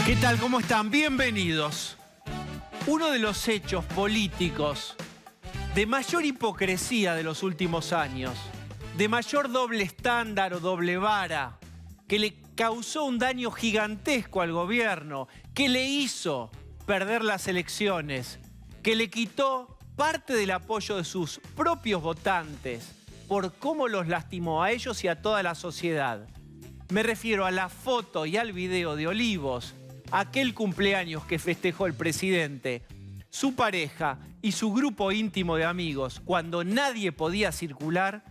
¿Qué tal? ¿Cómo están? Bienvenidos. Uno de los hechos políticos de mayor hipocresía de los últimos años, de mayor doble estándar o doble vara, que le causó un daño gigantesco al gobierno, que le hizo perder las elecciones, que le quitó parte del apoyo de sus propios votantes por cómo los lastimó a ellos y a toda la sociedad. Me refiero a la foto y al video de Olivos, aquel cumpleaños que festejó el presidente, su pareja y su grupo íntimo de amigos, cuando nadie podía circular.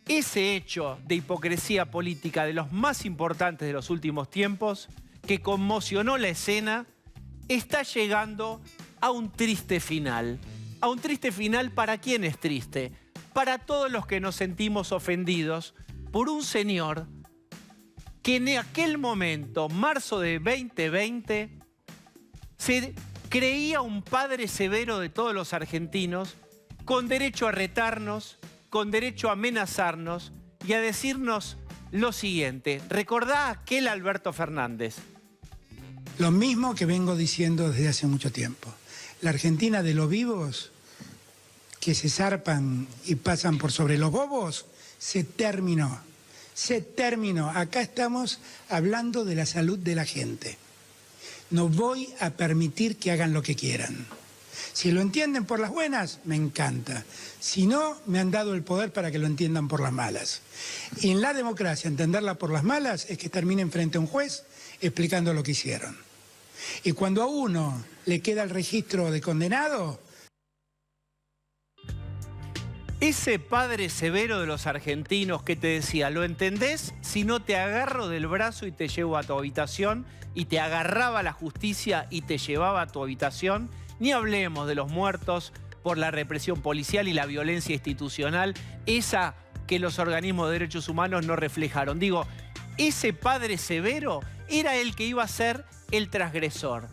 Ese hecho de hipocresía política de los más importantes de los últimos tiempos, que conmocionó la escena, está llegando a un triste final. A un triste final, ¿para quién es triste? Para todos los que nos sentimos ofendidos por un señor que en aquel momento, marzo de 2020, se creía un padre severo de todos los argentinos, con derecho a retarnos, con derecho a amenazarnos y a decirnos lo siguiente. ¿Recordá aquel Alberto Fernández? Lo mismo que vengo diciendo desde hace mucho tiempo. La Argentina de los vivos, que se zarpan y pasan por sobre los bobos, se terminó. Se terminó. Acá estamos hablando de la salud de la gente. No voy a permitir que hagan lo que quieran. Si lo entienden por las buenas, me encanta. Si no, me han dado el poder para que lo entiendan por las malas. Y en la democracia, entenderla por las malas es que terminen frente a un juez explicando lo que hicieron. Y cuando a uno le queda el registro de condenado... Ese padre severo de los argentinos que te decía, ¿lo entendés? Si no te agarro del brazo y te llevo a tu habitación, y te agarraba la justicia y te llevaba a tu habitación. Ni hablemos de los muertos por la represión policial y la violencia institucional, esa que los organismos de derechos humanos no reflejaron. Digo, ese padre severo era el que iba a ser el transgresor.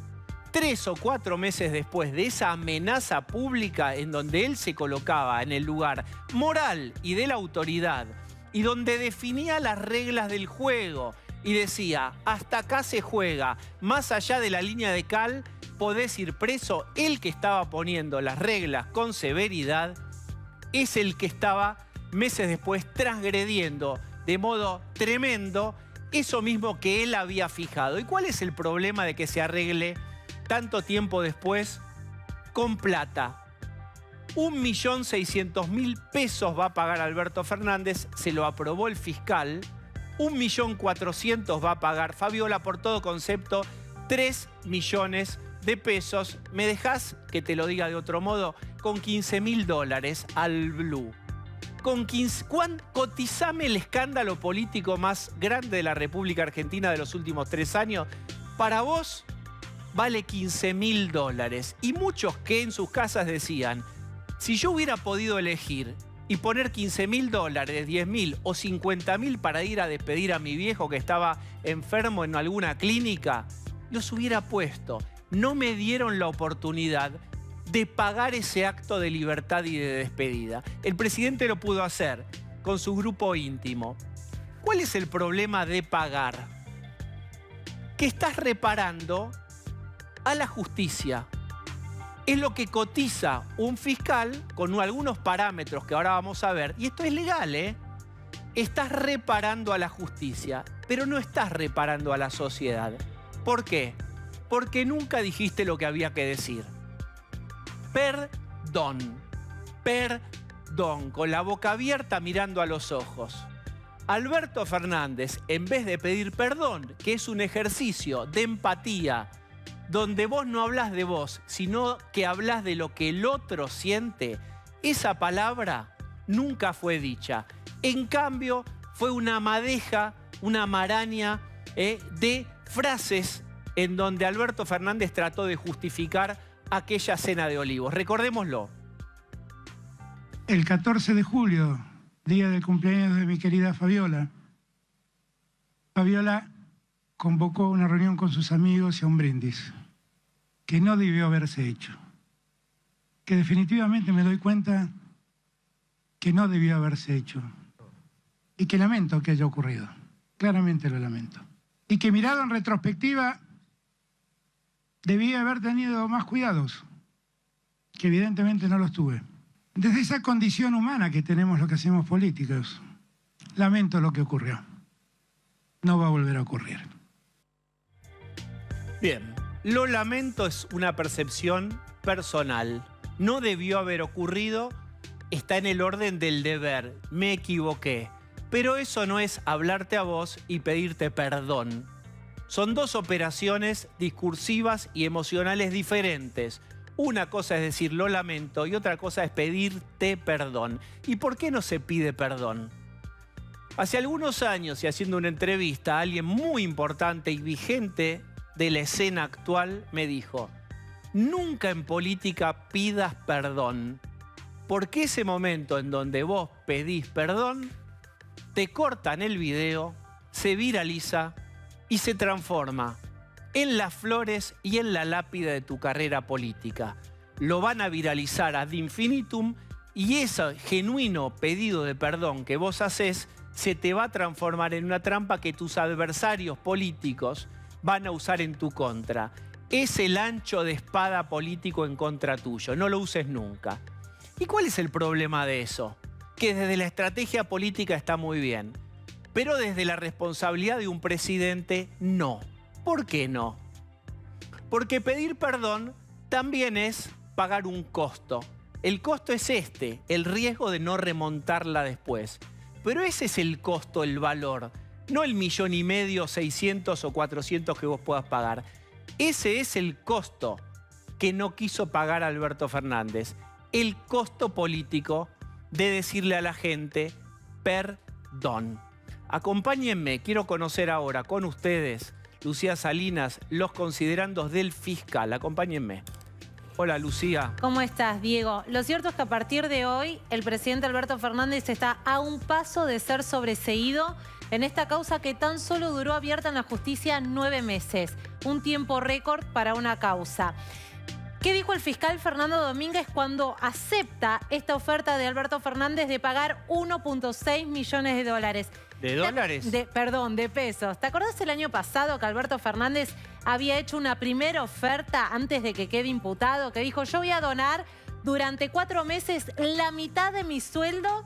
3 o 4 meses después de esa amenaza pública en donde él se colocaba en el lugar moral y de la autoridad y donde definía las reglas del juego y decía, hasta acá se juega, más allá de la línea de cal podés ir preso, el que estaba poniendo las reglas con severidad es el que estaba meses después transgrediendo de modo tremendo eso mismo que él había fijado. ¿Y cuál es el problema de que se arregle tanto tiempo después con plata? 1.600.000 pesos va a pagar Alberto Fernández, se lo aprobó el fiscal. 1.400.000 va a pagar Fabiola, por todo concepto, 3 millones de pesos. ¿Me dejás que te lo diga de otro modo? Con $15.000 al Blue. Cotizame el escándalo político más grande de la República Argentina de los últimos 3 años. Para vos vale $15.000. Y muchos que en sus casas decían, si yo hubiera podido elegir y poner $15.000, 10.000 o 50.000 para ir a despedir a mi viejo que estaba enfermo en alguna clínica, los hubiera puesto. No me dieron la oportunidad de pagar ese acto de libertad y de despedida. El presidente lo pudo hacer con su grupo íntimo. ¿Cuál es el problema de pagar? Que estás reparando a la justicia. Es lo que cotiza un fiscal con algunos parámetros que ahora vamos a ver. Y esto es legal, ¿eh? Estás reparando a la justicia, pero no estás reparando a la sociedad. ¿Por qué? Porque nunca dijiste lo que había que decir. Perdón. Perdón. Con la boca abierta mirando a los ojos. Alberto Fernández, en vez de pedir perdón, que es un ejercicio de empatía, donde vos no hablas de vos, sino que hablas de lo que el otro siente, esa palabra nunca fue dicha. En cambio, fue una madeja, una maraña de frases en donde Alberto Fernández trató de justificar aquella cena de Olivos. Recordémoslo. El 14 de julio, día del cumpleaños de mi querida Fabiola, Fabiola convocó una reunión con sus amigos y a un brindis que no debió haberse hecho, que definitivamente me doy cuenta que no debió haberse hecho y que lamento que haya ocurrido, claramente lo lamento. Y que mirado en retrospectiva Debí haber tenido más cuidados, que evidentemente no los tuve. Desde esa condición humana que tenemos los que hacemos políticos, lamento lo que ocurrió. No va a volver a ocurrir. Bien, lo lamento es una percepción personal. No debió haber ocurrido, está en el orden del deber. Me equivoqué. Pero eso no es hablarte a vos y pedirte perdón. Son dos operaciones discursivas y emocionales diferentes. Una cosa es decir lo lamento y otra cosa es pedirte perdón. ¿Y por qué no se pide perdón? Hace algunos años, y haciendo una entrevista, alguien muy importante y vigente de la escena actual me dijo: nunca en política pidas perdón, porque ese momento en donde vos pedís perdón, te cortan el video, se viraliza y se transforma en las flores y en la lápida de tu carrera política. Lo van a viralizar ad infinitum y ese genuino pedido de perdón que vos hacés se te va a transformar en una trampa que tus adversarios políticos van a usar en tu contra. Es el ancho de espada político en contra tuyo, no lo uses nunca. ¿Y cuál es el problema de eso? Que desde la estrategia política está muy bien, pero desde la responsabilidad de un presidente, no. ¿Por qué no? Porque pedir perdón también es pagar un costo. El costo es el riesgo de no remontarla después. Pero ese es el costo, el valor, no el 1,5 millones, 600 o 400 que vos puedas pagar. Ese es el costo que no quiso pagar Alberto Fernández. El costo político de decirle a la gente perdón. Acompáñenme, quiero conocer ahora con ustedes, Lucía Salinas, los considerandos del fiscal. Acompáñenme. Hola, Lucía. ¿Cómo estás, Diego? Lo cierto es que a partir de hoy el presidente Alberto Fernández está a un paso de ser sobreseído en esta causa que tan solo duró abierta en la justicia 9 meses. Un tiempo récord para una causa. ¿Qué dijo el fiscal Fernando Domínguez cuando acepta esta oferta de Alberto Fernández de pagar 1.6 millones de dólares? ¿De dólares? Perdón, de pesos. ¿Te acordás el año pasado que Alberto Fernández había hecho una primera oferta antes de que quede imputado? Que dijo: yo voy a donar durante 4 meses la mitad de mi sueldo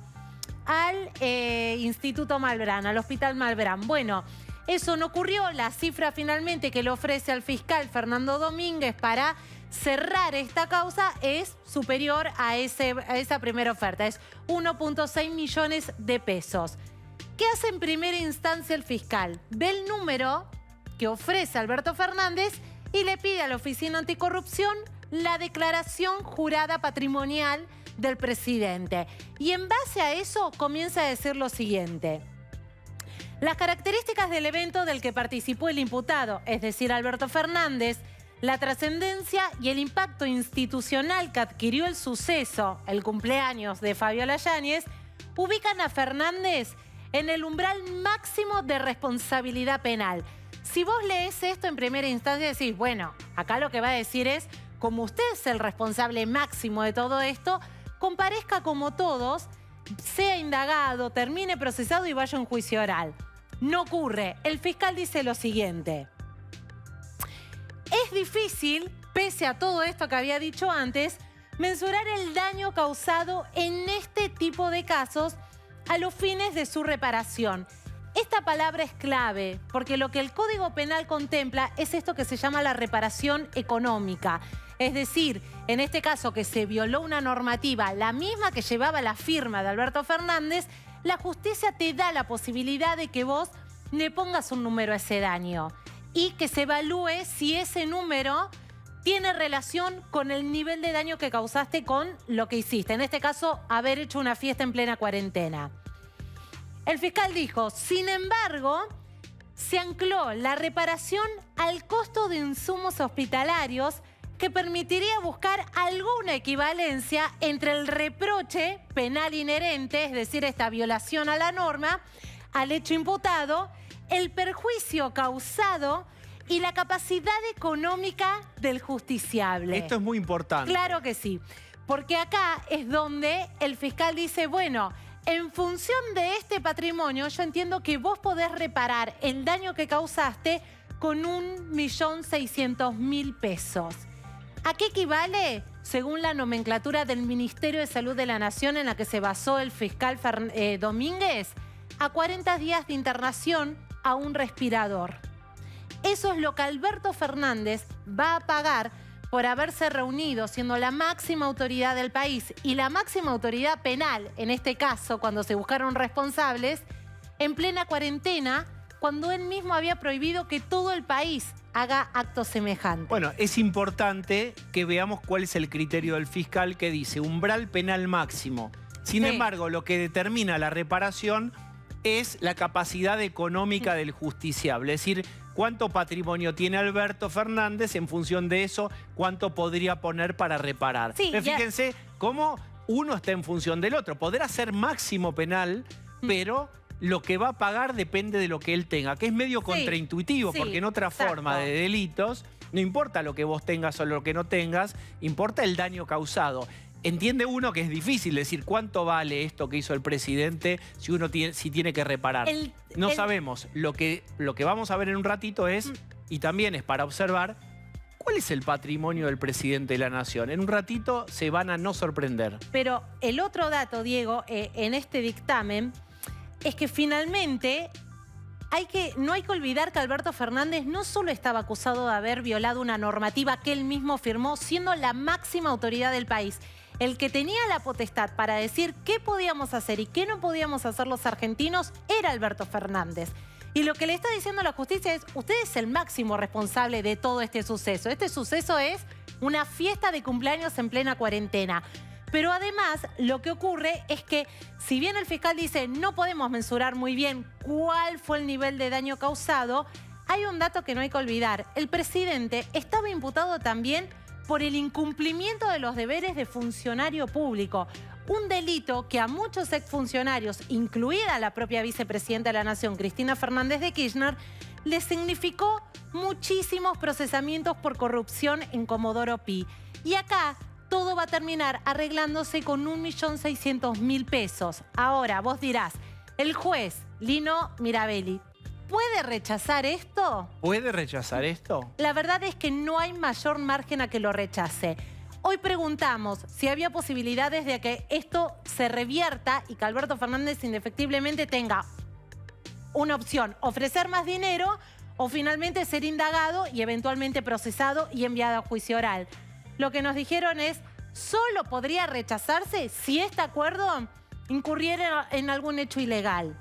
al Instituto Malbrán, al Hospital Malbrán. Bueno, eso no ocurrió. La cifra finalmente que le ofrece al fiscal Fernando Domínguez para cerrar esta causa es superior a esa primera oferta. Es 1.6 millones de pesos. ¿Qué hace en primera instancia el fiscal? Ve el número que ofrece Alberto Fernández y le pide a la Oficina Anticorrupción la declaración jurada patrimonial del presidente. Y en base a eso comienza a decir lo siguiente: las características del evento del que participó el imputado, es decir, Alberto Fernández, la trascendencia y el impacto institucional que adquirió el suceso, el cumpleaños de Fabiola Yáñez, ubican a Fernández en el umbral máximo de responsabilidad penal. Si vos lees esto en primera instancia decís, bueno, acá lo que va a decir es, como usted es el responsable máximo de todo esto, comparezca como todos, sea indagado, termine procesado y vaya a un juicio oral. No ocurre. El fiscal dice lo siguiente: es difícil, pese a todo esto que había dicho antes, mensurar el daño causado en este tipo de casos a los fines de su reparación. Esta palabra es clave porque lo que el Código Penal contempla es esto que se llama la reparación económica. Es decir, en este caso que se violó una normativa, la misma que llevaba la firma de Alberto Fernández, la justicia te da la posibilidad de que vos le pongas un número a ese daño y que se evalúe si ese número tiene relación con el nivel de daño que causaste con lo que hiciste. En este caso, haber hecho una fiesta en plena cuarentena. El fiscal dijo, sin embargo, se ancló la reparación al costo de insumos hospitalarios que permitiría buscar alguna equivalencia entre el reproche penal inherente, es decir, esta violación a la norma, al hecho imputado, el perjuicio causado y la capacidad económica del justiciable. Esto es muy importante. Claro que sí, porque acá es donde el fiscal dice, bueno, en función de este patrimonio, yo entiendo que vos podés reparar el daño que causaste con 1.600.000 pesos. ¿A qué equivale? Según la nomenclatura del Ministerio de Salud de la Nación en la que se basó el fiscal Domínguez, a 40 días de internación a un respirador. Eso es lo que Alberto Fernández va a pagar por haberse reunido, siendo la máxima autoridad del país y la máxima autoridad penal, en este caso, cuando se buscaron responsables, en plena cuarentena, cuando él mismo había prohibido que todo el país haga actos semejantes. Bueno, es importante que veamos cuál es el criterio del fiscal que dice umbral penal máximo. Sin embargo, lo que determina la reparación es la capacidad económica del justiciable. Es decir, cuánto patrimonio tiene Alberto Fernández, en función de eso, cuánto podría poner para reparar. Sí, fíjense cómo uno está en función del otro. Podrá ser máximo penal, pero lo que va a pagar depende de lo que él tenga, que es medio contraintuitivo, porque en otra forma de delitos, no importa lo que vos tengas o lo que no tengas, importa el daño causado. Entiende uno que es difícil decir cuánto vale esto que hizo el presidente si uno tiene que reparar. No sabemos. Lo que vamos a ver en un ratito es, y también es para observar, ¿cuál es el patrimonio del presidente de la Nación? En un ratito se van a no sorprender. Pero el otro dato, Diego, en este dictamen, es que finalmente no hay que olvidar que Alberto Fernández no solo estaba acusado de haber violado una normativa que él mismo firmó, siendo la máxima autoridad del país. El que tenía la potestad para decir qué podíamos hacer y qué no podíamos hacer los argentinos era Alberto Fernández. Y lo que le está diciendo la justicia es, usted es el máximo responsable de todo este suceso. Este suceso es una fiesta de cumpleaños en plena cuarentena. Pero además, lo que ocurre es que, si bien el fiscal dice no podemos mensurar muy bien cuál fue el nivel de daño causado, hay un dato que no hay que olvidar. El presidente estaba imputado también por el incumplimiento de los deberes de funcionario público. Un delito que a muchos exfuncionarios, incluida la propia vicepresidenta de la Nación, Cristina Fernández de Kirchner, les significó muchísimos procesamientos por corrupción en Comodoro Pi. Y acá todo va a terminar arreglándose con 1.600.000 pesos. Ahora, vos dirás, el juez Lino Mirabelli, ¿puede rechazar esto? ¿Puede rechazar esto? La verdad es que no hay mayor margen a que lo rechace. Hoy preguntamos si había posibilidades de que esto se revierta y que Alberto Fernández indefectiblemente tenga una opción, ofrecer más dinero o finalmente ser indagado y eventualmente procesado y enviado a juicio oral. Lo que nos dijeron es, solo podría rechazarse si este acuerdo incurriera en algún hecho ilegal.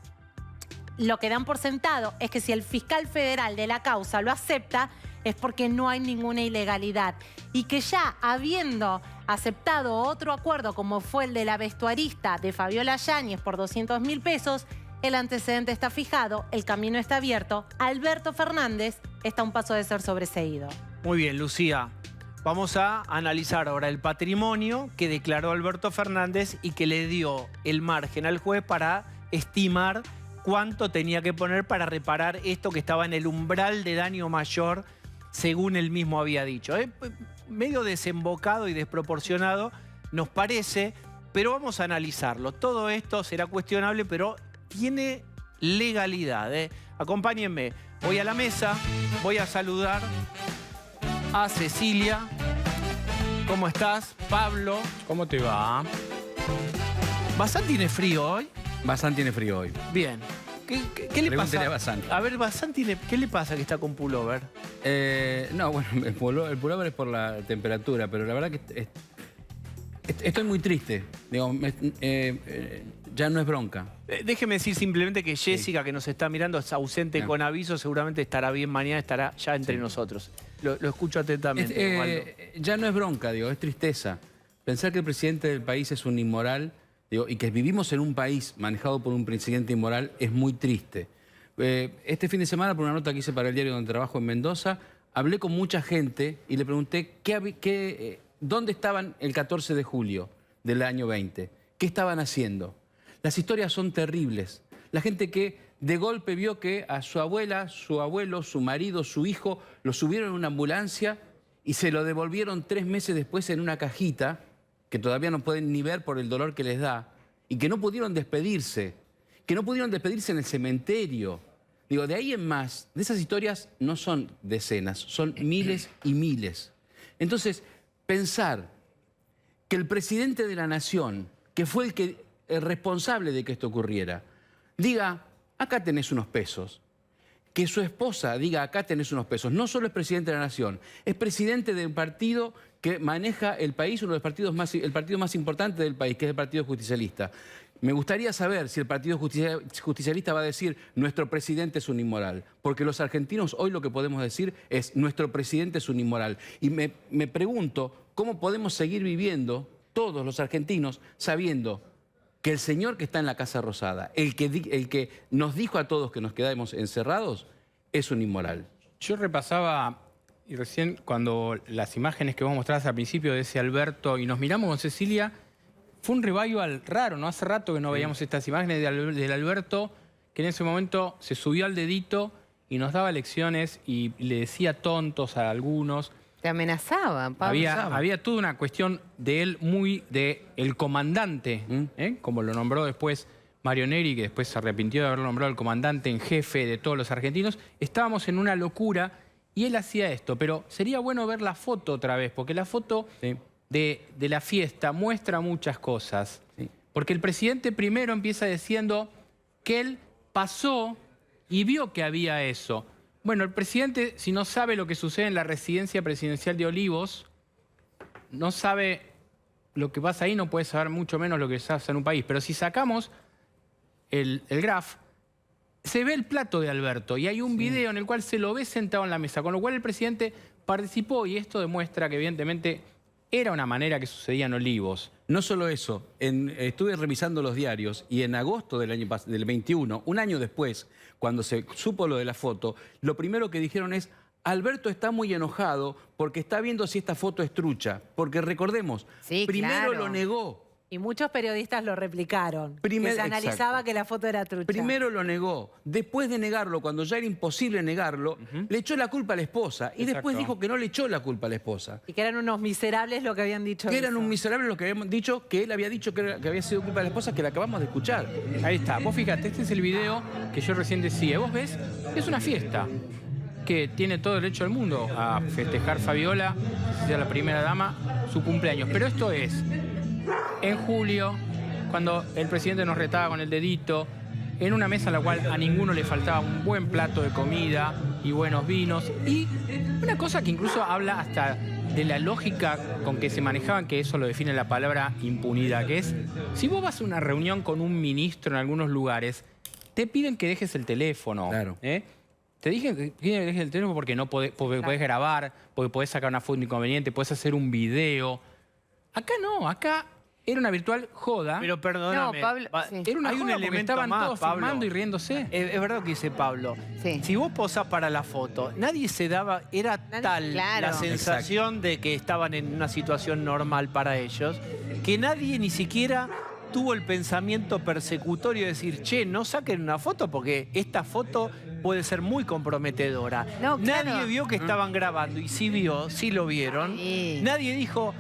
Lo que dan por sentado es que si el fiscal federal de la causa lo acepta, es porque no hay ninguna ilegalidad. Y que ya habiendo aceptado otro acuerdo, como fue el de la vestuarista de Fabiola Yáñez por 200.000 pesos, el antecedente está fijado, el camino está abierto. Alberto Fernández está a un paso de ser sobreseído. Muy bien, Lucía. Vamos a analizar ahora el patrimonio que declaró Alberto Fernández y que le dio el margen al juez para estimar cuánto tenía que poner para reparar esto que estaba en el umbral de daño mayor, según él mismo había dicho. Medio desembocado y desproporcionado nos parece, pero vamos a analizarlo. Todo esto será cuestionable, pero tiene legalidad. Acompáñenme. Voy a la mesa, voy a saludar a Cecilia. ¿Cómo estás? Pablo. ¿Cómo te va? ¿Bazán tiene frío hoy? Bazán tiene frío hoy. Bien. ¿Qué le Pregúntele pasa? a Bazán. A ver, Bazán tiene... ¿Qué le pasa que está con pullover? No, bueno, el pullover es por la temperatura, pero la verdad que estoy muy triste. Digo, ya no es bronca. Déjeme decir simplemente que Jessica, que nos está mirando, es ausente con aviso. Seguramente estará bien mañana, estará ya entre nosotros. Lo escucho atentamente. Ya no es bronca, digo, es tristeza. Pensar que el presidente del país es un inmoral, digo, y que vivimos en un país manejado por un presidente inmoral es muy triste. Este fin de semana, por una nota que hice para el diario donde trabajo en Mendoza, hablé con mucha gente y le pregunté dónde estaban el 14 de julio del año 20. ¿Qué estaban haciendo? Las historias son terribles. La gente que de golpe vio que a su abuela, su abuelo, su marido, su hijo, lo subieron en una ambulancia y se lo devolvieron 3 meses después en una cajita que todavía no pueden ni ver por el dolor que les da, y que no pudieron despedirse en el cementerio. Digo, de ahí en más, de esas historias no son decenas, son miles y miles. Entonces, pensar que el presidente de la nación, que fue el responsable de que esto ocurriera, diga, acá tenés unos pesos. Que su esposa diga, acá tenés unos pesos. No solo es presidente de la nación, es presidente de un partido que maneja el país, uno de los partidos el partido más importante del país, que es el Partido Justicialista. Me gustaría saber si el Partido Justicialista va a decir nuestro presidente es un inmoral, porque los argentinos hoy lo que podemos decir es nuestro presidente es un inmoral. Y me pregunto cómo podemos seguir viviendo todos los argentinos sabiendo que el señor que está en la Casa Rosada, el que nos dijo a todos que nos quedáramos encerrados, es un inmoral. Yo repasaba, y recién cuando las imágenes que vos mostrabas al principio de ese Alberto, y nos miramos con Cecilia, fue un revival raro, ¿no? Hace rato que no veíamos estas imágenes del Alberto, que en ese momento se subió al dedito y nos daba lecciones y le decía tontos a algunos. Te amenazaba, Pablo. Había toda una cuestión de él muy de el comandante, como lo nombró después Mario Neri, que después se arrepintió de haberlo nombrado el comandante en jefe de todos los argentinos. Estábamos en una locura y él hacía esto, pero sería bueno ver la foto otra vez, porque la foto de la fiesta muestra muchas cosas. Sí. Porque el presidente primero empieza diciendo que él pasó y vio que había eso. Bueno, el presidente, si no sabe lo que sucede en la residencia presidencial de Olivos, no sabe lo que pasa ahí, no puede saber mucho menos lo que pasa en un país. Pero si sacamos el graph, se ve el plato de Alberto y hay un video en el cual se lo ve sentado en la mesa, con lo cual el presidente participó y esto demuestra que evidentemente era una manera que sucedía en Olivos. No solo eso, estuve revisando los diarios y en agosto del 21, un año después, cuando se supo lo de la foto, lo primero que dijeron es, Alberto está muy enojado porque está viendo si esta foto es trucha. Porque recordemos, primero lo negó. Y muchos periodistas lo replicaron. Que se analizaba que la foto era trucha. Primero lo negó. Después de negarlo, cuando ya era imposible negarlo, le echó la culpa a la esposa. Y después dijo que no le echó la culpa a la esposa. Y que eran unos miserables lo que habían dicho. Que eran unos miserables lo que habían dicho, que él había dicho que había sido culpa de la esposa, que la acabamos de escuchar. Ahí está. Vos fíjate, este es el video que yo recién decía. Vos ves, es una fiesta que tiene todo el derecho del mundo a festejar Fabiola, si sea la primera dama, su cumpleaños. Pero esto es en julio, cuando el presidente nos retaba con el dedito, en una mesa a la cual a ninguno le faltaba un buen plato de comida y buenos vinos. Y una cosa que incluso habla hasta de la lógica con que se manejaban, que eso lo define la palabra impunidad, que es, si vos vas a una reunión con un ministro en algunos lugares, te piden que dejes el teléfono. Claro. Te dije que dejes el teléfono porque no podés grabar, porque podés sacar una foto inconveniente, podés hacer un video. Acá no, acá era una virtual joda. Pero perdóname, No, Pablo, Era una hay un joda porque elemento estaban más, todos Pablo. filmando y riéndose. Es verdad lo que dice Pablo. Sí. Si vos posás para la foto, nadie se daba, era tal claro. la sensación de que estaban en una situación normal para ellos, que nadie ni siquiera tuvo el pensamiento persecutorio de decir, che, no saquen una foto porque esta foto puede ser muy comprometedora. No, claro. Nadie vio que estaban grabando y sí vio, sí lo vieron. Sí. Nadie dijo,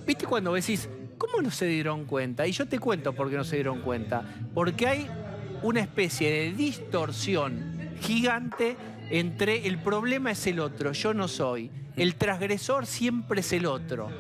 ¿viste cuando decís, ¿cómo no se dieron cuenta? Y yo te cuento por qué no se dieron cuenta. Porque hay una especie de distorsión gigante entre el problema es el otro, yo no soy. El transgresor siempre es el otro.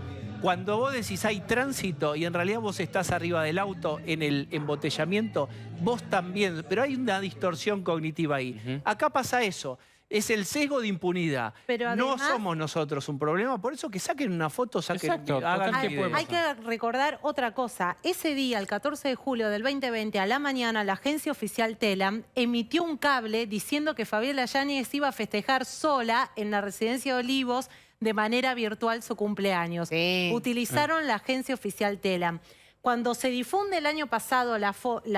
Cuando vos decís hay tránsito y en realidad vos estás arriba del auto en el embotellamiento, vos también, pero hay una distorsión cognitiva ahí. Acá pasa eso. Es el sesgo de impunidad. Pero no además, somos nosotros un problema, por eso que saquen una foto, saquen, Exacto, hagan total, video. ¿qué hay que recordar otra cosa. Ese día, el 14 de julio del 2020, a la mañana, la agencia oficial Telam emitió un cable diciendo que Fabiola Yáñez iba a festejar sola en la residencia de Olivos de manera virtual su cumpleaños. Sí. Utilizaron la agencia oficial Telam. Cuando se difunde el año pasado la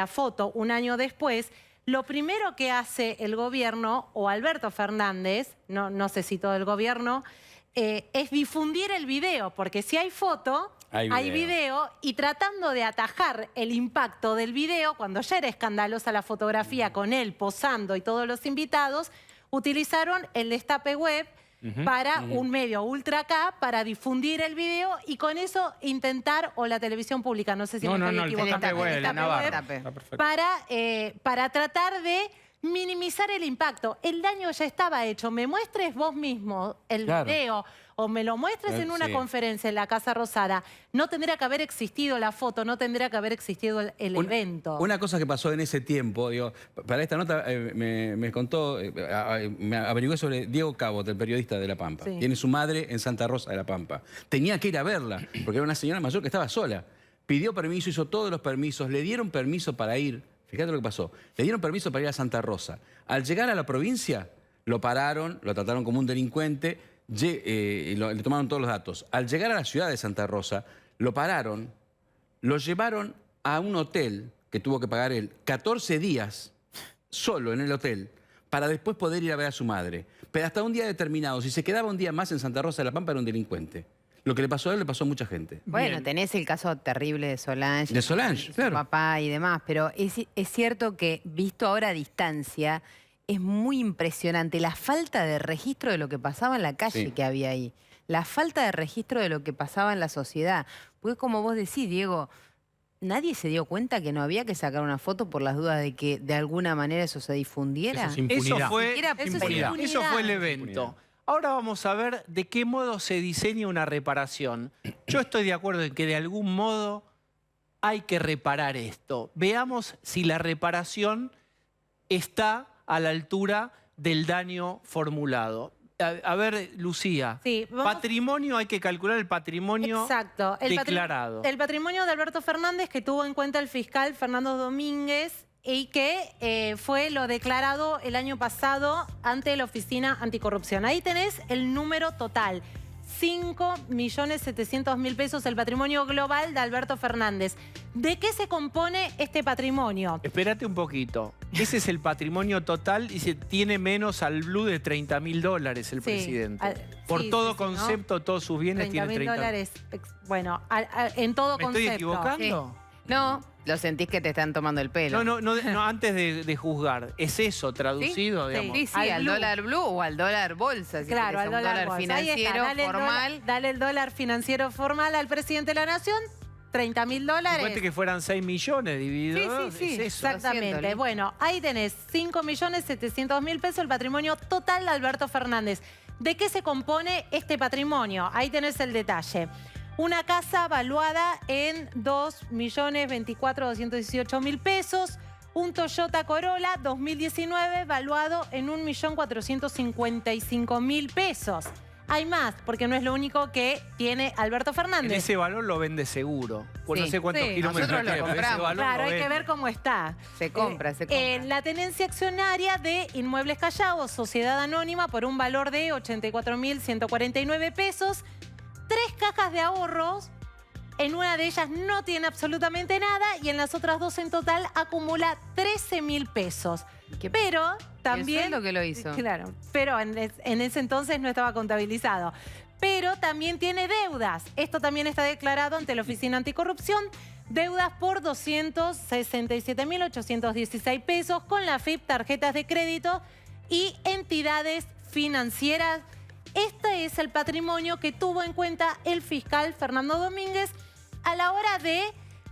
foto, un año después, lo primero que hace el gobierno, o Alberto Fernández, no sé si todo el gobierno, es difundir el video, porque si hay foto, hay video, y tratando de atajar el impacto del video, cuando ya era escandalosa la fotografía con él posando y todos los invitados, utilizaron el destape web para un medio ultra K para difundir el video y con eso intentar, o la televisión pública, no sé si me estoy equivocando, el destape web, el destape Navarro. web, Está perfecto. para tratar de minimizar el impacto. El daño ya estaba hecho. Me muestres vos mismo el video o me lo muestres en una conferencia en la Casa Rosada. No tendría que haber existido la foto, no tendría que haber existido el evento. Una cosa que pasó en ese tiempo, digo, para esta nota me contó, me averigué sobre Diego Cabot, el periodista de La Pampa. Sí. Tiene su madre en Santa Rosa de La Pampa. Tenía que ir a verla, porque era una señora mayor que estaba sola. Pidió permiso, hizo todos los permisos, le dieron permiso para ir. Fíjate lo que pasó. Le dieron permiso para ir a Santa Rosa. Al llegar a la provincia, lo pararon, lo trataron como un delincuente, le tomaron todos los datos. Al llegar a la ciudad de Santa Rosa, lo pararon, lo llevaron a un hotel que tuvo que pagar él 14 días solo en el hotel para después poder ir a ver a su madre. Pero hasta un día determinado, si se quedaba un día más en Santa Rosa de la Pampa, era un delincuente. Lo que le pasó a él le pasó a mucha gente. Bueno, Bien. tenés el caso terrible de Solange. De Solange, y su claro. papá y demás, pero es cierto que, visto ahora a distancia, es muy impresionante la falta de registro de lo que pasaba en la calle que había ahí. La falta de registro de lo que pasaba en la sociedad. Porque como vos decís, Diego, nadie se dio cuenta que no había que sacar una foto por las dudas de que de alguna manera eso se difundiera. Eso es impunidad. Eso fue, Siquiera Eso es impunidad. impunidad. Eso fue el evento. Impunidad. Ahora vamos a ver de qué modo se diseña una reparación. Yo estoy de acuerdo en que de algún modo hay que reparar esto. Veamos si la reparación está a la altura del daño formulado. A ver, Lucía, Sí, vamos- patrimonio, hay que calcular el patrimonio Exacto. declarado. El patrimonio de Alberto Fernández que tuvo en cuenta el fiscal Fernando Domínguez y que fue lo declarado el año pasado ante la Oficina Anticorrupción. Ahí tenés el número total. 5.700.000 pesos el patrimonio global de Alberto Fernández. ¿De qué se compone este patrimonio? Espérate un poquito. Ese es el patrimonio total y se tiene menos al blue de $30.000 el Sí, presidente. Por sí, todo sí, sí, ¿no? concepto, todos sus bienes tienen 30.000 30. dólares. Bueno, en todo ¿Me concepto. estoy equivocando? No, lo sentís que te están tomando el pelo. No, antes de juzgar. ¿Es eso traducido, Sí, digamos? Sí, sí, Al al blue. dólar blue o al dólar bolsa. Si Claro, al querés, un dólar bolsa. Ahí está, financiero dale el formal. dale el dólar financiero formal al presidente de la Nación, $30.000. Suponete que fueran 6 millones dividido. Sí, sí, sí. Es eso. Exactamente. 200, Bueno, ahí tenés 5.700.000 pesos el patrimonio total de Alberto Fernández. ¿De qué se compone este patrimonio? Ahí tenés el detalle. Una casa valuada en 2.024.218.000 pesos. Un Toyota Corolla 2019 valuado en 1.455.000 pesos. Hay más, porque no es lo único que tiene Alberto En Fernández. ese valor lo vende seguro. Pues no Sí, sé cuántos sí. kilómetros Nosotros lo tiene, pero ese compramos. valor Claro, lo hay que vende. ver cómo está. Se compra, se compra. La tenencia accionaria de Inmuebles Callao, Sociedad Anónima, por un valor de 84.149 pesos. 3 cajas de ahorros. En una de ellas no tiene absolutamente nada y en las otras 2 en total acumula 13.000 pesos. Pero también... sueldo que lo hizo? Claro, pero en ese entonces no estaba contabilizado. Pero también tiene deudas. Esto también está declarado ante la Oficina Anticorrupción. Deudas por 267.816 pesos con la FIP, tarjetas de crédito y entidades financieras. Este es el patrimonio que tuvo en cuenta el fiscal Fernando Domínguez a la hora de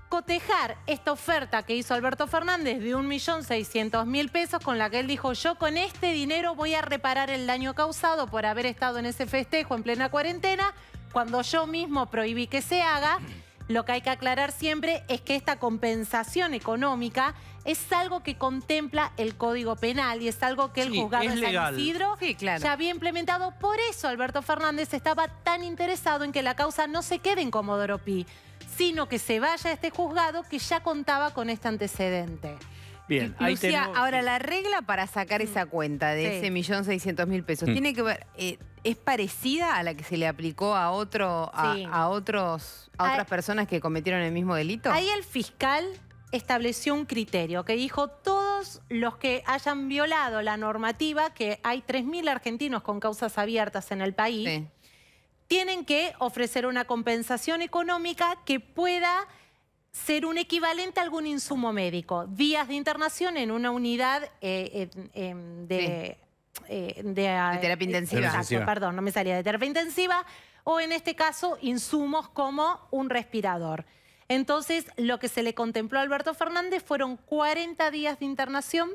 cotejar esta oferta que hizo Alberto Fernández de 1.600.000 pesos con la que él dijo: yo con este dinero voy a reparar el daño causado por haber estado en ese festejo en plena cuarentena, cuando yo mismo prohibí que se haga. Lo que hay que aclarar siempre es que esta compensación económica es algo que contempla el Código Penal y es algo que el Sí, juzgado es de legal. San Isidro Sí, claro. ya había implementado. Por eso Alberto Fernández estaba tan interesado en que la causa no se quede en Comodoro Pi, sino que se vaya a este juzgado que ya contaba con este antecedente. Bien, ahí Lucía, tenemos... ahora la regla para sacar esa cuenta de Sí. ese 1.600.000 pesos, tiene que ver, ¿es parecida a la que se le aplicó a Sí. a otras personas que cometieron el mismo delito? Ahí el fiscal estableció un criterio que dijo: todos los que hayan violado la normativa, que hay 3.000 argentinos con causas abiertas en el país, Sí. tienen que ofrecer una compensación económica que pueda ser un equivalente a algún insumo médico. Días de internación en una unidad de terapia intensiva. Exacto, perdón, no me salía, de terapia intensiva, o en este caso insumos como un respirador. Entonces, lo que se le contempló a Alberto Fernández fueron 40 días de internación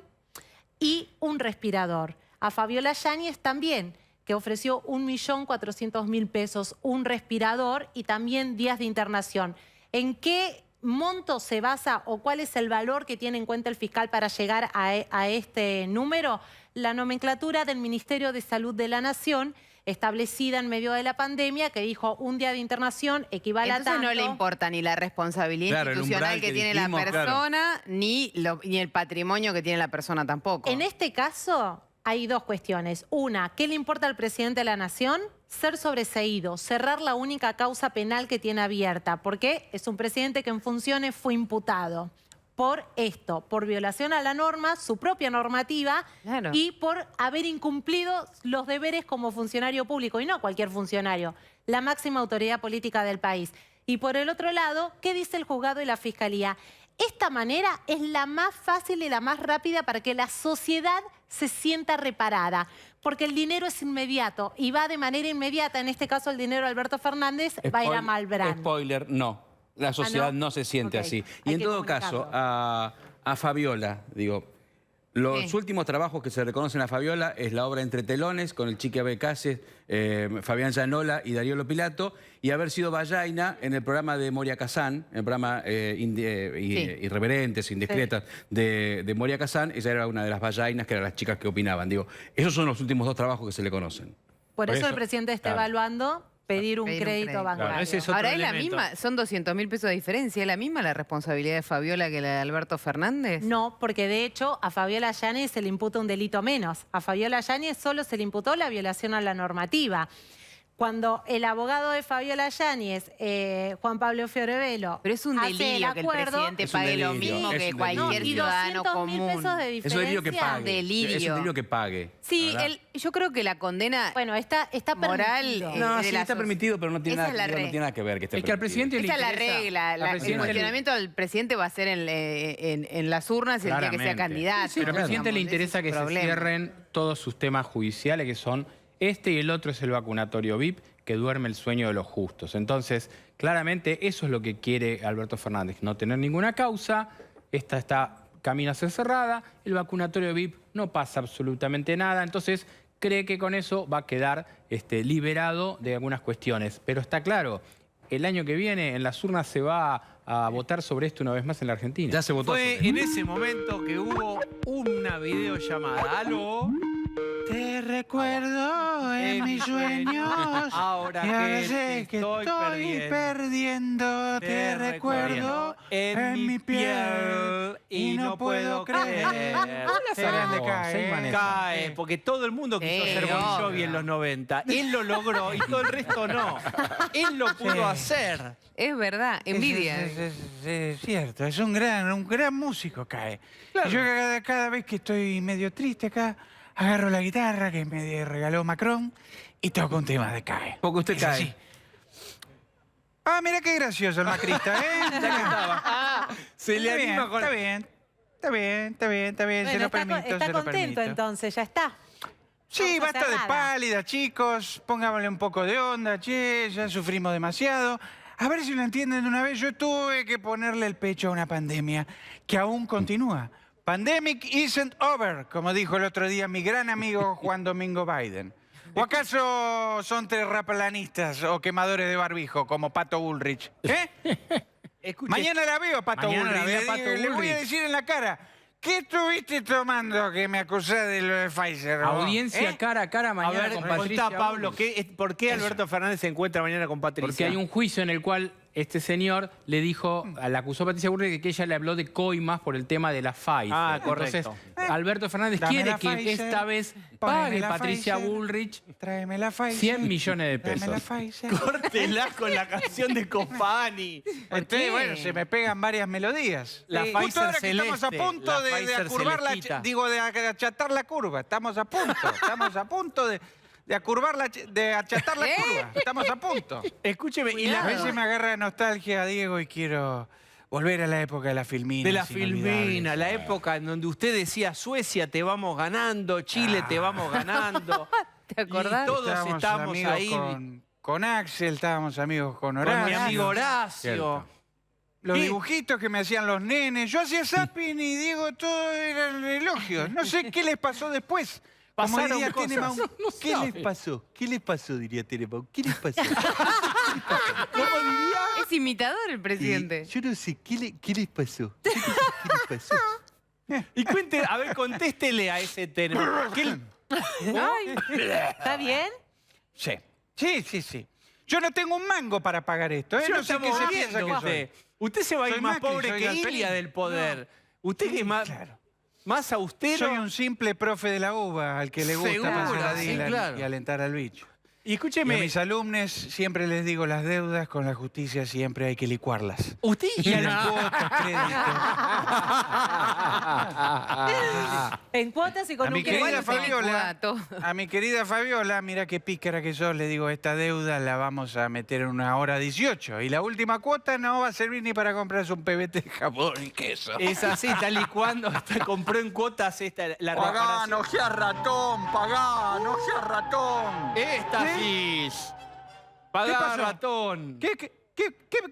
y un respirador. A Fabiola Yáñez también, que ofreció 1.400.000 pesos, un respirador y también días de internación. ¿En qué monto se basa o cuál es el valor que tiene en cuenta el fiscal para llegar a este número? La nomenclatura del Ministerio de Salud de la Nación, establecida en medio de la pandemia, que dijo un día de internación equivale a Entonces tanto. no le importa ni la responsabilidad Claro, el institucional umbral que que tiene dijimos, la persona, ni el patrimonio que tiene la persona tampoco. En este caso hay dos cuestiones. Una, ¿qué le importa al presidente de la Nación? Ser sobreseído, cerrar la única causa penal que tiene abierta, porque es un presidente que en funciones fue imputado por esto, por violación a la norma, su propia normativa, Claro. y por haber incumplido los deberes como funcionario público, y no cualquier funcionario, la máxima autoridad política del país. Y por el otro lado, ¿qué dice el juzgado y la fiscalía? Esta manera es la más fácil y la más rápida para que la sociedad se sienta reparada, porque el dinero es inmediato y va de manera inmediata. En este caso, el dinero de Alberto Fernández va a ir a Malbrán. Spoiler, no. La sociedad no se siente Ok, así. hay Y en que todo caso, a Fabiola, digo, los últimos trabajos que se reconocen a Fabiola es la obra Entre Telones, con el Chiqui Abecases, Fabián Llanola y Darío Lopilato, y haber sido Bayaina en el programa de Moria Kazán, en el programa Irreverentes, Indiscretas, de Moria Kazán. Ella era una de las Bayainas, que eran las chicas que opinaban. Digo, esos son los últimos dos trabajos que se le conocen. Por eso el presidente está evaluando pedir un crédito bancario. Claro, ese es otro Ahora es la elemento. misma, son 200.000 pesos de diferencia, ¿es la misma la responsabilidad de Fabiola que la de Alberto Fernández? No, porque de hecho a Fabiola Yáñez se le imputa un delito menos. A Fabiola Yáñez solo se le imputó la violación a la normativa. Cuando el abogado de Fabiola Yáñez, Juan Pablo Fiorevelo, Pero es un hace el delirio que el acuerdo, presidente Es un pague lo delirio, mismo es que un cualquier delirio. y ciudadano 200.000 común. pesos de Es diferencia. un delirio que pague. Delirio. Es un delirio que pague. Sí, ¿verdad? yo creo que la condena Bueno, está moral permitido. No, de sí, la está permitido, pero no tiene, Esa nada, es la no tiene nada que ver que esté Es que al permitido. presidente le esa es la interesa... regla. al El presidente le- cuestionamiento del presidente va a ser en las urnas el día que sea Claramente. candidato. Pero al presidente le digamos, interesa ese es que el se problema. cierren todos sus temas judiciales, que son este y el otro es el vacunatorio VIP, que duerme el sueño de los justos. Entonces, claramente eso es lo que quiere Alberto Fernández, no tener ninguna causa, esta está camino a ser cerrada, el vacunatorio VIP no pasa absolutamente nada, entonces cree que con eso va a quedar liberado de algunas cuestiones. Pero está claro, el año que viene en las urnas se va a votar sobre esto una vez más en la Argentina. Ya se votó. Fue sobre en ese momento que hubo una videollamada. ¿Aló? Te recuerdo en mis sueños. Ahora y ahora que sé te que estoy estoy perdiendo. Te recuerdo en mi piel. Y no puedo creer. Qué grande cae. Cae, porque todo el mundo quiso Sí, ser Bon Jovi obvio. en los 90. Él lo logró y todo el resto no. Él lo pudo hacer. Es verdad, envidia. Es cierto, es un gran músico, cae. Y yo cada vez que estoy medio triste acá, agarro la guitarra que me regaló Macron y toco un tema de cae. Porque usted Es cae. así. Ah, mira qué gracioso el macrista, ¿eh? Ya que estaba. Se le Está bien, anima con... está bien. Está bien, está bien, está bien. Bueno, se lo está, permito, está se lo contento permito. entonces, ya está. Sí, Vamos a basta hacer de nada. pálida, chicos. Pongámosle un poco de onda, che, ya sufrimos demasiado. A ver si lo entienden de una vez. Yo tuve que ponerle el pecho a una pandemia que aún continúa. Pandemic isn't over, como dijo el otro día mi gran amigo Juan Domingo Biden. ¿O acaso son terraplanistas o quemadores de barbijo, como Pato Bullrich? ¿Eh? Escuche, Mañana la veo a Pato Mañana la Bullrich. ve a Pato Le voy a Bullrich. decir en la cara, ¿qué estuviste tomando que me acusás de lo de Pfizer? vos? Audiencia ¿Eh? cara a cara a mañana ver, con contá, Patricia Pablo, Bullrich. ¿por qué Alberto Fernández se encuentra mañana con Patricia? Porque hay un juicio en el cual este señor le dijo, la acusó a Patricia Bullrich que ella le habló de coimas por el tema de la Pfizer. Ah, correcto. Entonces, Alberto Fernández Dame quiere la que Pfizer, esta vez poneme pague la Patricia Pfizer, Bullrich Tráeme la Pfizer. 100 millones de Tráeme la pesos. Pfizer. Córtela con la canción de Copani. Entonces, bueno, se me pegan varias melodías. La Justo Pfizer ahora que estamos a celeste, punto la de Pfizer acurvar la... celestita. Digo, de achatar la curva. Estamos a punto de achatar la curva. Estamos a punto. Escúcheme, y A la veces me agarra nostalgia, Diego, y quiero volver a la época de la filmina. de la es filmina, inolvidable. la época en donde usted decía Suecia te vamos ganando, Chile te vamos ganando. ¿Te acordás? Y todos estamos amigos ahí con Axel, estábamos amigos con Horacio. con mi amigo Horacio. Cierto. los ¿Qué? dibujitos que me hacían los nenes. Yo hacía zapping y Diego, todo eran elogios. No sé qué les pasó después. Como Pasaron diría cosas. Tenenbaum, No ¿qué sabe. les pasó? ¿Qué les pasó? Diría Tenenbaum. ¿Qué les pasó? ¿Cómo diría? Es imitador el presidente. Yo no sé, ¿qué les pasó? Yo no sé ¿Qué les pasó? Y cuente, a ver, contéstele a ese término. Ay, ¿está bien? Sí. Sí. Yo no tengo un mango para pagar esto, ¿eh? Yo No sé qué estamos se piensa viendo que soy. usted se va a ir Soy más Macri, pobre soy que Galperín. Ilia del poder. Usted que es más, Claro. más austero. Soy un simple profe de la uva al que le gusta Seguro, pasar a sí, Dylan claro. y alentar al bicho. Y Y a escúcheme, mis alumnos siempre les digo, las deudas con la justicia siempre hay que licuarlas. usted Y las cuotas, créditos. En cuotas y con A un mi querida crédito. Fabiola, todo. a mi querida Fabiola, mira qué pícara que sos, le digo, esta deuda la vamos a meter en una hora 18. Y la última cuota no va a servir ni para comprarse un pebete de jamón y queso. es así, está licuando, compró en cuotas la reparación. seas ratón, pagá, no seas ratón. Esta FIS. ¿Qué Pagá, pasó? ratón. ¿Qué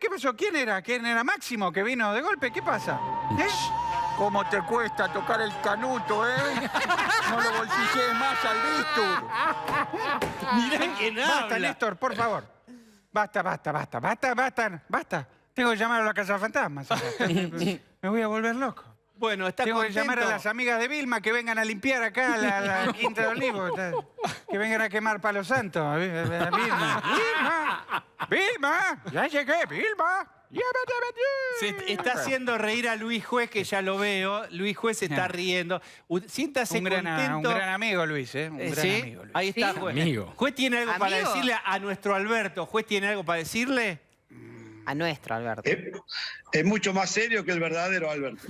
pasó? ¿Quién era? ¿Quién era Máximo que vino de golpe? ¿Qué pasa? ¿Eh? ¿Cómo te cuesta tocar el canuto, No lo bolsilles más al Víctor. Mirá quién Basta, habla. Néstor, por favor. Basta. Tengo que llamar a la Casa Fantasmas. Me voy a volver loco. Bueno, está Tengo que contento. llamar a las amigas de Vilma que vengan a limpiar acá la Quinta de Olivos. Que vengan a quemar Palo Santo. A Vilma, ya llegué, Vilma. Se está haciendo reír a Luis Juez, que ya lo veo. Luis Juez se está riendo. Siéntase Un gran contento. amigo, Luis, ¿eh? Un gran ¿Sí? amigo, Luis. Ahí está, ¿Sí? Juez. Amigo. ¿Juez tiene algo para ¿Amigo? decirle a nuestro Alberto? ¿Juez tiene algo para decirle? A nuestro, Alberto. Es mucho más serio que el verdadero Alberto.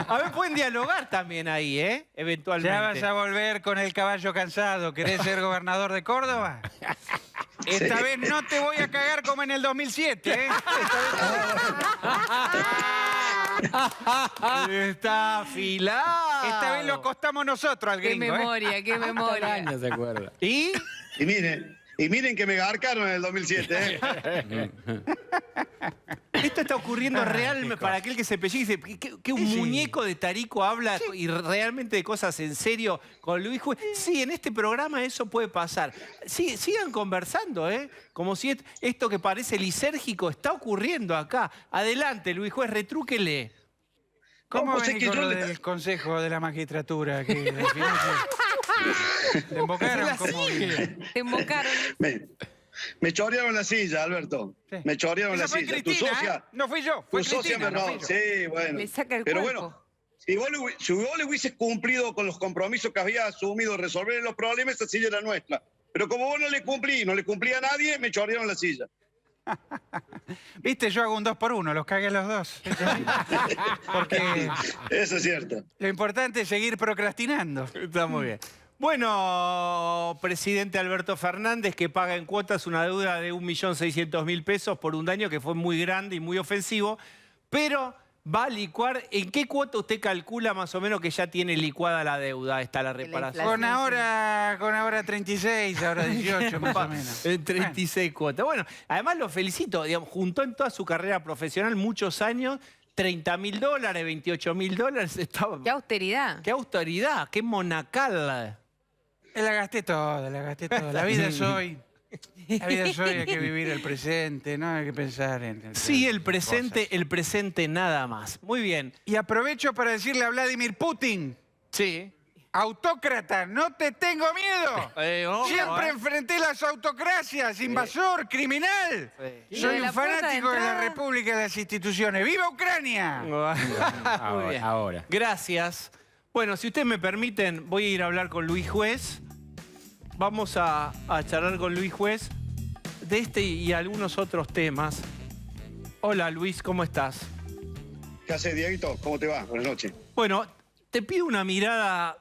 A ver, pueden dialogar también ahí, ¿eh? Eventualmente. Ya vas a volver con el caballo cansado. ¿Querés ser gobernador de Córdoba? Esta vez no te voy a cagar como en el 2007, ¿eh? Está afilado. Esta vez lo acostamos nosotros al Qué gringo, ¿eh? memoria, qué memoria. ¿Se acuerda? ¿Y? Y miren que me garcaron en el 2007, ¿eh? Esto está ocurriendo realmente para aquel que se pellizca y dice que un Sí. muñeco de Tarico habla y realmente de cosas en serio con Luis Juez. Sí, en este programa eso puede pasar. Sí, sigan conversando, ¿eh? Como si esto que parece lisérgico está ocurriendo acá. Adelante, Luis Juez, retrúquele. ¿Cómo No, pues es venís que con yo lo le- del Consejo de la Magistratura? Que al final ¿te embocaron? ¿Cómo viene? Te embocaron. Me chorearon la silla, Alberto. Sí. Me chorearon Esa la fue silla. Tu Cristina, socia. ¿eh? No fui yo, fue Tu socia, Cristina, no perdón. fui yo. Sí, bueno. Le saca el Pero cuerpo. bueno, si vos le hubieses cumplido con los compromisos que había asumido, resolver los problemas, esa silla era nuestra. Pero como vos no le cumplí a nadie, me chorearon la silla. Viste, yo hago un 2 por 1, los cagué a los dos. Porque Eso es cierto. lo importante es seguir procrastinando. Está muy bien. Bueno, presidente Alberto Fernández, que paga en cuotas una deuda de 1.600.000 pesos por un daño que fue muy grande y muy ofensivo, pero va a licuar. ¿En qué cuota usted calcula más o menos que ya tiene licuada la deuda? Está la reparación. Con ahora 36, ahora 18 más o menos. En 36 cuotas. Bueno, además lo felicito. Digamos, juntó en toda su carrera profesional muchos años, $30.000, $28.000. Estaba... Qué austeridad. ¡Qué autoridad! ¡Qué monacal! La gasté toda. La vida es hoy. La vida es hoy, hay que vivir el presente, no hay que pensar en Sí, el presente, cosas. el presente nada más. Muy bien. Y aprovecho para decirle a Vladimir Putin, Sí. autócrata, no te tengo miedo. Siempre enfrenté las autocracias, invasor, criminal. Y Soy de la un puerta de fanático de la entrada. República y de las instituciones. ¡Viva Ucrania! Muy bien. Ahora. Gracias. Bueno, si ustedes me permiten, voy a ir a hablar con Luis Juez. Vamos a charlar con Luis Juez de este y algunos otros temas. Hola Luis, ¿cómo estás? ¿Qué haces, Dieguito? ¿Cómo te va? Buenas noches. Bueno, te pido una mirada,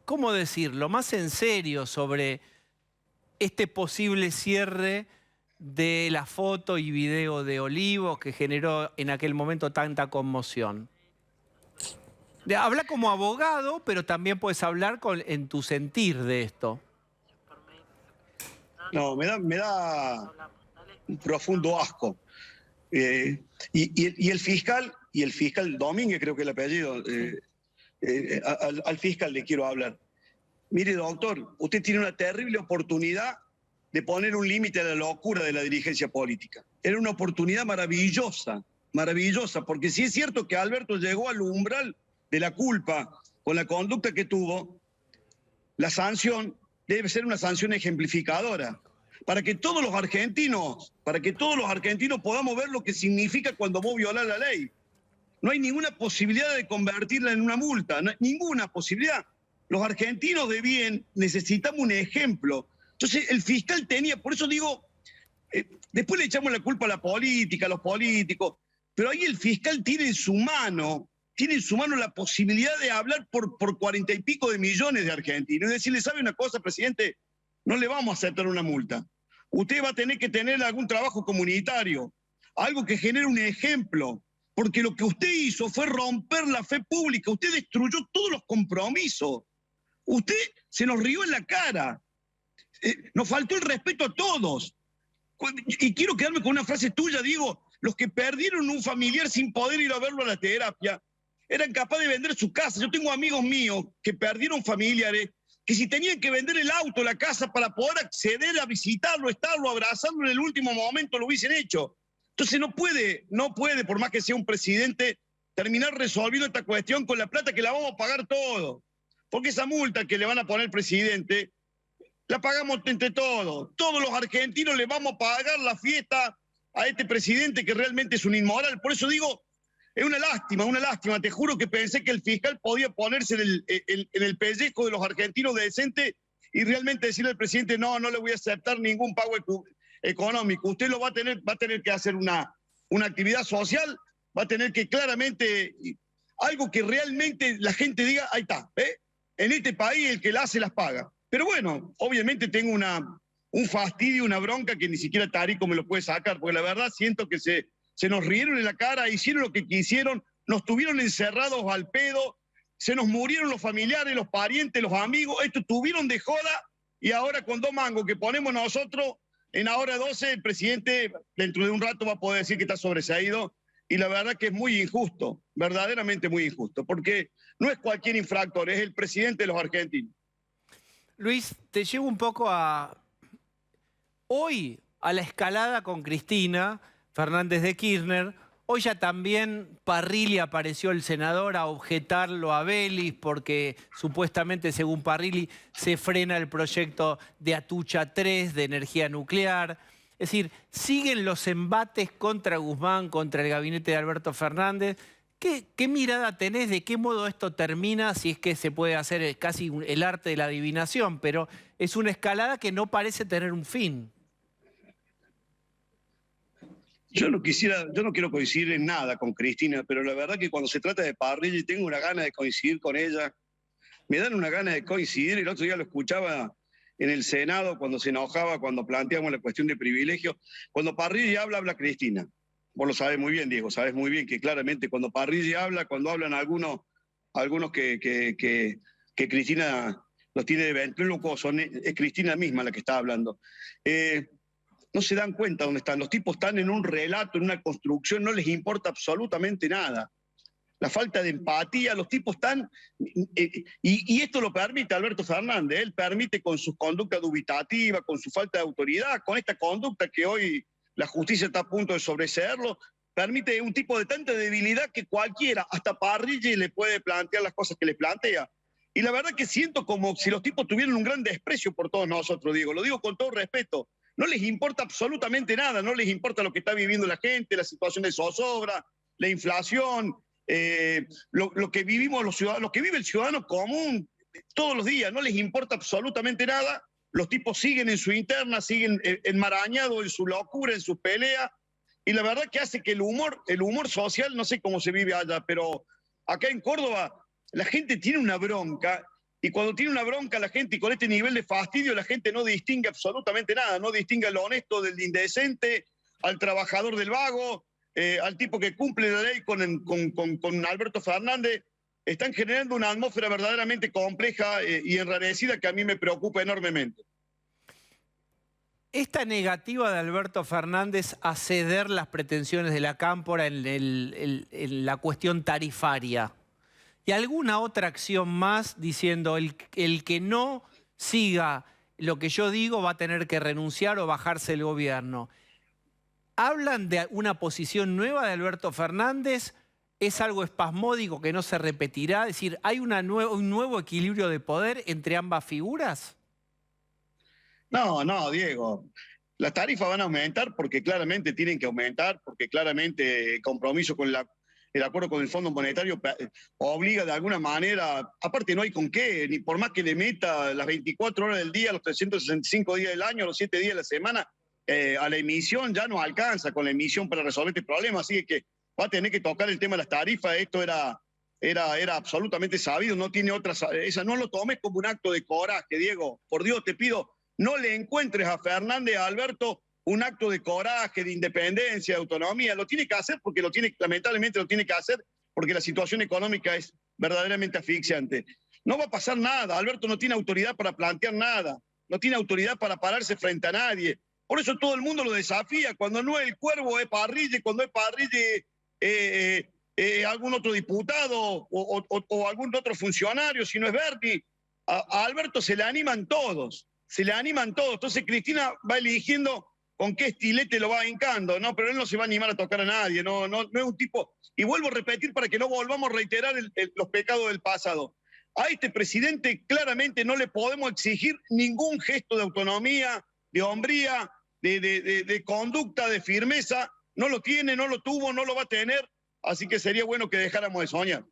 ¿cómo decirlo?, más en serio sobre este posible cierre de la foto y video de Olivos que generó en aquel momento tanta conmoción. Habla como abogado, pero también puedes hablar en tu sentir de esto. No, me un profundo asco. Y el fiscal Domínguez, creo que el apellido, al fiscal le quiero hablar. Mire, doctor, usted tiene una terrible oportunidad de poner un límite a la locura de la dirigencia política. Era una oportunidad maravillosa, maravillosa, porque si es cierto que Alberto llegó al umbral de la culpa con la conducta que tuvo, la sanción debe ser una sanción ejemplificadora, para que todos los argentinos podamos ver lo que significa cuando vos violás la ley. No hay ninguna posibilidad de convertirla en una multa, no hay ninguna posibilidad. Los argentinos de bien necesitamos un ejemplo. Entonces el fiscal tenía, por eso digo, después le echamos la culpa a la política, a los políticos, pero ahí el fiscal tiene en su mano la posibilidad de hablar por 40 y pico de millones de argentinos. Y decirle, ¿sabe una cosa, presidente? No le vamos a aceptar una multa. Usted va a tener que tener algún trabajo comunitario, algo que genere un ejemplo, porque lo que usted hizo fue romper la fe pública, usted destruyó todos los compromisos, usted se nos rió en la cara, nos faltó el respeto a todos. Y quiero quedarme con una frase tuya, Diego, los que perdieron un familiar sin poder ir a verlo a la terapia, eran capaces de vender su casa. Yo tengo amigos míos que perdieron familiares, que si tenían que vender el auto, la casa, para poder acceder a visitarlo, estarlo, abrazarlo en el último momento, lo hubiesen hecho. Entonces no puede, por más que sea un presidente, terminar resolviendo esta cuestión con la plata que la vamos a pagar todos. Porque esa multa que le van a poner al presidente, la pagamos entre todos. Todos los argentinos le vamos a pagar la fiesta a este presidente que realmente es un inmoral. Por eso digo, es una lástima. Te juro que pensé que el fiscal podía ponerse en el pellejo de los argentinos decentes y realmente decirle al presidente, no le voy a aceptar ningún pago económico. Usted lo va a tener que hacer una actividad social, va a tener que claramente, algo que realmente la gente diga, ahí está, en este país el que la hace las paga. Pero bueno, obviamente tengo un fastidio, una bronca que ni siquiera Tarico me lo puede sacar, porque la verdad siento que se nos rieron en la cara, hicieron lo que quisieron, nos tuvieron encerrados al pedo, se nos murieron los familiares, los parientes, los amigos, esto tuvieron de joda, y ahora con 2 mangos que ponemos nosotros, en la hora 12 el presidente dentro de un rato va a poder decir que está sobreseído, y la verdad que es muy injusto, verdaderamente muy injusto, porque no es cualquier infractor, es el presidente de los argentinos. Luis, te llevo un poco hoy a la escalada con Cristina Fernández de Kirchner. Hoy ya también Parrilli apareció, el senador, a objetarlo a Vélez porque supuestamente, según Parrilli, se frena el proyecto de Atucha 3 de energía nuclear. Es decir, siguen los embates contra Guzmán, contra el gabinete de Alberto Fernández. ¿Qué mirada tenés? ¿De qué modo esto termina? Si es que se puede hacer casi el arte de la adivinación, pero es una escalada que no parece tener un fin. Yo no quiero coincidir en nada con Cristina, pero la verdad que cuando se trata de Parrilli tengo una gana de coincidir con ella. Me dan una gana de coincidir. El otro día lo escuchaba en el Senado cuando se enojaba, cuando planteamos la cuestión de privilegios. Cuando Parrilli habla Cristina. Vos lo sabés muy bien, Diego, sabés muy bien que claramente cuando Parrilli habla, cuando hablan algunos que Cristina los tiene de ventrílocos, es Cristina misma la que está hablando. No se dan cuenta dónde están. Los tipos están en un relato, en una construcción, no les importa absolutamente nada. La falta de empatía, los tipos están... y esto lo permite Alberto Fernández, él permite con su conducta dubitativa, con su falta de autoridad, con esta conducta que hoy la justicia está a punto de sobreseerlo, permite un tipo de tanta debilidad que cualquiera, hasta Parrilli, le puede plantear las cosas que le plantea. Y la verdad que siento como si los tipos tuvieran un gran desprecio por todos nosotros, Diego. Lo digo con todo respeto. No les importa absolutamente nada, no les importa lo que está viviendo la gente, la situación de zozobra, la inflación, lo que vivimos los ciudadanos, lo que vive el ciudadano común todos los días, no les importa absolutamente nada. Los tipos siguen en su interna, siguen enmarañados en su locura, en sus peleas, y la verdad que hace que el humor social, no sé cómo se vive allá, pero acá en Córdoba la gente tiene una bronca. Y cuando tiene una bronca la gente, y con este nivel de fastidio, la gente no distingue absolutamente nada, no distingue al honesto del indecente, al trabajador del vago, al tipo que cumple la ley con Alberto Fernández. Están generando una atmósfera verdaderamente compleja y enrarecida que a mí me preocupa enormemente. esta negativa de Alberto Fernández a ceder las pretensiones de la Cámpora en la cuestión tarifaria y alguna otra acción más diciendo el que no siga lo que yo digo va a tener que renunciar o bajarse el gobierno. ¿Hablan de una posición nueva de Alberto Fernández? ¿Es algo espasmódico que no se repetirá? Es decir, ¿hay un nuevo equilibrio de poder entre ambas figuras? No, Diego. Las tarifas van a aumentar porque claramente tienen que aumentar, porque claramente el compromiso con el acuerdo con el Fondo Monetario obliga de alguna manera, aparte no hay con qué, ni por más que le meta las 24 horas del día, los 365 días del año, los 7 días de la semana, a la emisión ya no alcanza con la emisión para resolver este problema, así que va a tener que tocar el tema de las tarifas. Esto era absolutamente sabido, no tiene otra, no lo tomes como un acto de coraje, Diego. Por Dios te pido, no le encuentres a Fernández, a Alberto, un acto de coraje, de independencia, de autonomía. Lo tiene que hacer porque lamentablemente lo tiene que hacer porque la situación económica es verdaderamente asfixiante. No va a pasar nada. Alberto no tiene autoridad para plantear nada, no tiene autoridad para pararse frente a nadie. Por eso todo el mundo lo desafía. Cuando no es el Cuervo, es Parrille. Cuando es Parrille, algún otro diputado o algún otro funcionario, si no es Berti. A Alberto se le animan todos. Entonces Cristina va eligiendo con qué estilete lo va hincando, ¿no? Pero él no se va a animar a tocar a nadie, no es un tipo... Y vuelvo a repetir para que no volvamos a reiterar los pecados del pasado. A este presidente claramente no le podemos exigir ningún gesto de autonomía, de hombría, de conducta, de firmeza. No lo tiene, no lo tuvo, no lo va a tener, así que sería bueno que dejáramos de soñar.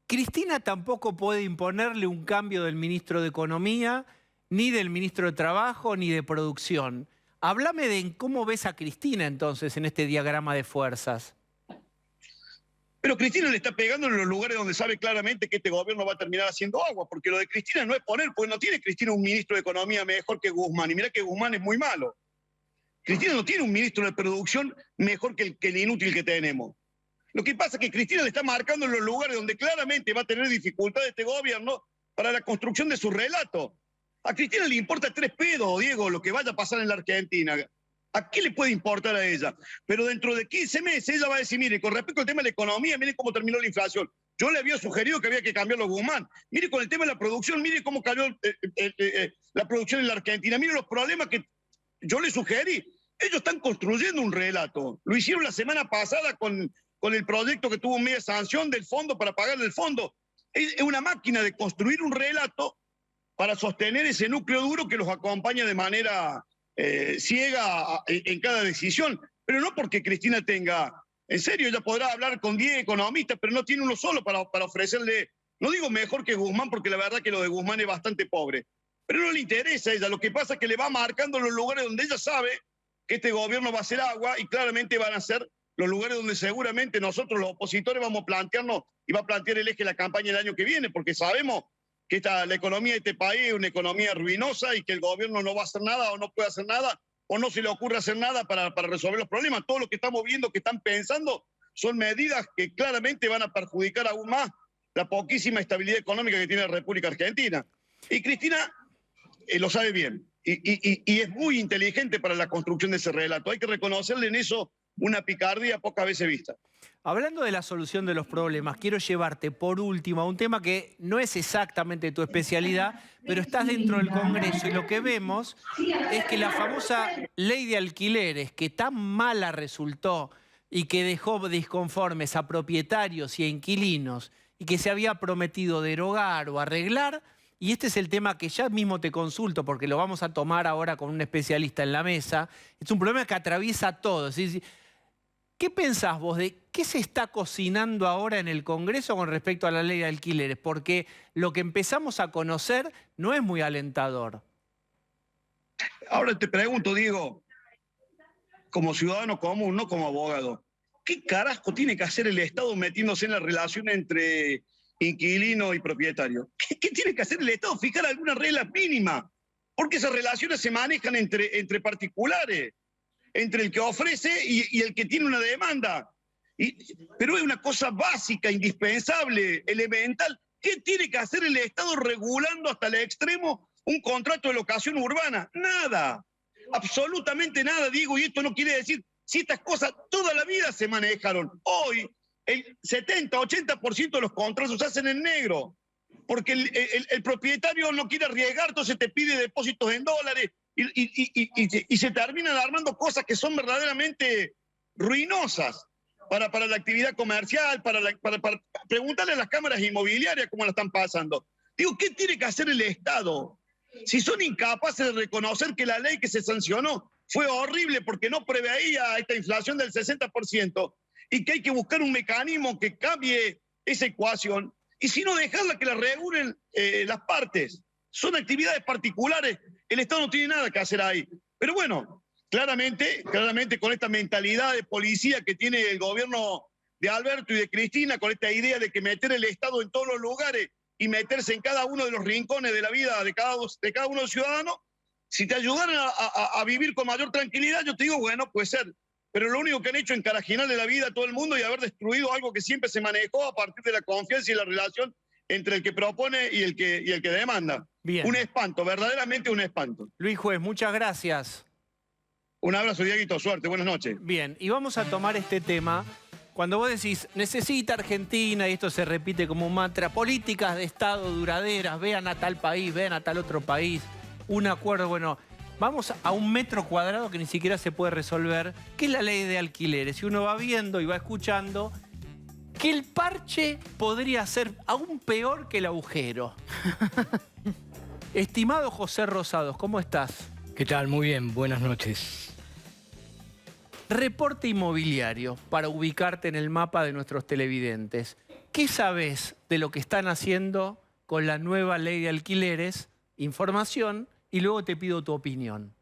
Cristina tampoco puede imponerle un cambio del ministro de Economía, ni del ministro de Trabajo, ni de Producción. Háblame de cómo ves a Cristina entonces en este diagrama de fuerzas. Pero Cristina le está pegando en los lugares donde sabe claramente que este gobierno va a terminar haciendo agua, porque lo de Cristina no es poner, porque no tiene Cristina un ministro de Economía mejor que Guzmán, y mirá que Guzmán es muy malo. Cristina no tiene un ministro de Producción mejor que el inútil que tenemos. Lo que pasa es que Cristina le está marcando en los lugares donde claramente va a tener dificultades este gobierno para la construcción de su relato. A Cristina le importa 3 pedos, Diego, lo que vaya a pasar en la Argentina. ¿A qué le puede importar a ella? Pero dentro de 15 meses ella va a decir, mire, con respecto al tema de la economía, mire cómo terminó la inflación. Yo le había sugerido que había que cambiarlo a Guzmán. Mire con el tema de la producción, mire cómo cayó la producción en la Argentina. Mire los problemas que yo le sugerí. Ellos están construyendo un relato. Lo hicieron la semana pasada con el proyecto que tuvo media sanción del fondo para pagarle el fondo. Es una máquina de construir un relato para sostener ese núcleo duro que los acompaña de manera ciega en cada decisión. Pero no porque Cristina tenga... En serio, ella podrá hablar con 10 economistas, pero no tiene uno solo para ofrecerle... No digo mejor que Guzmán, porque la verdad que lo de Guzmán es bastante pobre. Pero no le interesa a ella. Lo que pasa es que le va marcando los lugares donde ella sabe que este gobierno va a hacer agua y claramente van a ser los lugares donde seguramente nosotros los opositores vamos a plantearnos y va a plantear el eje de la campaña el año que viene, porque sabemos que la economía de este país es una economía ruinosa y que el gobierno no va a hacer nada o no puede hacer nada o no se le ocurre hacer nada para resolver los problemas. Todo lo que estamos viendo, que están pensando, son medidas que claramente van a perjudicar aún más la poquísima estabilidad económica que tiene la República Argentina. Y Cristina lo sabe bien y es muy inteligente para la construcción de ese relato. Hay que reconocerle en eso una picardía pocas veces vista. Hablando de la solución de los problemas, quiero llevarte por último a un tema que no es exactamente tu especialidad, pero estás dentro del Congreso y lo que vemos es que la famosa ley de alquileres, que tan mala resultó y que dejó disconformes a propietarios y a inquilinos y que se había prometido derogar o arreglar, y este es el tema que ya mismo te consulto porque lo vamos a tomar ahora con un especialista en la mesa, es un problema que atraviesa a todos. ¿Qué pensás vos de qué se está cocinando ahora en el Congreso con respecto a la ley de alquileres? Porque lo que empezamos a conocer no es muy alentador. Ahora te pregunto, Diego, como ciudadano común, no como abogado, ¿qué carajo tiene que hacer el Estado metiéndose en la relación entre inquilino y propietario? ¿Qué tiene que hacer el Estado? Fijar alguna regla mínima, porque esas relaciones se manejan entre particulares, entre el que ofrece y el que tiene una demanda. Pero es una cosa básica, indispensable, elemental. ¿Qué tiene que hacer el Estado regulando hasta el extremo un contrato de locación urbana? Nada. absolutamente nada, Diego, y esto no quiere decir, si estas cosas toda la vida se manejaron. Hoy el 70-80% de los contratos se hacen en negro, porque el propietario no quiere arriesgar, entonces te pide depósitos en dólares y se terminan armando cosas que son verdaderamente ruinosas para la actividad comercial, para preguntarle a las cámaras inmobiliarias cómo la están pasando. Digo, ¿qué tiene que hacer el Estado? Si son incapaces de reconocer que la ley que se sancionó fue horrible porque no preveía esta inflación del 60% y que hay que buscar un mecanismo que cambie esa ecuación, y si no, dejarla que la regulen las partes. Son actividades particulares, el Estado no tiene nada que hacer ahí. Pero bueno, claramente con esta mentalidad de policía que tiene el gobierno de Alberto y de Cristina, con esta idea de que meter el Estado en todos los lugares y meterse en cada uno de los rincones de la vida de cada uno de los ciudadanos, si te ayudaran a vivir con mayor tranquilidad, yo te digo, bueno, puede ser. Pero lo único que han hecho es encarajinar la vida a todo el mundo y haber destruido algo que siempre se manejó a partir de la confianza y la relación entre el que propone y el que demanda. Bien. Un espanto, verdaderamente un espanto. Luis Juez, muchas gracias. Un abrazo, Dieguito, suerte, buenas noches. Bien, y vamos a tomar este tema. Cuando vos decís, necesita Argentina, y esto se repite como un mantra, políticas de Estado duraderas, vean a tal país, vean a tal otro país, un acuerdo, bueno, vamos a un metro cuadrado que ni siquiera se puede resolver, que es la ley de alquileres. Y uno va viendo y va escuchando que el parche podría ser aún peor que el agujero. Estimado José Rosados, ¿cómo estás? ¿Qué tal? Muy bien, buenas noches. Reporte inmobiliario, para ubicarte en el mapa de nuestros televidentes. ¿Qué sabés de lo que están haciendo con la nueva ley de alquileres? Información, y luego te pido tu opinión.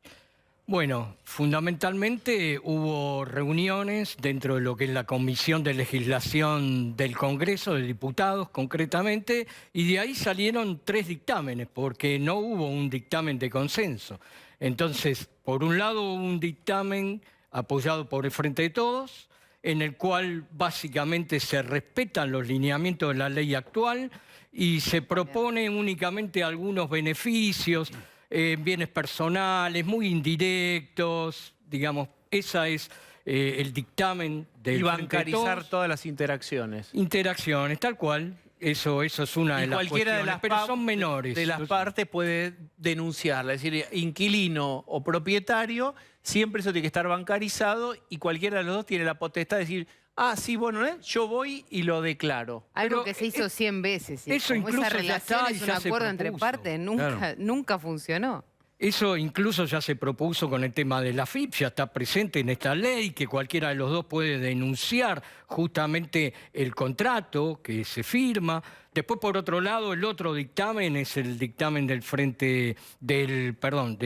Bueno, fundamentalmente hubo reuniones dentro de lo que es la Comisión de Legislación del Congreso, de Diputados concretamente, y de ahí salieron 3 dictámenes, porque no hubo un dictamen de consenso. Entonces, por un lado hubo un dictamen apoyado por el Frente de Todos, en el cual básicamente se respetan los lineamientos de la ley actual y se propone únicamente algunos beneficios, bienes personales, muy indirectos, digamos, esa es el dictamen del Y Frente de bancarizar Todos. todas las interacciones. Interacciones, tal cual. Eso es una de las Cualquiera cuestiones, pero son menores. de las partes puede denunciarla. Es decir, inquilino o propietario, siempre eso tiene que estar bancarizado y cualquiera de los dos tiene la potestad de decir, ah, sí, bueno, yo voy y lo declaro. Algo Pero que se hizo 100 veces. ¿Sí? eso Como incluso esa ya relación está y es un ya se acuerdo entre propuso. partes, Claro. nunca funcionó. Eso incluso ya se propuso con el tema de la FIP, ya está presente en esta ley, que cualquiera de los dos puede denunciar justamente el contrato que se firma. Después, por otro lado, el otro dictamen es el dictamen del Frente del, perdón,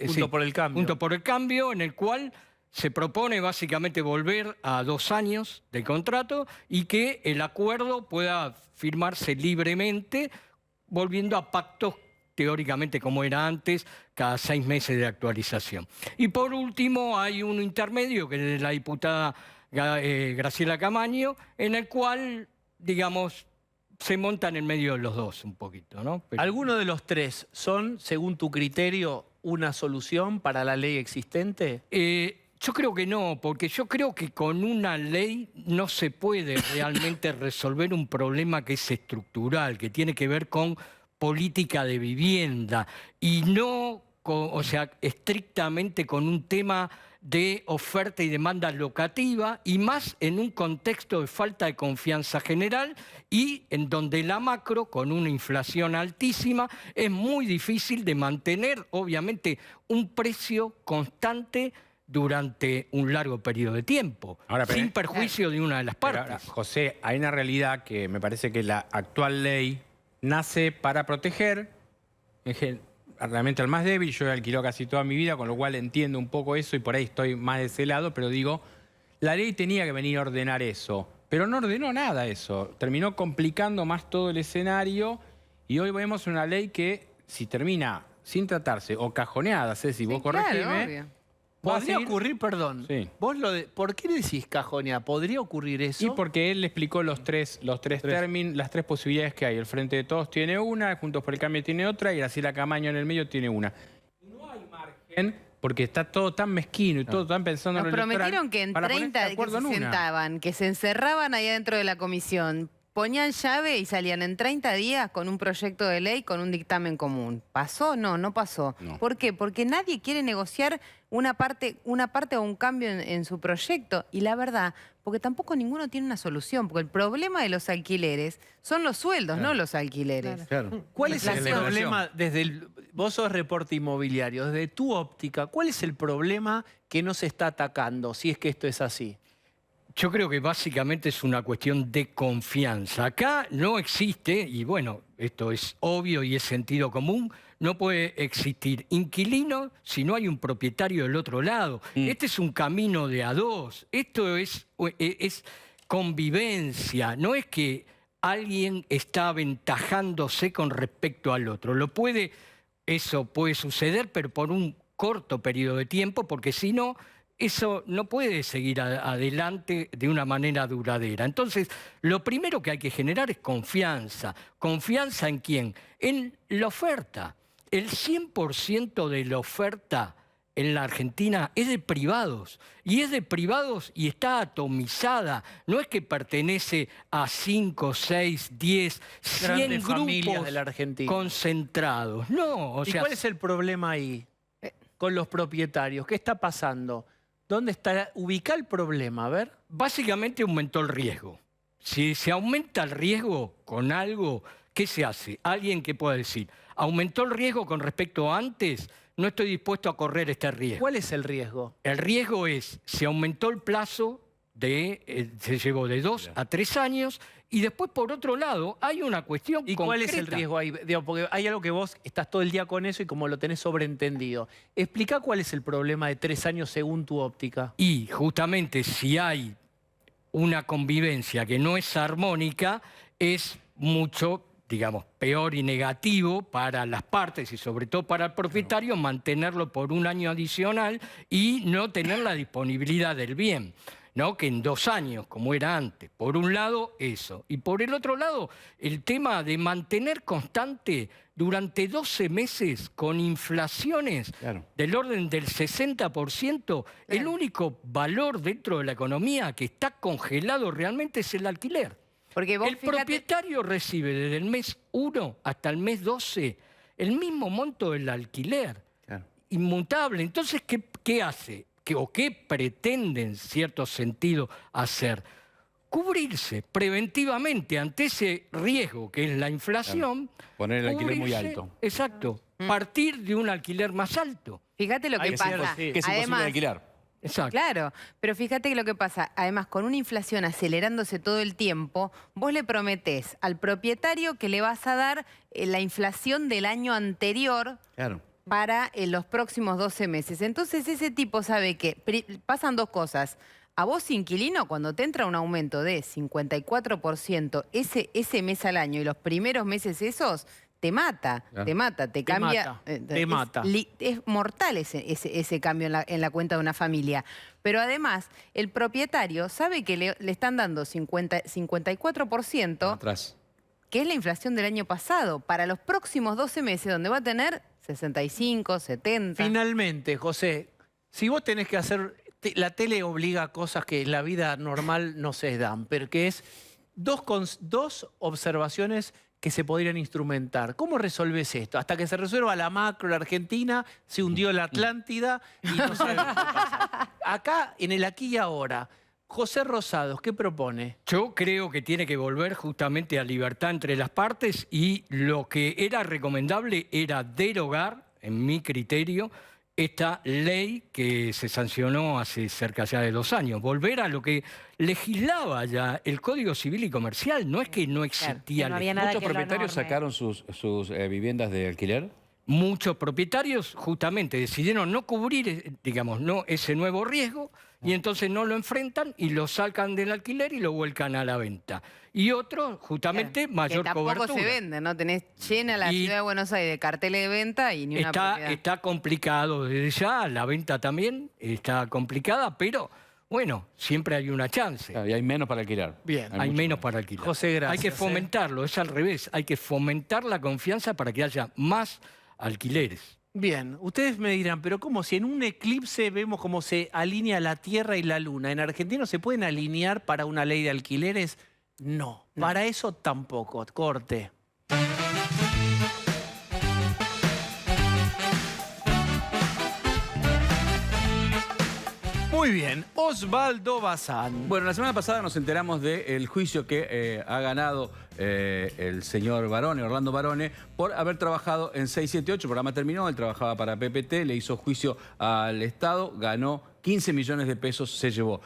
Junto por el Cambio. Junto por el Cambio, en el cual se propone básicamente volver a 2 años del contrato y que el acuerdo pueda firmarse libremente, volviendo a pactos teóricamente como era antes, cada 6 meses de actualización. Y por último hay un intermedio, que es de la diputada Graciela Camaño, en el cual, digamos, se montan en medio de los dos un poquito, ¿no? Pero ¿Alguno de los 3 son, según tu criterio, una solución para la ley existente? yo creo que no, porque yo creo que con una ley no se puede realmente resolver un problema que es estructural, que tiene que ver con política de vivienda y no, o sea, estrictamente con un tema de oferta y demanda locativa, y más en un contexto de falta de confianza general y en donde la macro, con una inflación altísima, es muy difícil de mantener, obviamente, un precio constante durante un largo periodo de tiempo, Ahora, pero, sin perjuicio de una de las Pero partes. ahora, José, hay una realidad que me parece que la actual ley nace para proteger realmente al más débil. Yo he alquilado casi toda mi vida, con lo cual entiendo un poco eso y por ahí estoy más de ese lado, pero digo, la ley tenía que venir a ordenar eso, pero no ordenó nada eso. Terminó complicando más todo el escenario y hoy vemos una ley que, si termina sin tratarse o cajoneada, Ceci, vos corregime, Claro, obvio. va a ¿Podría seguir- ocurrir, perdón? Sí. ¿Por qué decís cajoneada? ¿Podría ocurrir eso? Y porque él le explicó las tres posibilidades que hay. El Frente de Todos tiene una, Juntos por el Cambio tiene otra y Graciela Camaño en el medio tiene una. Y no hay margen porque está todo tan mezquino y todo tan pensando Nos en lo electoral, prometieron que en para ponerse 30 de que acuerdo en se una. sentaban, que se encerraban ahí adentro de la comisión, ponían llave y salían en 30 días con un proyecto de ley, con un dictamen común. ¿Pasó? No, no pasó. No. ¿Por qué? Porque nadie quiere negociar una parte o un cambio en su proyecto. Y la verdad, porque tampoco ninguno tiene una solución, porque el problema de los alquileres son los sueldos, no los alquileres. Claro. ¿Cuál es el Inflación. problema vos sos reporte inmobiliario, desde tu óptica, cuál es el problema que no se está atacando, si es que esto es así? Yo creo que básicamente es una cuestión de confianza. Acá no existe, y bueno, esto es obvio y es sentido común, no puede existir inquilino si no hay un propietario del otro lado. Este es un camino de a dos. Esto es convivencia. No es que alguien está aventajándose con respecto al otro. Eso puede suceder, pero por un corto periodo de tiempo, porque si no, eso no puede seguir adelante de una manera duradera. Entonces, lo primero que hay que generar es confianza. ¿Confianza en quién? En la oferta. El 100% de la oferta en la Argentina es de privados. Y es de privados y está atomizada. No es que pertenece a 5, 6, 10, 100 Grandes familias grupos de la Argentina. concentrados. No, o ¿Y sea, cuál es el problema ahí con los propietarios? ¿Qué está pasando? ¿Dónde está? Ubica el problema, a ver. básicamente aumentó el riesgo. Si se aumenta el riesgo con algo, ¿qué se hace? Alguien que pueda decir, aumentó el riesgo con respecto a antes, no estoy dispuesto a correr este riesgo. ¿Cuál es el riesgo? El riesgo es, se aumentó el plazo, se llevó de 2 a 3 años, y después, por otro lado, hay una cuestión ¿Y concreta. cuál es el riesgo ahí? Digo, porque hay algo que vos estás todo el día con eso y como lo tenés sobreentendido. Explica cuál es el problema de 3 años según tu óptica. Y justamente si hay una convivencia que no es armónica, es mucho, digamos, peor y negativo para las partes y sobre todo para el propietario mantenerlo por un año adicional y no tener la disponibilidad del bien, ¿no? Que en 2 años, como era antes. Por un lado, eso. Y por el otro lado, el tema de mantener constante durante 12 meses con inflaciones del orden del 60%, el único valor dentro de la economía que está congelado realmente es el alquiler. Porque vos, El fíjate, propietario recibe desde el mes 1 hasta el mes 12 el mismo monto del alquiler, inmutable. Entonces, ¿qué hace? ¿O qué pretende, en cierto sentido, hacer? Cubrirse preventivamente ante ese riesgo que es la inflación. Poner el alquiler muy cubrirse, alto. Exacto. Partir de un alquiler más alto. fíjate lo que Ahí pasa. cierto, sí. Que es imposible Además, alquilar. Exacto. claro, pero fíjate que lo que pasa, además con una inflación acelerándose todo el tiempo, vos le prometés al propietario que le vas a dar la inflación del año anterior Claro. para los próximos 12 meses. Entonces ese tipo sabe que pasan 2 cosas. A vos, inquilino, cuando te entra un aumento de 54% ese mes al año y los primeros meses esos, te mata, te cambia. Mata. Es mortal ese cambio en la cuenta de una familia. Pero además, el propietario sabe que le están dando 54%, Atrás. que es la inflación del año pasado, para los próximos 12 meses, donde va a tener 65, 70. Finalmente, José, si vos tenés que hacer... La tele obliga a cosas que en la vida normal no se dan, pero que es dos observaciones que se podrían instrumentar. ¿Cómo resolves esto? Hasta que se resuelva la macro, la Argentina, se hundió la Atlántida y no sabemos qué pasa. Acá, en el aquí y ahora, José Rosados, ¿qué propone? Yo creo que tiene que volver justamente a libertad entre las partes y lo que era recomendable era derogar, en mi criterio, esta ley que se sancionó hace cerca ya de 2 años. Volver a lo que legislaba ya el Código Civil y Comercial. No es que no existía que no había ley. nada ¿Muchos que lo propietarios norme. sacaron sus viviendas de alquiler? Muchos propietarios justamente decidieron no cubrir, digamos, no ese nuevo riesgo y entonces no lo enfrentan y lo sacan del alquiler y lo vuelcan a la venta. Y otros, justamente, mayor que tampoco cobertura. se vende, ¿no? Tenés llena la Y ciudad de Buenos Aires de carteles de venta y ni una propiedad. Está complicado desde ya, la venta también está complicada, pero bueno, siempre hay una chance. Claro, y hay menos para alquilar. Bien. Hay mucho menos para alquilar. José, gracias, Hay que fomentarlo, es al revés. Hay que fomentar la confianza para que haya más alquileres. Bien, ustedes me dirán, pero ¿cómo si en un eclipse vemos cómo se alinea la Tierra y la Luna? ¿En Argentina se pueden alinear para una ley de alquileres? No, para eso tampoco. Corte. Muy bien, Osvaldo Bazán. Bueno, la semana pasada nos enteramos del juicio que ha ganado el señor Barone, Orlando Barone, por haber trabajado en 678. El programa terminó, él trabajaba para PPT, le hizo juicio al Estado, ganó 15 millones de pesos, se llevó.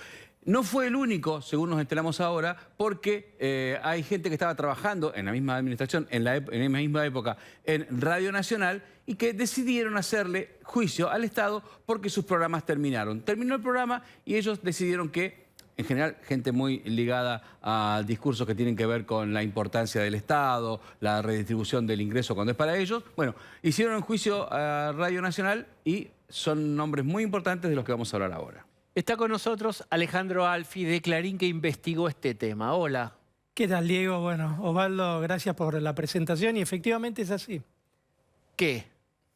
No fue el único, según nos enteramos ahora, porque hay gente que estaba trabajando en la misma administración, en la misma época, en Radio Nacional, y que decidieron hacerle juicio al Estado porque sus programas terminaron. Terminó el programa y ellos decidieron que, en general, gente muy ligada a discursos que tienen que ver con la importancia del Estado, la redistribución del ingreso cuando es para ellos, bueno, hicieron un juicio a Radio Nacional y son nombres muy importantes de los que vamos a hablar ahora. Está con nosotros Alejandro Alfi de Clarín, que investigó este tema. Hola. ¿Qué tal, Diego? Bueno, Osvaldo, gracias por la presentación y efectivamente es así. ¿Qué?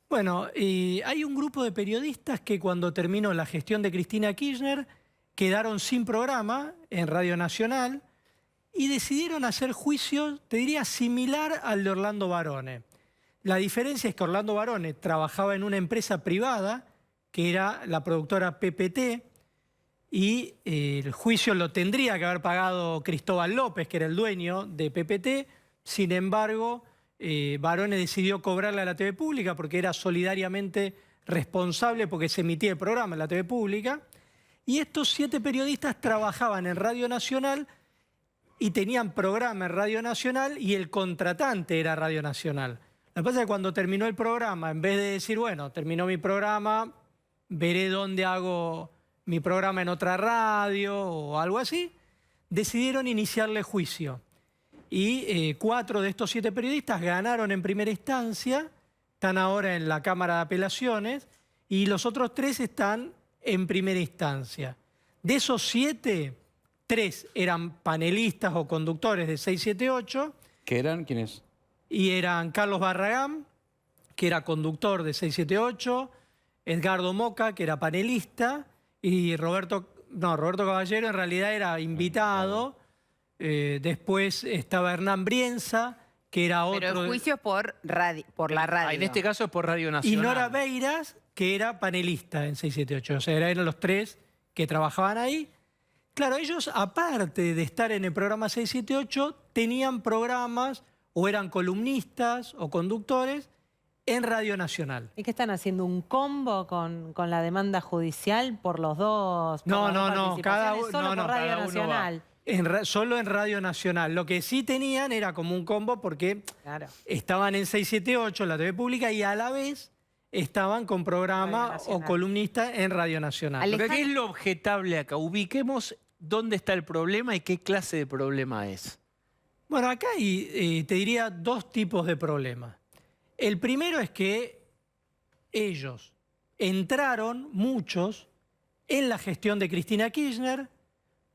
Bueno, hay un grupo de periodistas que cuando terminó la gestión de Cristina Kirchner quedaron sin programa en Radio Nacional y decidieron hacer juicio, te diría, similar al de Orlando Barone. La diferencia es que Orlando Barone trabajaba en una empresa privada, que era la productora PPT, y el juicio lo tendría que haber pagado Cristóbal López, que era el dueño de PPT. Sin embargo, Barone decidió cobrarle a la TV Pública porque era solidariamente responsable porque se emitía el programa en la TV Pública. Y estos 7 periodistas trabajaban en Radio Nacional y tenían programa en Radio Nacional y el contratante era Radio Nacional. Lo que pasa es que cuando terminó el programa, en vez de decir, bueno, terminó mi programa, veré dónde hago mi programa en otra radio o algo así, decidieron iniciarle juicio. Y 4 de estos 7 periodistas ganaron en primera instancia, están ahora en la Cámara de Apelaciones, y los otros 3 están en primera instancia. De esos 7, 3 eran panelistas o conductores de 678. ¿Qué eran? ¿Quiénes? Y eran Carlos Barragán, que era conductor de 678, Edgardo Moca, que era panelista, y Roberto Caballero en realidad era invitado. Después estaba Hernán Brienza, que era otro... Pero el juicio es por la radio. En este caso es por Radio Nacional. Y Nora Beiras, que era panelista en 678. O sea, eran los 3 que trabajaban ahí. Claro, ellos, aparte de estar en el programa 678, tenían programas o eran columnistas o conductores en Radio Nacional. ¿Y qué están haciendo? ¿Un combo con la demanda judicial por los dos? No, cada uno. Solo por Radio Nacional. Solo en Radio Nacional. Lo que sí tenían era como un combo porque estaban en 678, la TV Pública, y a la vez estaban con programa o columnista en Radio Nacional. Pero ¿qué es lo objetable acá? Ubiquemos dónde está el problema y qué clase de problema es. Bueno, acá hay, te diría, 2 tipos de problemas. El primero es que ellos entraron, muchos, en la gestión de Cristina Kirchner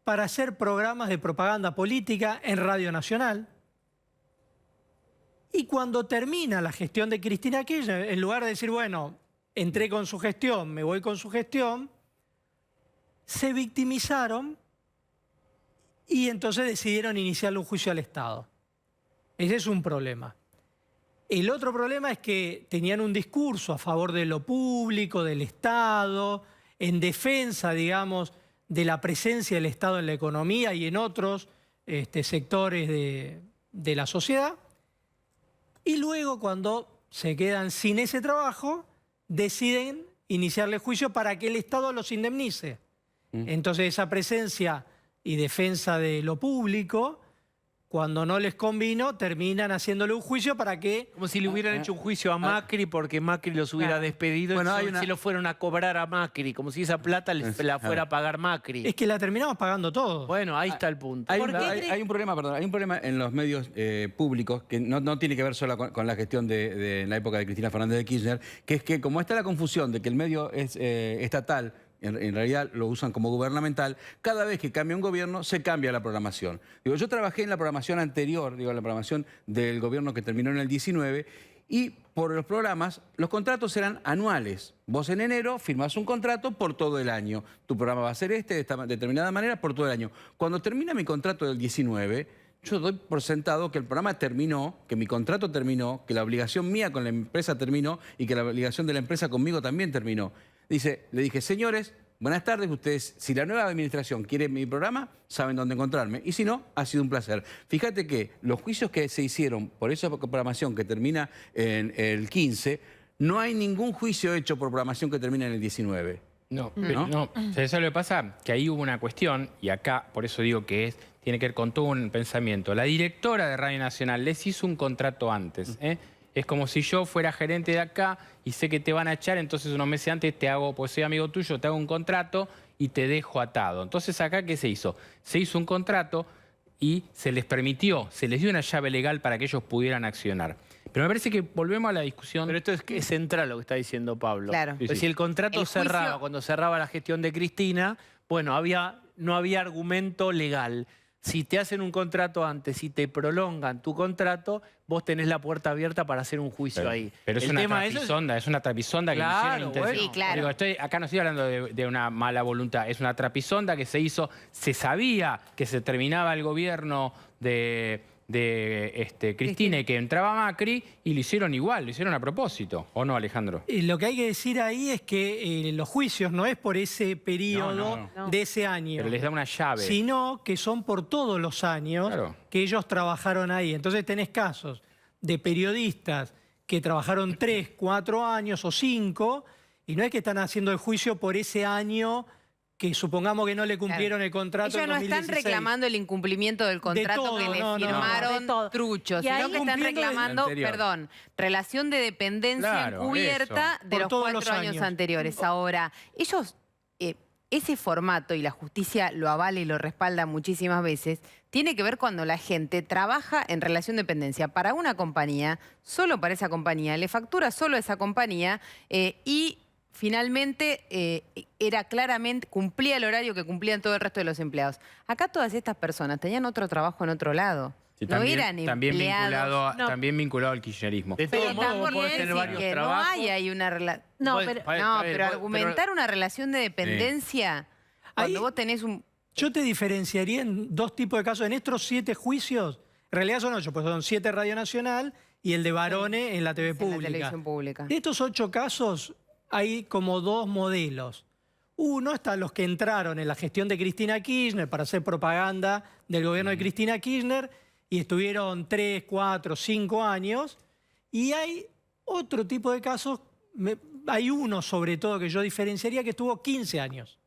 para hacer programas de propaganda política en Radio Nacional. Y cuando termina la gestión de Cristina Kirchner, en lugar de decir, bueno, entré con su gestión, me voy con su gestión, se victimizaron y entonces decidieron iniciarle un juicio al Estado. Ese es un problema. El otro problema es que tenían un discurso a favor de lo público, del Estado, en defensa, digamos, de la presencia del Estado en la economía y en otros sectores de la sociedad. Y luego, cuando se quedan sin ese trabajo, deciden iniciarle juicio para que el Estado los indemnice. Entonces, esa presencia y defensa de lo público, cuando no les convino, terminan haciéndole un juicio para que... Como si le hubieran hecho un juicio a Macri porque Macri los hubiera despedido y si lo fueron a cobrar a Macri, como si esa plata la fuera a pagar Macri. Es que la terminamos pagando todos. Bueno, ahí está el punto. Hay un problema en los medios públicos que no tiene que ver solo con la gestión de la época de Cristina Fernández de Kirchner, que es que como está la confusión de que el medio es estatal, en realidad lo usan como gubernamental, cada vez que cambia un gobierno se cambia la programación. Yo trabajé en la programación anterior, la programación del gobierno que terminó en el 19, Y por los programas, los contratos eran anuales. Vos en enero firmás un contrato por todo el año. Tu programa va a ser de esta determinada manera por todo el año. Cuando termina mi contrato del 19, yo doy por sentado que el programa terminó, que mi contrato terminó, que la obligación mía con la empresa terminó y que la obligación de la empresa conmigo también terminó. Le dije, señores, buenas tardes, ustedes, si la nueva administración quiere mi programa, saben dónde encontrarme. Y si no, ha sido un placer. Fíjate que los juicios que se hicieron por esa programación que termina en el 15, no hay ningún juicio hecho por programación que termina en el 19. No. Eso le pasa que ahí hubo una cuestión, y acá, por eso digo que tiene que ver con todo un pensamiento. La directora de Radio Nacional les hizo un contrato antes, ¿eh? Es como si yo fuera gerente de acá y sé que te van a echar, entonces unos meses antes te hago, pues soy amigo tuyo, te hago un contrato y te dejo atado. Entonces acá, ¿qué se hizo? Se hizo un contrato y se les permitió, se les dio una llave legal para que ellos pudieran accionar. Pero me parece que volvemos a la discusión. Pero esto es central lo que está diciendo Pablo. Claro. Pues si el contrato cerraba, juicio... cuando cerraba la gestión de Cristina, bueno, no había argumento legal. Si te hacen un contrato antes, si te prolongan tu contrato, vos tenés la puerta abierta para hacer un juicio ahí. Pero es una trapisonda, es una trapisonda que Claro, hicieron intencionalmente. Sí, claro. Digo, acá no estoy hablando de una mala voluntad, es una trapisonda que se hizo, se sabía que se terminaba el gobierno de Cristina y que entraba Macri y lo hicieron igual, lo hicieron a propósito, ¿o no, Alejandro? Lo que hay que decir ahí es que los juicios no es por ese periodo de ese año. Pero les da una llave. Sino que son por todos los años que ellos trabajaron ahí. Entonces tenés casos de periodistas que trabajaron 3, 4 años o 5 y no es que están haciendo el juicio por ese año que supongamos que no le cumplieron el contrato Ellos en no 2016. están reclamando el incumplimiento del contrato todo, que le no, firmaron truchos, Y sino ahí que están cumpliendo reclamando, el anterior. relación de dependencia Claro, encubierta de Por los todos 4 los años años. anteriores. Ahora, ellos, ese formato, y la justicia lo avala y lo respalda muchísimas veces, tiene que ver cuando la gente trabaja en relación de dependencia para una compañía, solo para esa compañía, le factura solo a esa compañía y finalmente cumplía el horario que cumplían todo el resto de los empleados. Acá todas estas personas tenían otro trabajo en otro lado. Sí, no eran empleados. También vinculado al kirchnerismo. De todos modos, vos podés tener varios que no trabajos. hay ahí una relación. No, Vos- pero... Pero argumentar una relación de dependencia cuando Ahí- vos tenés un... Yo te diferenciaría en 2 tipos de casos. En estos 7 juicios, en realidad son 8, pues son 7 Radio Nacional y el de Barone en la TV en la pública. televisión pública. De estos 8 casos hay como 2 modelos. Uno están los que entraron en la gestión de Cristina Kirchner para hacer propaganda del gobierno de Cristina Kirchner y estuvieron 3, 4, 5 años. Y hay otro tipo de casos, hay uno sobre todo que yo diferenciaría que estuvo 15 años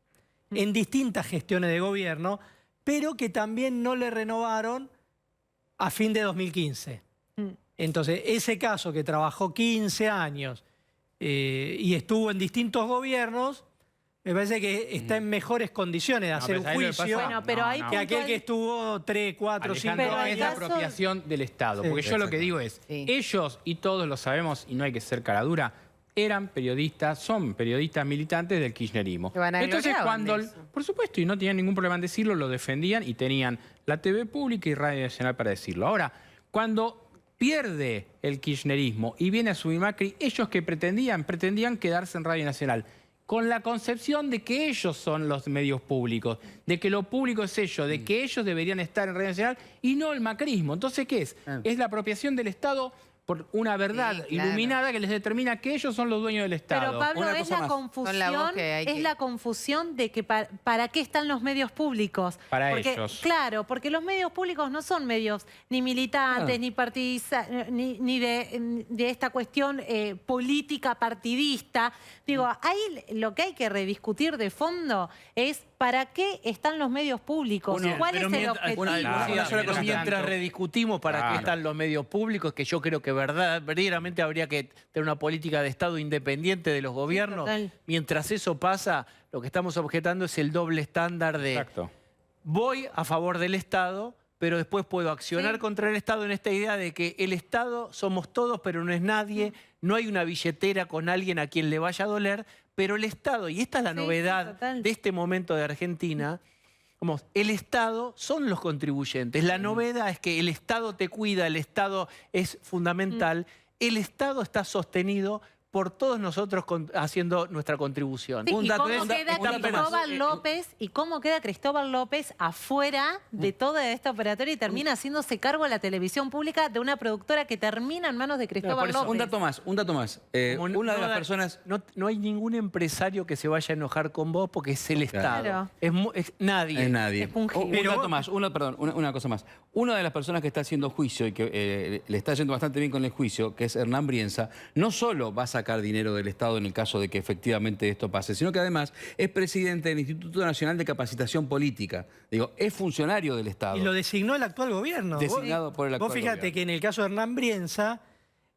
en distintas gestiones de gobierno, pero que también no le renovaron a fin de 2015. Entonces, ese caso que trabajó 15 años y estuvo en distintos gobiernos, me parece que está en mejores condiciones de hacer un pero ¿sabés lo que juicio pasa? Bueno, pero ahí que aquel que estuvo 3, 4, 5 Alejandro, Pero hay es la años. casos- apropiación del Estado. Sí. Porque yo lo que digo es, Sí. ellos, y todos lo sabemos, y no hay que ser cara dura, eran periodistas, son periodistas militantes del kirchnerismo. Se vanagloriaban Entonces, cuando, de eso. por supuesto, y no tenían ningún problema en decirlo, lo defendían y tenían la TV pública y Radio Nacional para decirlo. Ahora, cuando pierde el kirchnerismo y viene a subir Macri, ellos que pretendían quedarse en Radio Nacional, con la concepción de que ellos son los medios públicos, de que lo público es ellos, de que ellos deberían estar en Radio Nacional y no el macrismo. Entonces, ¿qué es? Es la apropiación del Estado por una verdad Sí, claro. iluminada que les determina que ellos son los dueños del Estado. Pero Pablo, Una es cosa la más. confusión, Con la voz que hay es que- la confusión de que para qué están los medios públicos. Para Porque, ellos. Claro, porque los medios públicos no son medios ni militantes, ni partidistas, ni de esta cuestión política partidista. Digo, ahí lo que hay que rediscutir de fondo es ¿para qué están los medios públicos? Bueno, ¿Cuál es pero el mientras- objetivo? bueno, Claro, una sola cosa, mientras mientras tanto- rediscutimos para Claro. qué están los medios públicos, que yo creo que verdaderamente habría que tener una política de Estado independiente de los gobiernos. total. Mientras eso pasa, lo que estamos objetando es el doble estándar de Exacto. voy a favor del Estado, pero después puedo accionar contra el Estado en esta idea de que el Estado somos todos, pero no es nadie, no hay una billetera con alguien a quien le vaya a doler, pero el Estado, y esta es la Sí, novedad total. de este momento de Argentina, como el Estado son los contribuyentes. La novedad es que el Estado te cuida, el Estado es fundamental. el Estado está sostenido por todos nosotros haciendo nuestra contribución. Sí, Un ¿y dato, cómo un queda dato Cristóbal López? ¿Y cómo queda Cristóbal López afuera de toda esta operatoria y termina haciéndose cargo de la televisión pública de una productora que termina en manos de Cristóbal López? Un dato más. Una de las personas... No hay ningún empresario que se vaya a enojar con vos porque es el Estado. Claro. Es nadie. Es nadie. Es fungible. Un dato más, una cosa más. Una de las personas que está haciendo juicio y que le está yendo bastante bien con el juicio, que es Hernán Brienza, no solo va a sacar dinero del Estado en el caso de que efectivamente esto pase, sino que además es presidente del Instituto Nacional de Capacitación Política. Digo, es funcionario del Estado. Y lo designó el actual gobierno. Designado por el actual Vos fíjate gobierno. que en el caso de Hernán Brienza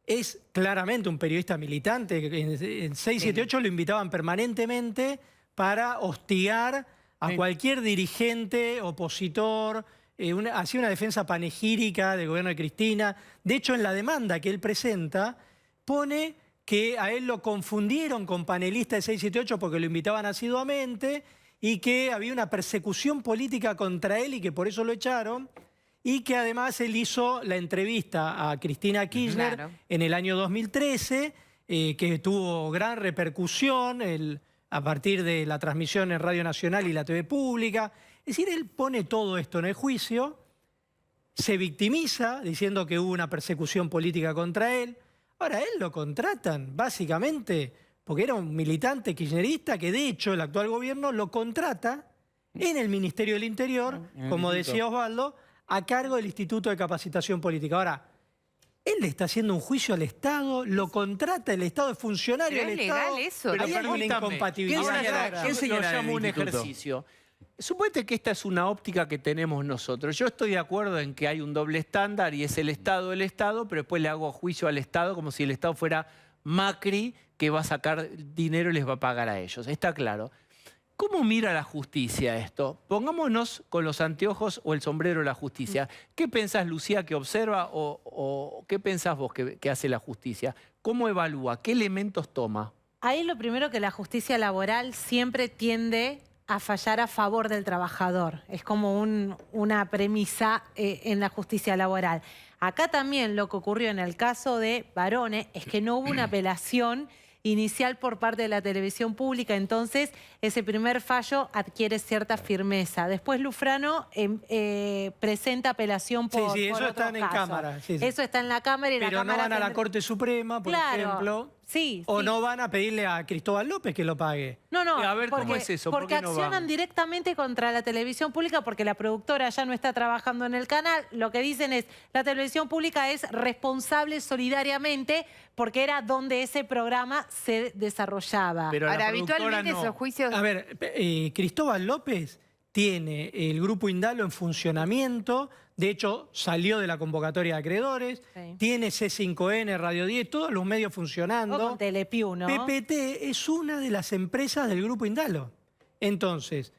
es claramente un periodista militante. En 678 lo invitaban permanentemente para hostigar a cualquier dirigente, opositor. Hacía una defensa panegírica del gobierno de Cristina. De hecho, en la demanda que él presenta, pone que a él lo confundieron con panelista de 678 porque lo invitaban asiduamente y que había una persecución política contra él y que por eso lo echaron, y que además él hizo la entrevista a Cristina Kirchner en el año 2013, que tuvo gran repercusión a partir de la transmisión en Radio Nacional y la TV Pública. Es decir, él pone todo esto en el juicio, se victimiza diciendo que hubo una persecución política contra él. Ahora, él lo contratan, básicamente, porque era un militante kirchnerista que, de hecho, el actual gobierno lo contrata en el Ministerio del Interior, como decía Osvaldo, a cargo del Instituto de Capacitación Política. Ahora, él le está haciendo un juicio al Estado, lo contrata el Estado, es funcionario del Estado. legal eso? Pero hay una permítame, incompatibilidad. ¿Quién señala clara. lo llamo un ejercicio? Suponete que esta es una óptica que tenemos nosotros. Yo estoy de acuerdo en que hay un doble estándar y es el Estado, pero después le hago juicio al Estado como si el Estado fuera Macri, que va a sacar dinero y les va a pagar a ellos. Está claro. ¿Cómo mira la justicia esto? Pongámonos con los anteojos o el sombrero de la justicia. ¿Qué pensás, Lucía, que observa o qué pensás vos que hace la justicia? ¿Cómo evalúa? ¿Qué elementos toma? Ahí lo primero que la justicia laboral siempre tiende a fallar a favor del trabajador. Es como una premisa en la justicia laboral. Acá también lo que ocurrió en el caso de Barone es que no hubo una apelación inicial por parte de la televisión pública, entonces ese primer fallo adquiere cierta firmeza. Después Lufrano presenta apelación por Sí, eso otros está en casos. Cámara. Sí, sí. Eso está en la Cámara y Pero la Cámara no van a la tendrá- Corte Suprema, por Claro, ejemplo. sí, O sí. no van a pedirle a Cristóbal López que lo pague. No, A ver, ¿cómo es eso? ¿Por Porque qué no accionan van? directamente contra la televisión pública porque la productora ya no está trabajando en el canal. Lo que dicen es, la televisión pública es responsable solidariamente porque era donde ese programa se desarrollaba. Pero la Ahora, productora habitualmente no. esos juicios... A ver, Cristóbal López tiene el Grupo Indalo en funcionamiento, de hecho salió de la convocatoria de acreedores, Sí. tiene C5N, Radio 10, todos los medios O funcionando. con Telepiu, ¿no? PPT es una de las empresas del Grupo Indalo. Entonces,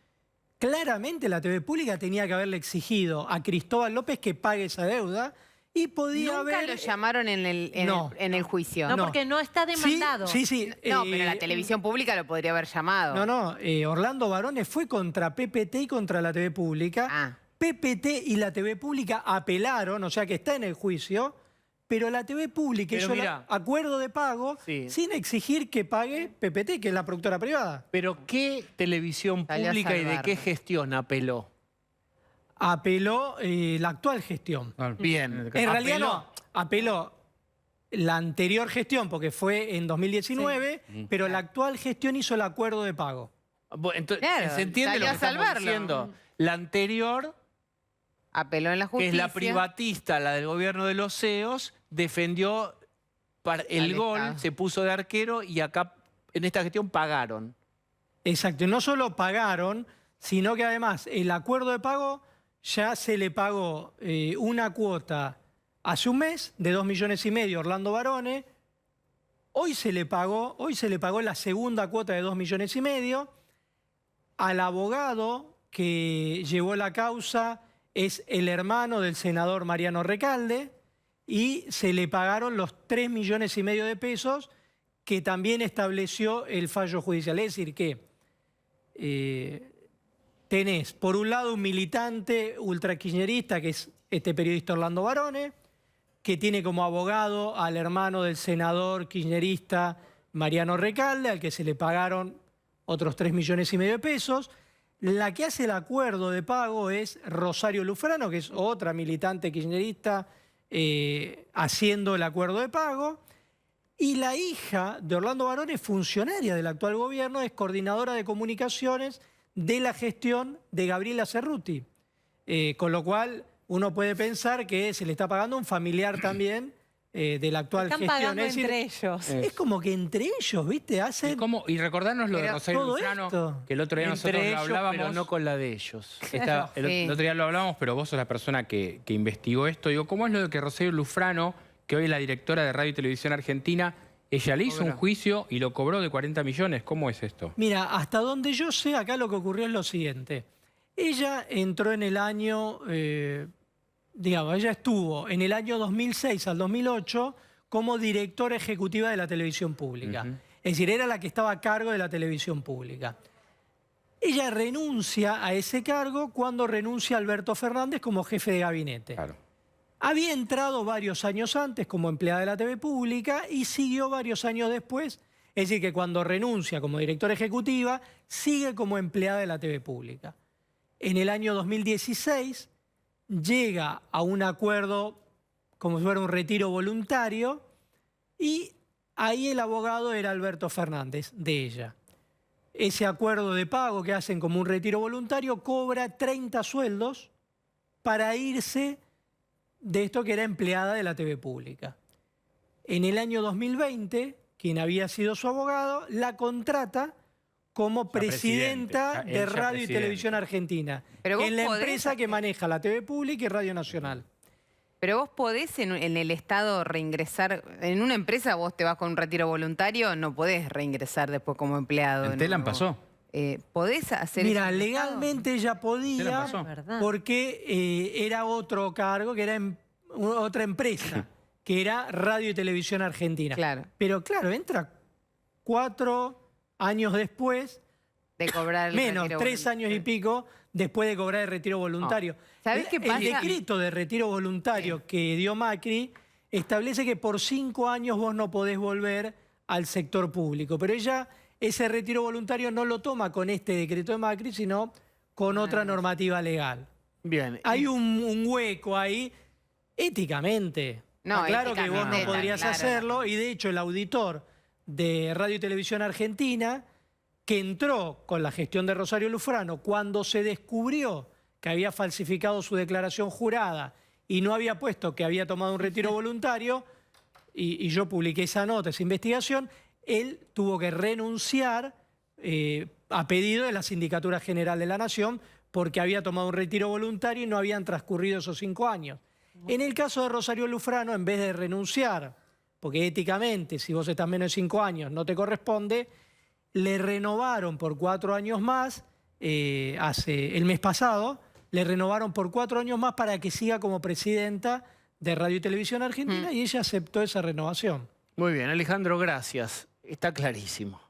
claramente la TV Pública tenía que haberle exigido a Cristóbal López que pague esa deuda y podía Nunca haber... lo llamaron en el juicio. No, no. porque no está demandado. Sí. No, pero la televisión pública lo podría haber llamado. No, Orlando Barone fue contra PPT y contra la TV Pública. Ah. PPT y la TV Pública apelaron, o sea que está en el juicio, pero la TV Pública Pero hizo mirá. acuerdo de pago Sí. sin exigir que pague PPT, que es la productora privada. Pero ¿qué televisión Salió a pública y de salvarlo. qué gestión apeló? Apeló la actual gestión. Bien. En realidad Apeló. no, apeló la anterior gestión, porque fue en 2019, pero la actual gestión hizo el acuerdo de pago. Bueno, entonces, Claro, ¿se entiende salió lo a que estamos salvarlo. diciendo? La anterior, Apeló en la que justicia. es la privatista, la del gobierno de los CEOs, defendió el Al gol, Estado. se puso de arquero y acá en esta gestión pagaron. Exacto, y no solo pagaron, sino que además el acuerdo de pago ya se le pagó una cuota hace un mes de 2,5 millones a Orlando Barone. Hoy se le pagó la segunda cuota de 2,5 millones. Al abogado que llevó la causa es el hermano del senador Mariano Recalde y se le pagaron los 3,5 millones de pesos que también estableció el fallo judicial. Es decir, que tenés, por un lado, un militante ultrakirchnerista, que es este periodista Orlando Barone, que tiene como abogado al hermano del senador kirchnerista Mariano Recalde, al que se le pagaron otros 3,5 millones de pesos. La que hace el acuerdo de pago es Rosario Lufrano, que es otra militante kirchnerista haciendo el acuerdo de pago. Y la hija de Orlando Barone es funcionaria del actual gobierno, es coordinadora de comunicaciones de la gestión de Gabriela Cerruti. Con lo cual uno puede pensar que se le está pagando un familiar también de la actual Están gestión. pagando Es decir, entre ellos. es como que entre ellos, ¿viste? Hacen... Y recordarnos lo de Era Rosario todo Lufrano, esto. que el otro día nosotros Entre lo ellos, hablábamos. pero no con la de ellos. El otro día lo hablábamos, pero vos sos la persona que investigó esto. Digo, ¿cómo es lo de que Rosario Lufrano, que hoy es la directora de Radio y Televisión Argentina, ella le hizo un juicio y lo cobró de 40 millones? ¿Cómo es esto? Mira, hasta donde yo sé, acá lo que ocurrió es lo siguiente. Ella entró en el año, ella estuvo en el año 2006 al 2008 como directora ejecutiva de la televisión pública. Es decir, era la que estaba a cargo de la televisión pública. Ella renuncia a ese cargo cuando renuncia Alberto Fernández como jefe de gabinete. Claro. Había entrado varios años antes como empleada de la TV pública y siguió varios años después. Es decir, que cuando renuncia como directora ejecutiva, sigue como empleada de la TV pública. En el año 2016 llega a un acuerdo como si fuera un retiro voluntario y ahí el abogado era Alberto Fernández, de ella. Ese acuerdo de pago que hacen como un retiro voluntario cobra 30 sueldos para irse de esto que era empleada de la TV pública. En el año 2020, quien había sido su abogado, la contrata como presidenta de Radio y Televisión Argentina, Pero en la vos podés empresa que maneja la TV pública y Radio Nacional. Pero vos podés en el Estado reingresar, en una empresa vos te vas con un retiro voluntario, no podés reingresar después como empleado. En Telam pasó. ¿Podés hacer Mira, eso en el legalmente ella ¿Qué le podía pasó? porque era otro cargo, que era otra empresa, que era Radio y Televisión Argentina. Claro. Pero claro, entra 4 años después, de cobrar el menos retiro 3 voluntario? años y pico después de cobrar el retiro voluntario. ¿Sabés qué pasa? El decreto de retiro voluntario que dio Macri establece que por 5 años vos no podés volver al sector público. Pero ella ese retiro voluntario no lo toma con este decreto de Macri, sino con otra normativa legal. Bien. Hay un hueco ahí éticamente. No, Claro que vos no éticamente, podrías claro. hacerlo y de hecho el auditor de Radio y Televisión Argentina, que entró con la gestión de Rosario Lufrano cuando se descubrió que había falsificado su declaración jurada y no había puesto que había tomado un retiro voluntario, y yo publiqué esa nota, esa investigación, él tuvo que renunciar a pedido de la Sindicatura General de la Nación porque había tomado un retiro voluntario y no habían transcurrido esos 5 años. En el caso de Rosario Lufrano, en vez de renunciar, porque éticamente, si vos estás menos de 5 años, no te corresponde, le renovaron por 4 años más, el mes pasado, le renovaron por 4 años más para que siga como presidenta de Radio y Televisión Argentina y ella aceptó esa renovación. Muy bien, Alejandro, gracias. Está clarísimo.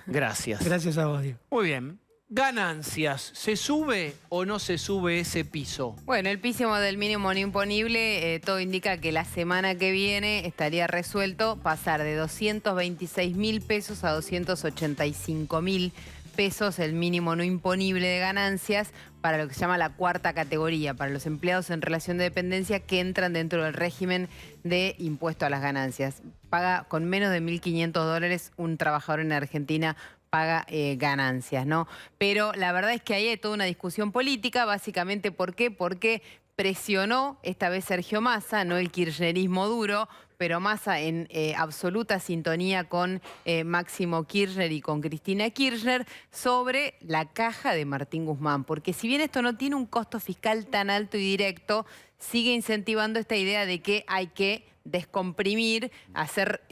Gracias. Gracias a vos, Diego. Muy bien. Ganancias. ¿Se sube o no se sube ese piso? Bueno, el piso del mínimo no imponible, todo indica que la semana que viene estaría resuelto pasar de 226.000 pesos a 285.000 pesos el mínimo no imponible de ganancias para lo que se llama la cuarta categoría, para los empleados en relación de dependencia que entran dentro del régimen de impuesto a las ganancias. Paga con menos de $1.500 un trabajador en Argentina paga ganancias, ¿no? Pero la verdad es que ahí hay toda una discusión política, básicamente, ¿por qué? Porque presionó esta vez Sergio Massa, no el kirchnerismo duro, pero Massa en absoluta sintonía con Máximo Kirchner y con Cristina Kirchner sobre la caja de Martín Guzmán. Porque si bien esto no tiene un costo fiscal tan alto y directo, sigue incentivando esta idea de que hay que descomprimir,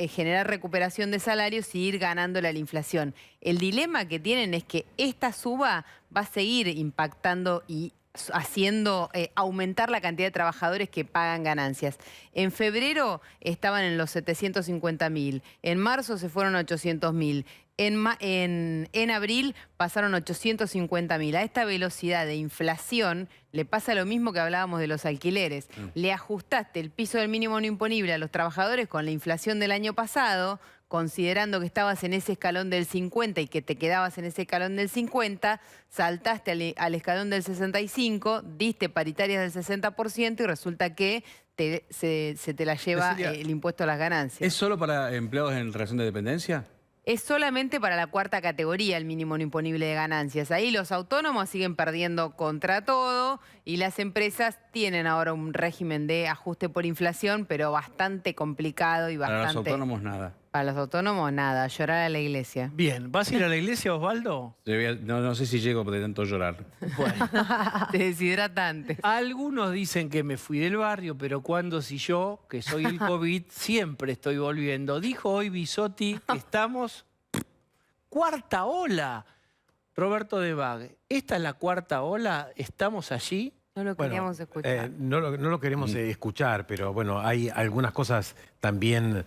generar recuperación de salarios y ir ganándole a la inflación. El dilema que tienen es que esta suba va a seguir impactando y haciendo aumentar la cantidad de trabajadores que pagan ganancias. En febrero estaban en los 750.000, en marzo se fueron a 800.000, En abril pasaron 850.000. A esta velocidad de inflación le pasa lo mismo que hablábamos de los alquileres. Le ajustaste el piso del mínimo no imponible a los trabajadores con la inflación del año pasado, considerando que estabas en ese escalón del 50 y que te quedabas en ese escalón del 50, saltaste al escalón del 65, diste paritarias del 60% y resulta que se te la lleva el impuesto a las ganancias. ¿Es solo para empleados en relación de dependencia? Es solamente para la cuarta categoría el mínimo no imponible de ganancias. Ahí los autónomos siguen perdiendo contra todo y las empresas tienen ahora un régimen de ajuste por inflación, pero bastante complicado y bastante... Para los autónomos nada. Para los autónomos nada, llorar a la iglesia. Bien, ¿vas a ir a la iglesia, Osvaldo? No sé si llego de tanto llorar. Bueno. Te deshidratante. Algunos dicen que me fui del barrio, pero cuando si yo, que soy el COVID, siempre estoy volviendo. Dijo hoy Bisotti que estamos... ¡Cuarta ola! Roberto de Bag, ¿esta es la cuarta ola? ¿Estamos allí? No lo queríamos escuchar. No lo queremos escuchar, pero bueno, hay algunas cosas también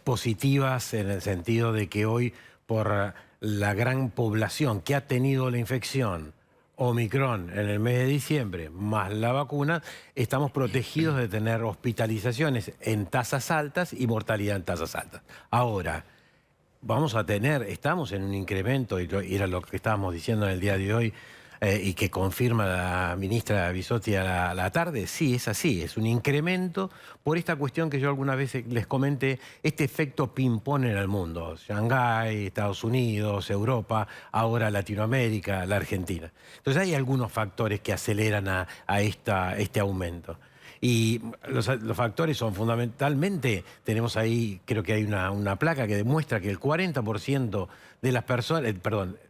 positivas en el sentido de que hoy, por la gran población que ha tenido la infección Omicron en el mes de diciembre, más la vacuna, estamos protegidos de tener hospitalizaciones en tasas altas y mortalidad en tasas altas. Ahora, estamos en un incremento, y era lo que estábamos diciendo en el día de hoy, y que confirma la ministra Bisotti a la tarde, sí, es así, es un incremento por esta cuestión que yo algunas veces les comenté, este efecto ping-pong en el mundo, Shanghái, Estados Unidos, Europa, ahora Latinoamérica, la Argentina. Entonces hay algunos factores que aceleran a este aumento. Y los factores son fundamentalmente, tenemos ahí, creo que hay una placa que demuestra que el 40% de las personas,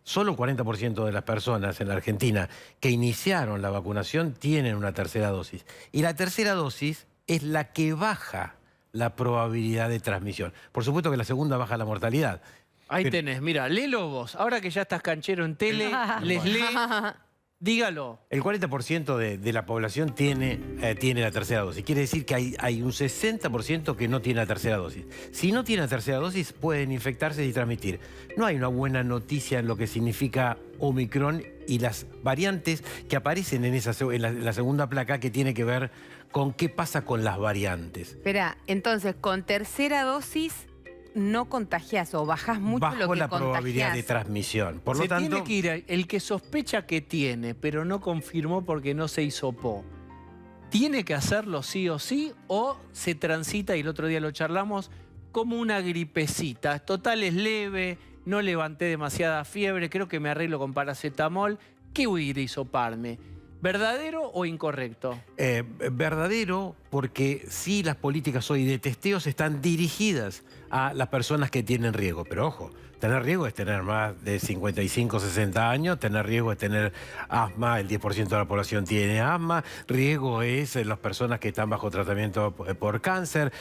solo 40% de las personas en la Argentina que iniciaron la vacunación tienen una tercera dosis. Y la tercera dosis es la que baja la probabilidad de transmisión. Por supuesto que la segunda baja la mortalidad. Ahí tenés, mira, léelo vos. Ahora que ya estás canchero en tele, les lee... Dígalo. El 40% de la población tiene la tercera dosis. Quiere decir que hay un 60% que no tiene la tercera dosis. Si no tiene la tercera dosis, pueden infectarse y transmitir. No hay una buena noticia en lo que significa Omicron y las variantes que aparecen en la segunda placa, que tiene que ver con qué pasa con las variantes. Espera, entonces, con tercera dosis... no contagiás o bajás mucho Bajo lo que la contagiás. probabilidad de transmisión. Por lo tanto, tiene que ir el que sospecha que tiene, pero no confirmó porque no se hisopó. ¿Tiene que hacerlo sí o sí? ¿O se transita, y el otro día lo charlamos, como una gripecita? Total, es leve, no levanté demasiada fiebre, creo que me arreglo con paracetamol. ¿Qué voy a ir a hisoparme? ¿Verdadero o incorrecto? Verdadero, porque sí, las políticas hoy de testeos están dirigidas a las personas que tienen riesgo. Pero ojo, tener riesgo es tener más de 55, 60 años, tener riesgo es tener asma, el 10% de la población tiene asma, riesgo es las personas que están bajo tratamiento por cáncer,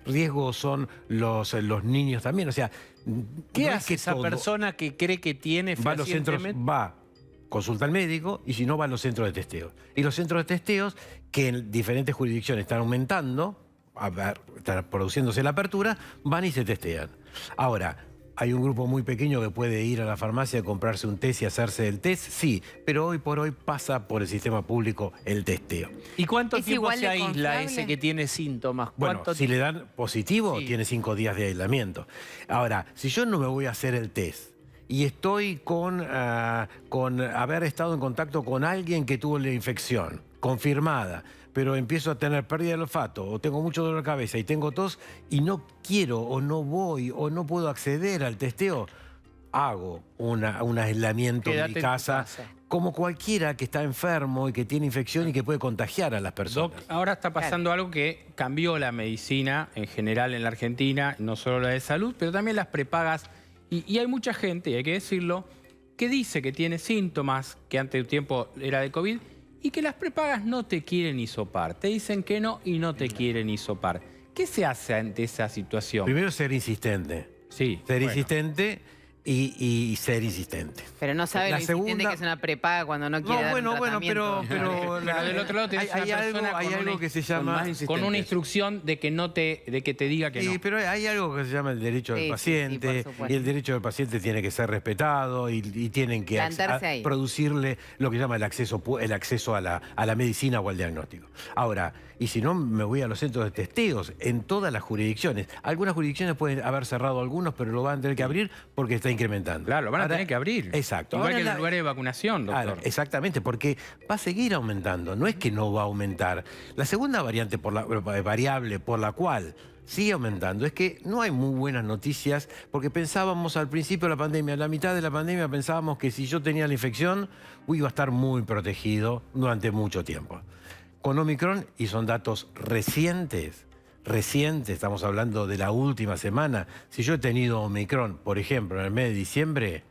riesgo son los niños también. O sea, ¿qué no hace es que esa persona que cree que tiene va a los centros, consulta al médico, y si no, va a los centros de testeo. Y los centros de testeos, que en diferentes jurisdicciones están aumentando, está produciéndose la apertura, van y se testean. Ahora, hay un grupo muy pequeño que puede ir a la farmacia a comprarse un test y hacerse el test, sí, pero hoy por hoy pasa por el sistema público el testeo. ¿Y cuánto tiempo se aísla ese que tiene síntomas? Bueno, si le dan positivo, tiene 5 días de aislamiento. Ahora, si yo no me voy a hacer el test, y estoy con haber estado en contacto con alguien que tuvo la infección confirmada, pero empiezo a tener pérdida del olfato, o tengo mucho dolor de cabeza y tengo tos, y no quiero, o no voy, o no puedo acceder al testeo, hago un aislamiento en mi casa, como cualquiera que está enfermo y que tiene infección y que puede contagiar a las personas. Doc, ahora está pasando algo que cambió la medicina en general en la Argentina, no solo la de salud, pero también las prepagas. Y hay mucha gente, y hay que decirlo, que dice que tiene síntomas, que antes de un tiempo era de COVID, y que las prepagas no te quieren hisopar. Te dicen que no y no te quieren hisopar. ¿Qué se hace ante esa situación? Primero, ser insistente. Sí. Ser insistente y ser insistente. Pero no sabe La lo insistente segunda- que es una prepaga cuando no quiere dar un tratamiento. Pero del otro lado tenés una persona hay con algo una- que se Son llama... más con insistentes. una instrucción de que no te, de que te diga que Sí, no. pero hay algo que se llama el derecho Sí, del sí, paciente, por supuesto. y el derecho del paciente tiene que ser respetado y tienen que Plantarse ahí. producirle lo que llama el acceso a la medicina o al diagnóstico. Ahora, y si no, me voy a los centros de testeos en todas las jurisdicciones. Algunas jurisdicciones pueden haber cerrado algunos, pero lo van a tener que abrir porque está incrementando. Claro, lo van a Ahora, tener que abrir. Exacto. Igual Ahora que los lugares de vacunación, doctor. Claro, exactamente, porque va a seguir aumentando, no es que no va a aumentar. La segunda variante variable por la cual sigue aumentando es que no hay muy buenas noticias, porque pensábamos al principio de la pandemia, a la mitad de la pandemia pensábamos que si yo tenía la infección iba a estar muy protegido durante mucho tiempo. Con Omicron, y son datos recientes, estamos hablando de la última semana, si yo he tenido Omicron, por ejemplo, en el mes de diciembre,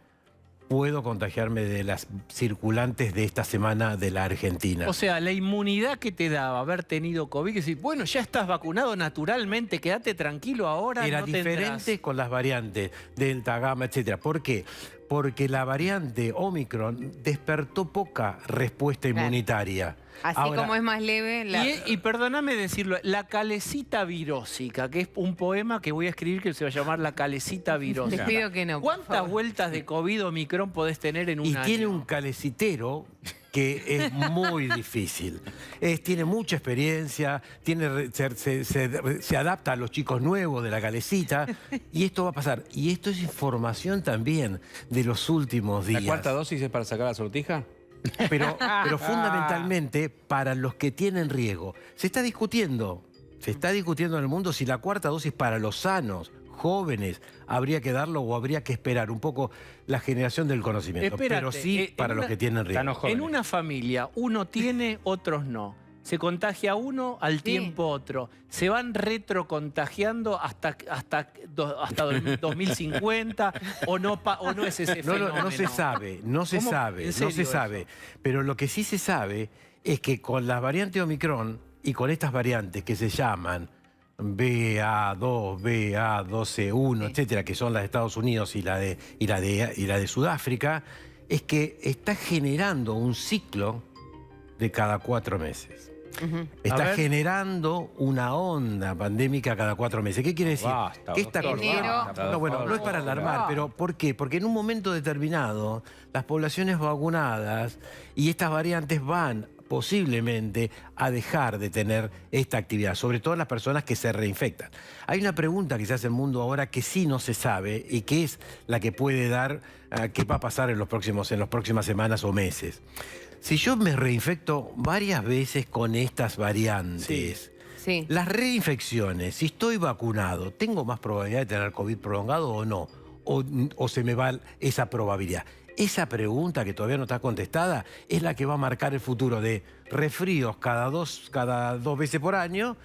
puedo contagiarme de las circulantes de esta semana de la Argentina. O sea, la inmunidad que te daba haber tenido COVID, que decir, bueno, ya estás vacunado naturalmente, quédate tranquilo ahora. Era no tendrás. diferente con las variantes Delta, Gamma, etcétera. ¿Por qué? Porque la variante Omicron despertó poca respuesta inmunitaria. Así Ahora, como es más leve... Y perdóname decirlo, la calecita virósica, que es un poema que voy a escribir que se va a llamar La calecita virósica. Les pido que no, por ¿Cuántas favor. vueltas de COVID Omicron podés tener en un y año? tiene un calecitero que es muy difícil. Tiene mucha experiencia, se adapta a los chicos nuevos de la calecita, y esto va a pasar. Y esto es información también de los últimos días. ¿La cuarta dosis es para sacar la sortija? Pero fundamentalmente para los que tienen riesgo. Se está discutiendo en el mundo si la cuarta dosis para los sanos, jóvenes, habría que darlo o habría que esperar un poco la generación del conocimiento. Espérate, pero sí para los que tienen riesgo. Están jóvenes. En una familia, uno tiene, otros no. Se contagia uno, al Sí. tiempo otro. Se van retrocontagiando hasta 2050 o no es ese No, fenómeno. no se sabe, no se ¿Cómo? sabe, ¿En no serio se eso? sabe. Pero lo que sí se sabe es que con las variantes Omicron y con estas variantes que se llaman BA2, BA12.1, etcétera, que son las de Estados Unidos y la de Sudáfrica, es que está generando un ciclo de cada 4 meses. Está A ver. generando una onda pandémica cada 4 meses. ¿Qué quiere decir? Basta, que esta doctor, Enero- basta, no, bueno, por no es para favor. alarmar, pero ¿por qué? Porque en un momento determinado las poblaciones vacunadas y estas variantes van posiblemente a dejar de tener esta actividad, sobre todo las personas que se reinfectan. Hay una pregunta que se hace en el mundo ahora que sí no se sabe y que es la que puede dar qué va a pasar en las próximas semanas o meses. Si yo me reinfecto varias veces con estas variantes, Sí. las reinfecciones, si estoy vacunado, ¿tengo más probabilidad de tener COVID prolongado o no? ¿O se me va esa probabilidad? Esa pregunta que todavía no está contestada es la que va a marcar el futuro de resfríos cada dos veces por año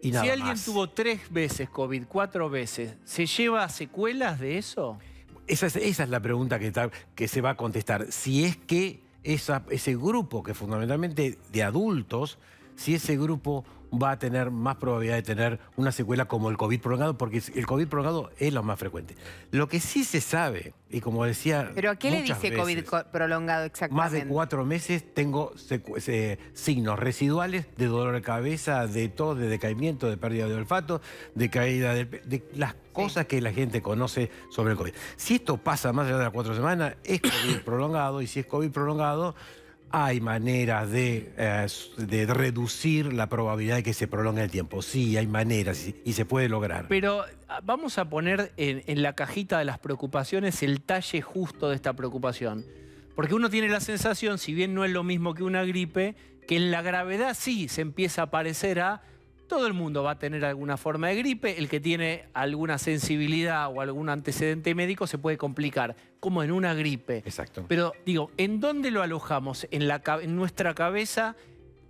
y nada Si alguien más. tuvo 3 veces COVID, 4 veces, ¿se lleva secuelas de eso? Esa es la pregunta que se va a contestar. Si es que ese grupo, que fundamentalmente de adultos, si ese grupo va a tener más probabilidad de tener una secuela como el COVID prolongado, porque el COVID prolongado es lo más frecuente. Lo que sí se sabe, y como decía ¿Pero a qué le muchas dice COVID veces, prolongado exactamente? más de 4 meses tengo signos residuales de dolor de cabeza, de tos, de decaimiento, de pérdida de olfato, de caída de las cosas que la gente conoce sobre el COVID. Si esto pasa más allá de las 4 semanas, es COVID prolongado, y si es COVID prolongado, hay maneras de reducir la probabilidad de que se prolongue el tiempo. Sí, hay maneras y se puede lograr. Pero vamos a poner en la cajita de las preocupaciones el talle justo de esta preocupación. Porque uno tiene la sensación, si bien no es lo mismo que una gripe, que en la gravedad sí se empieza a parecer a... Todo el mundo va a tener alguna forma de gripe. El que tiene alguna sensibilidad o algún antecedente médico se puede complicar, como en una gripe. Exacto. Pero digo, ¿en dónde lo alojamos? En nuestra cabeza,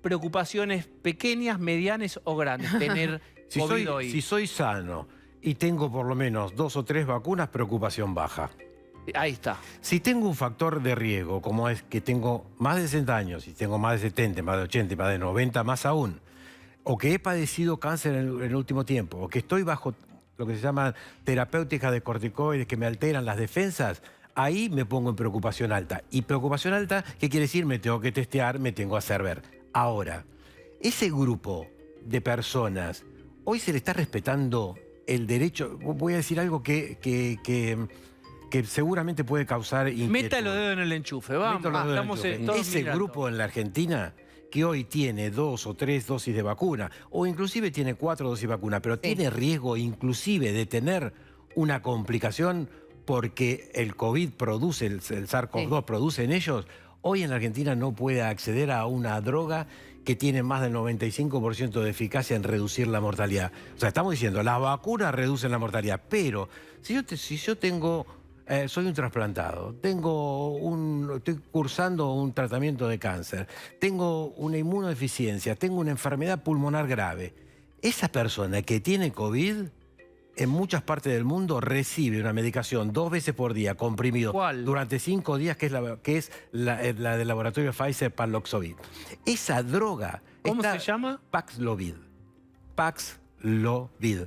preocupaciones pequeñas, medianas o grandes. Tener COVID hoy. Si soy sano y tengo por lo menos 2 o 3 vacunas, preocupación baja. Ahí está. Si tengo un factor de riesgo, como es que tengo más de 60 años, y tengo más de 70, más de 80, más de 90, más aún, o que he padecido cáncer en el último tiempo, o que estoy bajo lo que se llama terapéuticas de corticoides que me alteran las defensas, ahí me pongo en preocupación alta. Y preocupación alta, ¿qué quiere decir? Me tengo que testear, me tengo que hacer ver. Ahora, ese grupo de personas, hoy se le está respetando el derecho. Voy a decir algo que seguramente puede causar inquietud. Meta los dedos en el enchufe, vamos. Meto los dedos en el Estamos enchufe. todos Ese mirando. grupo en la Argentina que hoy tiene 2 o 3 dosis de vacuna, o inclusive tiene 4 dosis de vacuna, pero tiene riesgo inclusive de tener una complicación porque el COVID produce, el SARS-CoV-2 produce en ellos, hoy en la Argentina no puede acceder a una droga que tiene más del 95% de eficacia en reducir la mortalidad. O sea, estamos diciendo, las vacunas reducen la mortalidad, pero si yo tengo... soy un trasplantado, estoy cursando un tratamiento de cáncer, tengo una inmunodeficiencia, tengo una enfermedad pulmonar grave. Esa persona que tiene COVID, en muchas partes del mundo, recibe una medicación 2 veces por día, comprimido, durante 5 días, que es la del laboratorio Pfizer, Paxlovid. Esa droga... ¿Cómo se llama? Paxlovid. Paxlovid.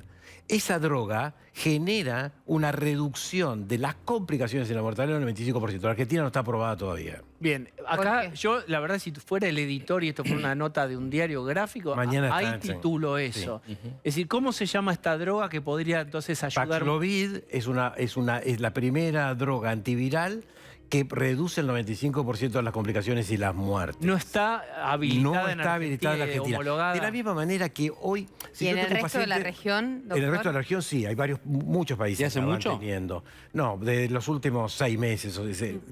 Esa droga genera una reducción de las complicaciones en la mortalidad del 95%. La Argentina no está aprobada todavía. Bien, acá yo, la verdad, si fuera el editor y esto fuera una nota de un diario gráfico, Mañana ahí está, titulo sí. eso. Es decir, ¿cómo se llama esta droga que podría entonces ayudar? Paxlovid es la primera droga antiviral que reduce el 95% de las complicaciones y las muertes. No está habilitada en Argentina, homologada. De la misma manera que hoy... ¿Y en el resto de la región, doctor? En el resto de la región sí, hay muchos países ¿Y hace que la van mucho? teniendo. No, de los últimos 6 meses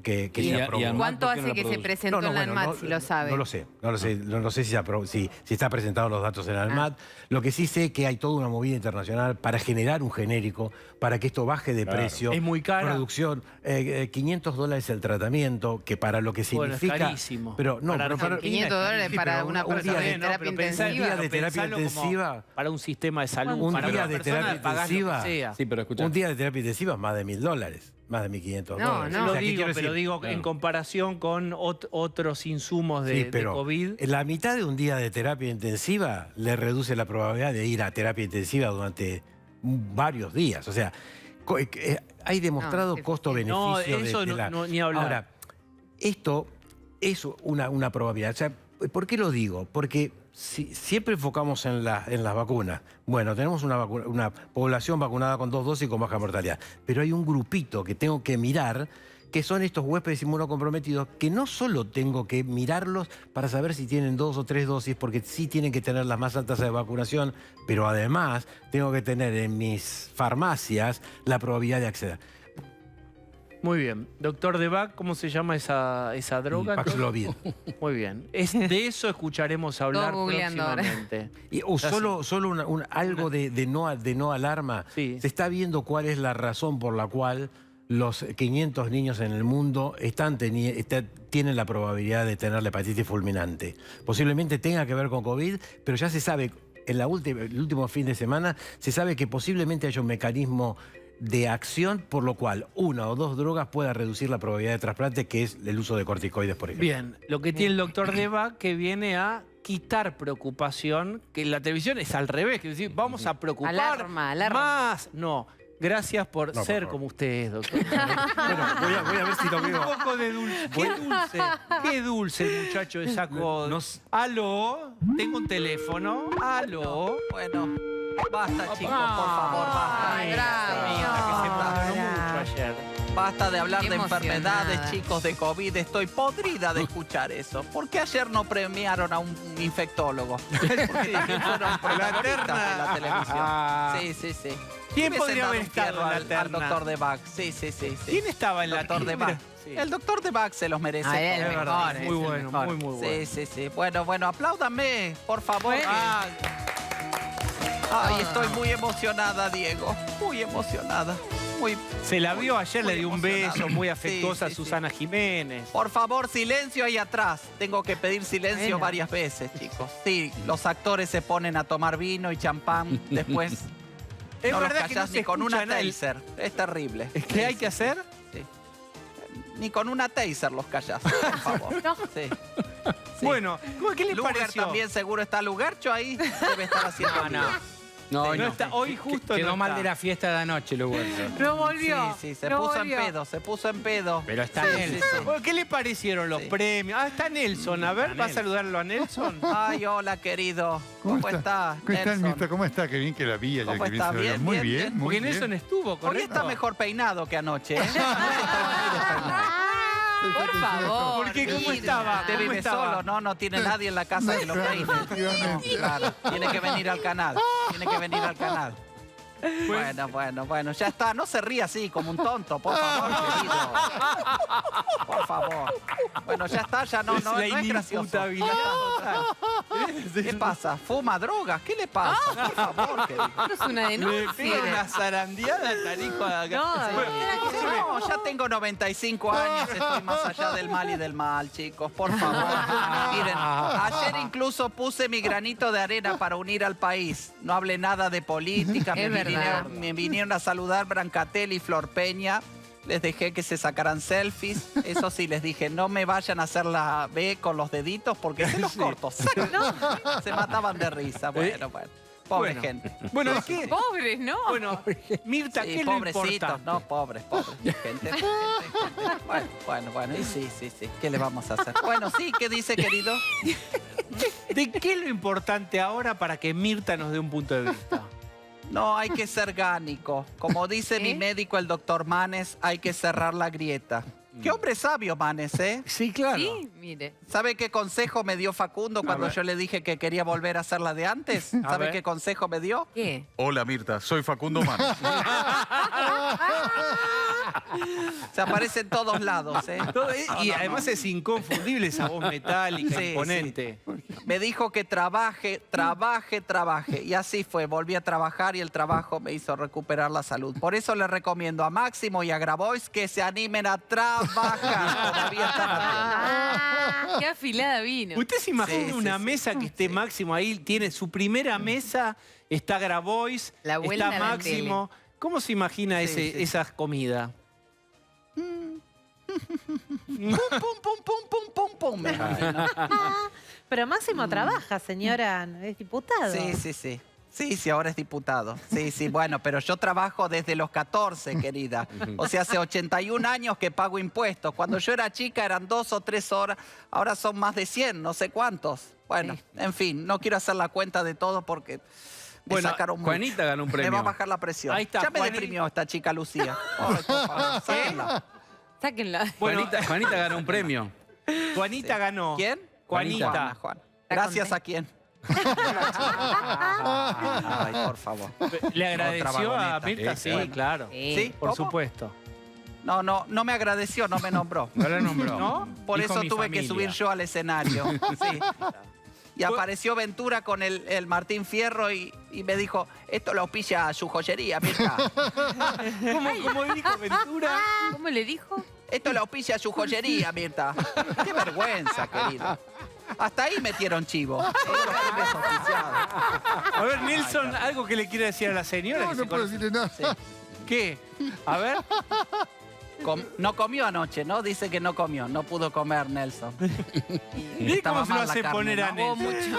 que se aprobó. ¿Cuánto hace que se presentó en la ANMAT, si lo sabe? No lo sé, no sé si está presentado los datos en la ANMAT. Lo que sí sé es que hay toda una movida internacional para generar un genérico, para que esto baje de precio. Es muy caro. Producción, $500 el tratamiento, que para lo que significa... Bueno, es carísimo. Pero no, Para pero Argentina $500 para una persona de terapia intensiva. Un día de terapia intensiva... Para un sistema de salud. Un para día una de persona, terapia pagás lo que intensiva... sea. Sí, pero escuchá. Un día de terapia intensiva es más de $1.000, más de $1.500. No, O no. Lo sea, ¿qué digo, quiero pero decir? digo en comparación con otros insumos Sí, de pero COVID. la mitad de un día de terapia intensiva le reduce la probabilidad de ir a terapia intensiva durante varios días. O sea, hay demostrado costo-beneficio. No, eso no, ni hablar. Ahora, esto es una probabilidad. O sea, ¿por qué lo digo? Porque siempre enfocamos en las vacunas. Bueno, tenemos una población vacunada con 2 dosis con baja mortalidad. Pero hay un grupito que tengo que mirar, que son estos huéspedes inmunocomprometidos, que no solo tengo que mirarlos para saber si tienen 2 o 3 dosis, porque sí tienen que tener las más altas de vacunación, pero además tengo que tener en mis farmacias la probabilidad de acceder. Muy bien. Doctor Debac, ¿cómo se llama esa droga? Paxlovid. Muy bien. De eso escucharemos hablar Todo googleando ahora. próximamente. O solo algo de no alarma. Sí. Se está viendo cuál es la razón por la cual los 500 niños en el mundo tienen la probabilidad de tener la hepatitis fulminante. Posiblemente tenga que ver con COVID, pero ya se sabe, el último fin de semana, se sabe que posiblemente haya un mecanismo de acción por lo cual 1 o 2 drogas pueda reducir la probabilidad de trasplante, que es el uso de corticoides, por ejemplo. Bien, lo que tiene el doctor Debac que viene a quitar preocupación, que en la televisión es al revés, que decir, vamos a preocupar Alarma. más. No, gracias por No, ser por favor. como usted es, doctor. Bueno, voy a ver si lo veo. Un poco de dulce. Qué dulce el muchacho de saco. Aló, tengo un teléfono. Aló. Bueno, basta chicos, por favor, basta. Ay, bravo. Que se emocionó Bravo. mucho ayer. Basta de hablar Qué de enfermedades, emocionada. chicos, de COVID. Estoy podrida de escuchar eso. ¿Por qué ayer no premiaron a un infectólogo? Porque también fueron protagonistas de la televisión. Sí. ¿Quién Hubiesen podría dado haber un estado fierro en la al terna? doctor Debac. Sí. ¿Quién estaba en la Doctor terna? Debac. Sí. El doctor Debac se los merece. Ah, todos. el Es mejor, verdad, es muy el bueno, mejor. muy bueno. Sí. Bueno, apláudanme, por favor. Bueno. Ay, estoy muy emocionada, Diego. Muy emocionada. Se la vio ayer, le dio un emocionada. beso muy afectuosa Sí. a Susana Jiménez. Por favor, silencio ahí atrás. Tengo que pedir silencio Bueno. varias veces, chicos. Sí, los actores se ponen a tomar vino y champán después. Es no los verdad que no callás se ni con una escucha nada. taser. Es terrible. ¿Qué hay que hacer? Sí. Ni con una taser los callás, por favor. Sí. Sí. Bueno, ¿qué le Lugar pareció? también seguro está Lugarcho ahí. Debe estar haciendo No. ruido. No, No no. está, hoy justo Quedó no mal está. de la fiesta de anoche, lo bueno. No volvió. Sí, se no puso volvió. se puso en pedo. Pero está Sí, Nelson. sí, sí. Bueno, ¿qué le parecieron los Sí. premios? Ah, está Nelson. A ver, Está ¿va a Nelson. saludarlo a Nelson? Ay, hola, querido. ¿Cómo está, ¿Cómo está, Nelson? Mirta? ¿Cómo está? Qué bien que la vi ayer. ¿Cómo qué bien está? se veía. Bien, Muy bien, bien, bien. muy Porque bien. Nelson estuvo, Hoy ¿correcto? está mejor peinado que anoche, ¿eh? Por favor. ¿Por qué? ¿Cómo Mirta. estaba? Usted ¿Cómo vive estaba? solo, no tiene nadie en la casa que lo Claro, peine. efectivamente. Claro, tiene que venir al canal. Tiene que venir al canal. Bueno, ya está. No se ría así como un tonto, por favor, querido. Por favor. Bueno, ya está, ya no Es la es gracioso. inimputabilidad total. ¿Qué pasa? ¿Fuma drogas? ¿Qué le pasa? Por favor, querido. Esto es una Le denuncia. pega una zarandeada al tarijo acá. No, ya tengo 95 años, estoy más allá del mal y del mal, chicos, por favor. Miren, ayer incluso puse mi granito de arena para unir al país. No hablé nada de política, Es verdad. me vinieron a saludar Brancatelli y Flor Peña. Les dejé que se sacaran selfies. Eso sí, les dije, no me vayan a hacer la B con los deditos porque se los corto. Se mataban de risa. Bueno. Pobre gente. Bueno, es que... Pobres, ¿no? Bueno, Mirta, Sí, ¿qué es lo pobrecitos, importante? no, pobres. Gente. Bueno, y sí. ¿Qué le vamos a hacer? Bueno, sí, ¿qué dice, querido? ¿De qué es lo importante ahora para que Mirta nos dé un punto de vista? No, hay que ser gánico. Como dice mi médico, el doctor Manes, hay que cerrar la grieta. Qué hombre sabio, Manes, ¿eh? Sí, claro. Sí, mire. ¿Sabe qué consejo me dio Facundo cuando yo le dije que quería volver a hacer la de antes? ¿Sabe ver. qué consejo me dio? ¿Qué? Hola, Mirta. Soy Facundo Manes. Se aparece en todos lados, ¿eh? Y además es inconfundible esa voz metálica, Sí, imponente. Me dijo que trabaje. Y así fue. Volví a trabajar y el trabajo me hizo recuperar la salud. Por eso les recomiendo a Máximo y a Grabois que se animen a trabajar. Todavía están a tiempo. Qué afilada vino. ¿Usted se imagina Sí, una sí. mesa que esté Máximo ahí? Tiene su primera mesa, está Grabois, La vuelta está a la Máximo. ¿Cómo se imagina Sí, ese, sí. esa comida? Pum, me imagino. Pero Máximo trabaja, señora, es diputado. Sí, ahora es diputado. Sí, bueno, pero yo trabajo desde los 14, querida. O sea, hace 81 años que pago impuestos. Cuando yo era chica eran 2 o 3 horas, ahora son más de 100, no sé cuántos. Bueno, en fin, no quiero hacer la cuenta de todo porque me Bueno, sacaron mucho. Juanita ganó un premio. Me va a bajar la presión. Ahí está, Ya me Juanita. deprimió esta chica Lucía. Ay, por favor, sáquenla. Sáquenla. Bueno, Juanita ganó un premio. Juanita ganó. ¿Quién? Juanita. Juan. Gracias a quién. Ay, por favor. ¿Le agradeció Otra a vagoneta. Mirta? Sí, claro. ¿Sí? Por ¿Cómo? supuesto. No me agradeció, no me nombró. No la nombró. ¿No? Por Dijo eso mi tuve que familia. subir yo al escenario. Sí. Y apareció Ventura con el Martín Fierro y me dijo, esto lo auspicia a su joyería, Mirta. ¿Cómo dijo Ventura? ¿Cómo le dijo? Esto lo auspicia a su joyería, Mirta. Qué vergüenza, querido. Hasta ahí metieron chivo. A ver, Nelson, algo que le quiere decir a la señora. No, no puedo decirle nada. ¿Qué? A ver. No comió anoche, ¿no? Dice que no comió. No pudo comer, Nelson. Mire Estaba cómo se lo mal la hace carne, poner a ¿no? Nelson.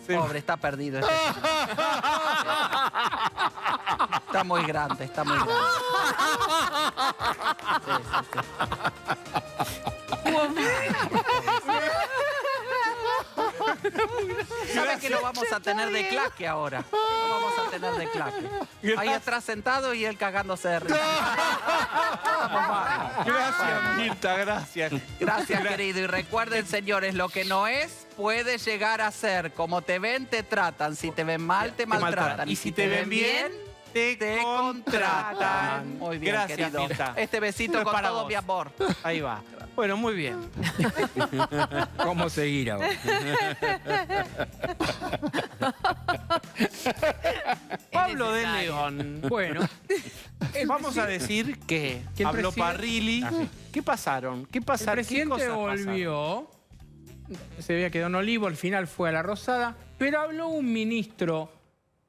Pobre, está perdido este chico. Está muy grande, está muy grande. ¿Sabe que lo vamos a tener de claque ahora? Lo vamos a tener de claque. Ahí atrás sentado y él cagándose de risa. Gracias, Mirta, gracias. Gracias, querido. Y recuerden, señores, lo que no es puede llegar a ser. Como te ven, te tratan. Si te ven mal, te maltratan. Y si te ven bien, te contratan. Muy bien, Gracias, querido. Mirta. Este besito Esto es con para todo vos. mi amor. Ahí va. Bueno, muy bien. ¿Cómo seguir ahora? Pablo de necesario. León. Bueno, Vamos a decir que Que el habló presidente- Parrilli. Ah, sí. ¿Qué pasaron? ¿Qué el pasaron? ¿Qué presidente cosas pasaron? volvió, se había quedado en Olivo, al final fue a la Rosada, pero habló un ministro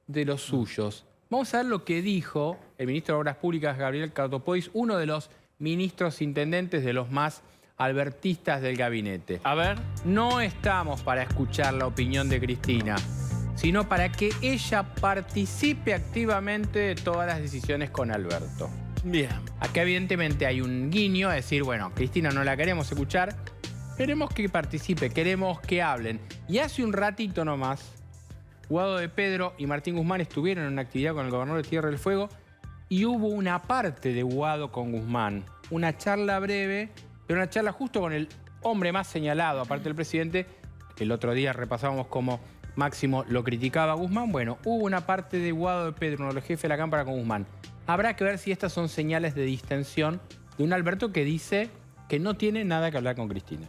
de los suyos. Vamos a ver lo que dijo el ministro de Obras Públicas, Gabriel Catopodis, uno de los ministros intendentes de los más albertistas del gabinete. A ver. No estamos para escuchar la opinión de Cristina, sino para que ella participe activamente de todas las decisiones con Alberto. Bien. Acá evidentemente hay un guiño a decir, bueno, Cristina no la queremos escuchar, queremos que participe, queremos que hablen. Y hace un ratito nomás, Guado de Pedro y Martín Guzmán estuvieron en una actividad con el gobernador de Tierra del Fuego y hubo una parte de Guado con Guzmán, una charla breve, pero una charla justo con el hombre más señalado, aparte del presidente. El otro día repasábamos cómo Máximo lo criticaba a Guzmán. Bueno, hubo una parte de Guado de Pedro, uno de los jefes de la Cámara, con Guzmán. Habrá que ver si estas son señales de distensión de un Alberto que dice que no tiene nada que hablar con Cristina.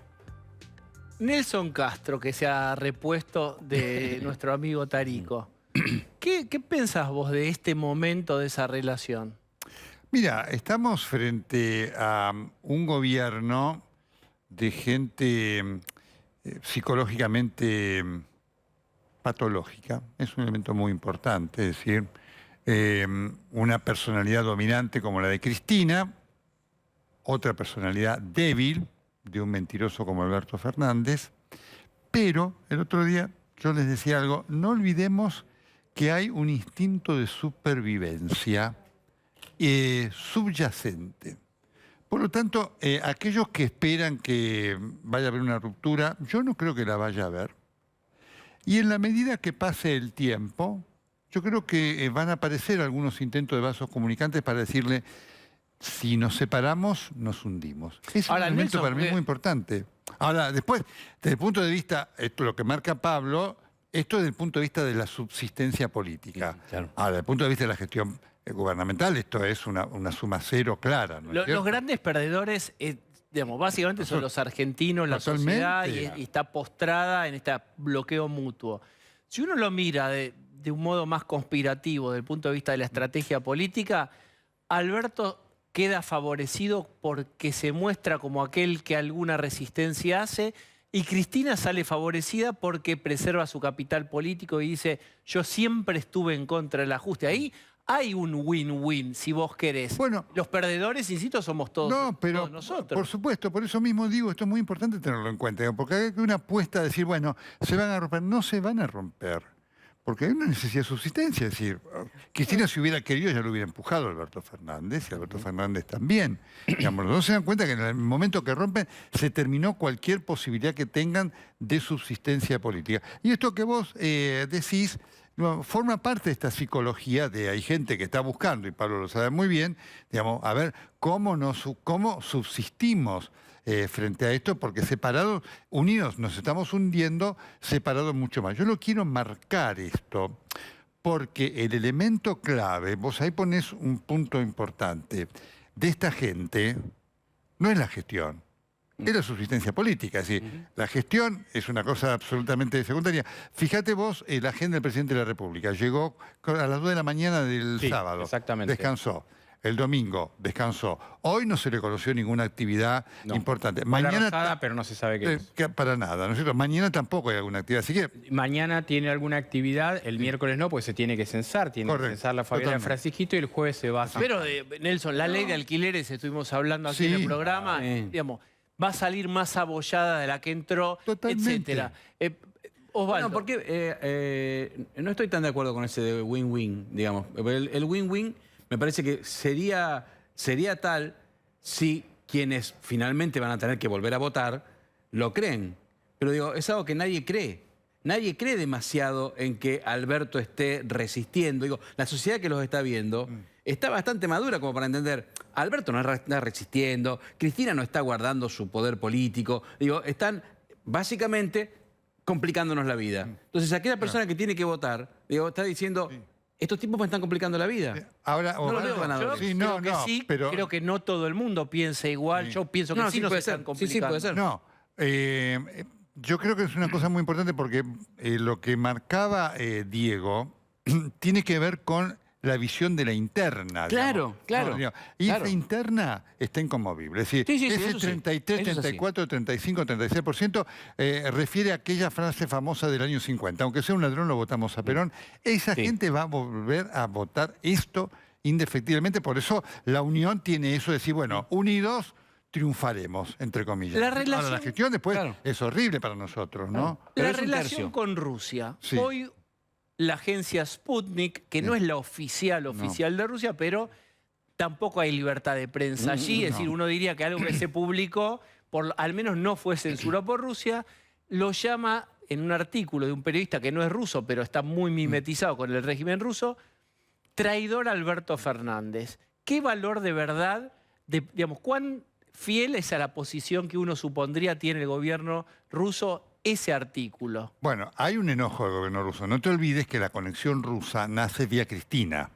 Nelson Castro, que se ha repuesto de nuestro amigo Tarico. ¿Qué pensás vos de este momento de esa relación? Mira, estamos frente a un gobierno de gente psicológicamente patológica. Es un elemento muy importante, es decir, una personalidad dominante como la de Cristina, otra personalidad débil de un mentiroso como Alberto Fernández, pero el otro día yo les decía algo, no olvidemos que hay un instinto de supervivencia subyacente. Por lo tanto, aquellos que esperan que vaya a haber una ruptura, yo no creo que la vaya a haber. Y en la medida que pase el tiempo, yo creo que van a aparecer algunos intentos de vasos comunicantes para decirle, si nos separamos, nos hundimos. Es un elemento para mí muy importante. Ahora, después, desde el punto de vista, esto lo que marca Pablo, esto es desde el punto de vista de la subsistencia política. Claro. Ahora, desde el punto de vista de la gestión gubernamental, esto es una suma cero clara. ¿No es Los grandes perdedores, digamos, básicamente son los argentinos, la sociedad, y está postrada en este bloqueo mutuo. Si uno lo mira de un modo más conspirativo, desde el punto de vista de la estrategia política, Alberto queda favorecido porque se muestra como aquel que alguna resistencia hace, y Cristina sale favorecida porque preserva su capital político y dice, yo siempre estuve en contra del ajuste. Ahí hay un win-win, si vos querés. Bueno, los perdedores, insisto, somos todos, todos nosotros. Por supuesto, por eso mismo digo, esto es muy importante tenerlo en cuenta, porque hay una apuesta a decir, bueno, se van a romper. No se van a romper, porque hay una necesidad de subsistencia. Es decir, Cristina, si hubiera querido, ya lo hubiera empujado a Alberto Fernández, y Alberto Fernández también. Digamos, los dos se dan cuenta que en el momento que rompen, se terminó cualquier posibilidad que tengan de subsistencia política. Y esto que vos decís, forma parte de esta psicología de hay gente que está buscando, y Pablo lo sabe muy bien, digamos, a ver cómo subsistimos frente a esto, porque separados, unidos nos estamos hundiendo, separados mucho más. Yo lo quiero marcar esto, porque el elemento clave, vos ahí ponés un punto importante, de esta gente no es la gestión. Es la subsistencia política, es decir, la gestión es una cosa absolutamente secundaria. Fíjate vos, la agenda del presidente de la República llegó a las 2 de la mañana del sábado, exactamente. Descansó. El domingo descansó. Hoy no se le conoció ninguna actividad importante. Mañana rosada, pero no se sabe qué es. Para nada, ¿no es cierto? Mañana tampoco hay alguna actividad, así que... Mañana tiene alguna actividad, el miércoles no, porque se tiene que censar. Tiene que censar la familia de Francisquito y el jueves se va a... Pero, Nelson, la ley de alquileres, estuvimos hablando aquí en el programa, digamos, va a salir más abollada de la que entró, etcétera. Osvaldo. No, porque no estoy tan de acuerdo con ese de win-win, digamos. El win-win me parece que sería tal si quienes finalmente van a tener que volver a votar lo creen. Pero digo, es algo que nadie cree. Nadie cree demasiado en que Alberto esté resistiendo. Digo, la sociedad que los está viendo está bastante madura como para entender, Alberto no está resistiendo, Cristina no está guardando su poder político. Digo, están básicamente complicándonos la vida. Entonces, aquella persona que tiene que votar, digo, está diciendo... Estos tipos me están complicando la vida. Ahora, no lo veo ganador. Creo que no todo el mundo piensa igual. Yo pienso que sí nos están complicando. Sí, puede ser. No, yo creo que es una cosa muy importante porque lo que marcaba Diego tiene que ver con la visión de la interna. Claro, claro. Y esa interna está inconmovible. Es decir, ese 33, 34, 35, 36% refiere a aquella frase famosa del año 50. Aunque sea un ladrón, lo votamos a Perón. Esa gente va a volver a votar esto indefectiblemente. Por eso la unión tiene eso de decir, bueno, unidos triunfaremos, entre comillas. Ahora, la gestión después es horrible para nosotros, ¿no? La relación con Rusia. Hoy la agencia Sputnik, que no es la oficial de Rusia, pero tampoco hay libertad de prensa allí. Es decir, uno diría que algo que se publicó, al menos no fue censurado por Rusia, lo llama en un artículo de un periodista que no es ruso, pero está muy mimetizado con el régimen ruso, traidor a Alberto Fernández. ¿Qué valor de verdad, digamos, cuán fiel es a la posición que uno supondría tiene el gobierno ruso ese artículo? Bueno, hay un enojo del gobierno ruso. No te olvides que la conexión rusa nace vía Cristina.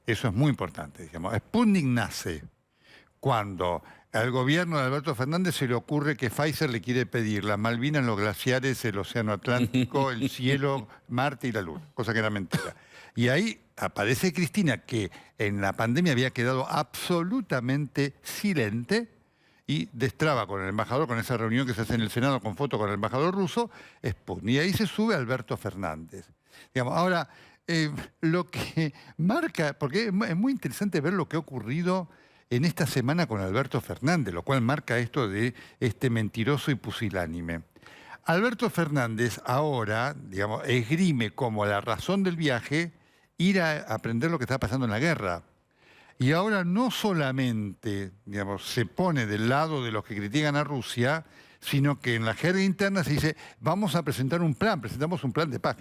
Eso es muy importante. Digamos. Sputnik nace cuando al gobierno de Alberto Fernández se le ocurre que Pfizer le quiere pedir las Malvinas, los glaciares, el océano Atlántico, el cielo, Marte y la luz, cosa que era mentira. Y ahí aparece Cristina, que en la pandemia había quedado absolutamente silente, y destraba con el embajador, con esa reunión que se hace en el Senado con foto con el embajador ruso, Sputnik. Y ahí se sube Alberto Fernández. Digamos, ahora, lo que marca, porque es muy interesante ver lo que ha ocurrido en esta semana con Alberto Fernández, lo cual marca esto de este mentiroso y pusilánime. Alberto Fernández ahora, digamos, esgrime como la razón del viaje ir a aprender lo que está pasando en la guerra. Y ahora no solamente, digamos, se pone del lado de los que critican a Rusia, sino que en la jerga interna se dice, vamos a presentar un plan, presentamos un plan de paz.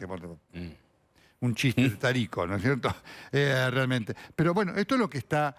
Un chiste de Tarico, ¿no es cierto? Realmente. Pero bueno, esto es lo que está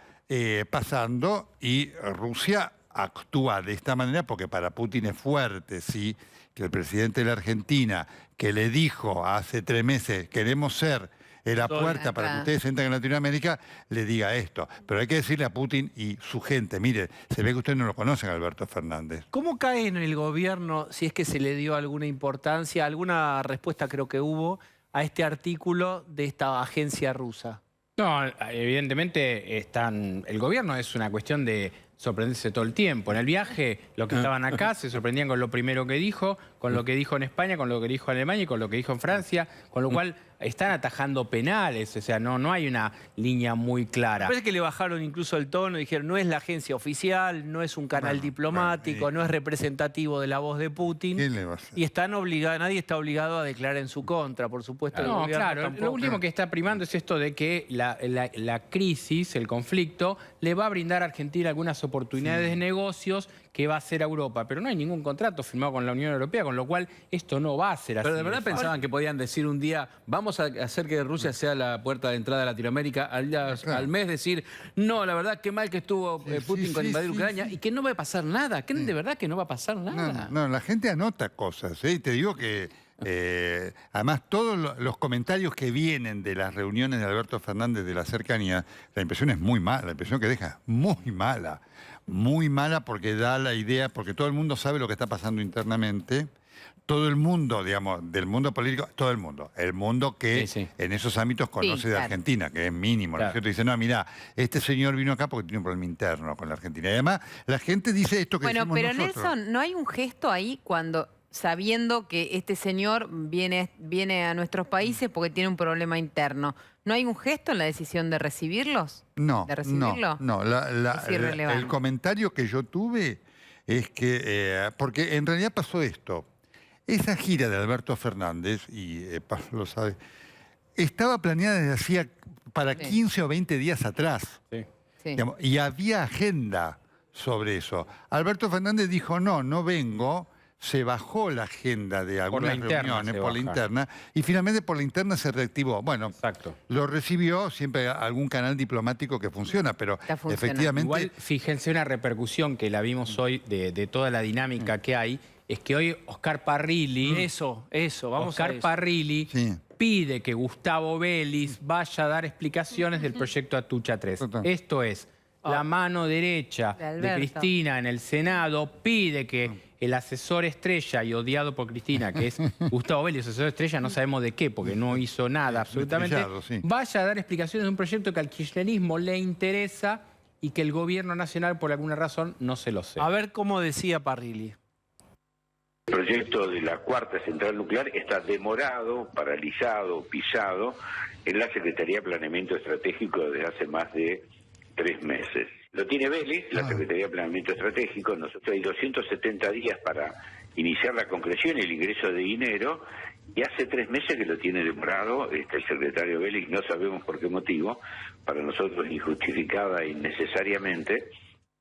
pasando, y Rusia actúa de esta manera porque para Putin es fuerte, ¿sí? Que el presidente de la Argentina, que le dijo hace 3 meses, queremos ser la puerta para que ustedes entren en Latinoamérica, le diga esto. Pero hay que decirle a Putin y su gente, mire, se ve que ustedes no lo conocen a Alberto Fernández. ¿Cómo cae en el gobierno, si es que se le dio alguna importancia, alguna respuesta creo que hubo, a este artículo de esta agencia rusa? No, evidentemente el gobierno es una cuestión de sorprenderse todo el tiempo. En el viaje, los que estaban acá se sorprendían con lo primero que dijo, con lo que dijo en España, con lo que dijo en Alemania y con lo que dijo en Francia, con lo cual están atajando penales, o sea, no hay una línea muy clara. Parece que le bajaron incluso el tono, dijeron, no es la agencia oficial, no es un canal diplomático, no es representativo de la voz de Putin. ¿Quién le va a hacer? Y nadie está obligado a declarar en su contra, por supuesto. No, claro, lo último que está primando es esto de que la crisis, el conflicto, le va a brindar a Argentina algunas oportunidades de negocios que va a hacer a Europa, pero no hay ningún contrato firmado con la Unión Europea, con lo cual esto no va a ser así. Pero de verdad pensaban que podían decir un día, vamos a hacer que Rusia sea la puerta de entrada a Latinoamérica, al mes decir, no, la verdad, qué mal que estuvo Putin con invadir Ucrania, y que no va a pasar nada. ¿Creen de verdad que no va a pasar nada? No, la gente anota cosas, y te digo que además todos los comentarios que vienen de las reuniones de Alberto Fernández de la cercanía, la impresión es muy mala, la impresión que deja muy mala porque da la idea, porque todo el mundo sabe lo que está pasando internamente, todo el mundo, digamos, del mundo político, todo el mundo que en esos ámbitos conoce de Argentina, que es mínimo, ¿no es cierto? Dice, no, mira, este señor vino acá porque tiene un problema interno con la Argentina. Y además la gente dice esto que decimos pero nosotros. Nelson, ¿no hay un gesto ahí cuando, sabiendo que este señor viene a nuestros países porque tiene un problema interno, ¿no hay un gesto en la decisión de recibirlos? No, ¿De recibirlo? no. Es irrelevante. El comentario que yo tuve es que, porque en realidad pasó esto, esa gira de Alberto Fernández, y Pablo lo sabe, estaba planeada desde hacía para 15 o 20 días atrás. Digamos, y había agenda sobre eso. Alberto Fernández dijo, no vengo. Se bajó la agenda de algunas reuniones por la interna, y finalmente por la interna se reactivó. Bueno, lo recibió siempre algún canal diplomático que funciona, pero efectivamente... Igual, fíjense una repercusión que la vimos hoy de toda la dinámica que hay, es que hoy Oscar Parrilli... Oscar Parrilli pide que Gustavo Vélez vaya a dar explicaciones del proyecto Atucha 3. Esto es, la mano derecha de Cristina en el Senado pide que el asesor estrella y odiado por Cristina, que es Gustavo Vélez, asesor estrella, no sabemos de qué, porque no hizo nada absolutamente, vaya a dar explicaciones de un proyecto que al kirchnerismo le interesa y que el gobierno nacional, por alguna razón, no se lo sé. A ver cómo decía Parrilli. El proyecto de la cuarta central nuclear está demorado, paralizado, pisado en la Secretaría de Planeamiento Estratégico desde hace más de 3 meses. Lo tiene Vélez, la Secretaría de Planeamiento Estratégico. Nosotros hay 270 días para iniciar la concreción y el ingreso de dinero, y hace 3 meses que lo tiene demorado el secretario Vélez, no sabemos por qué motivo, para nosotros injustificada e innecesariamente.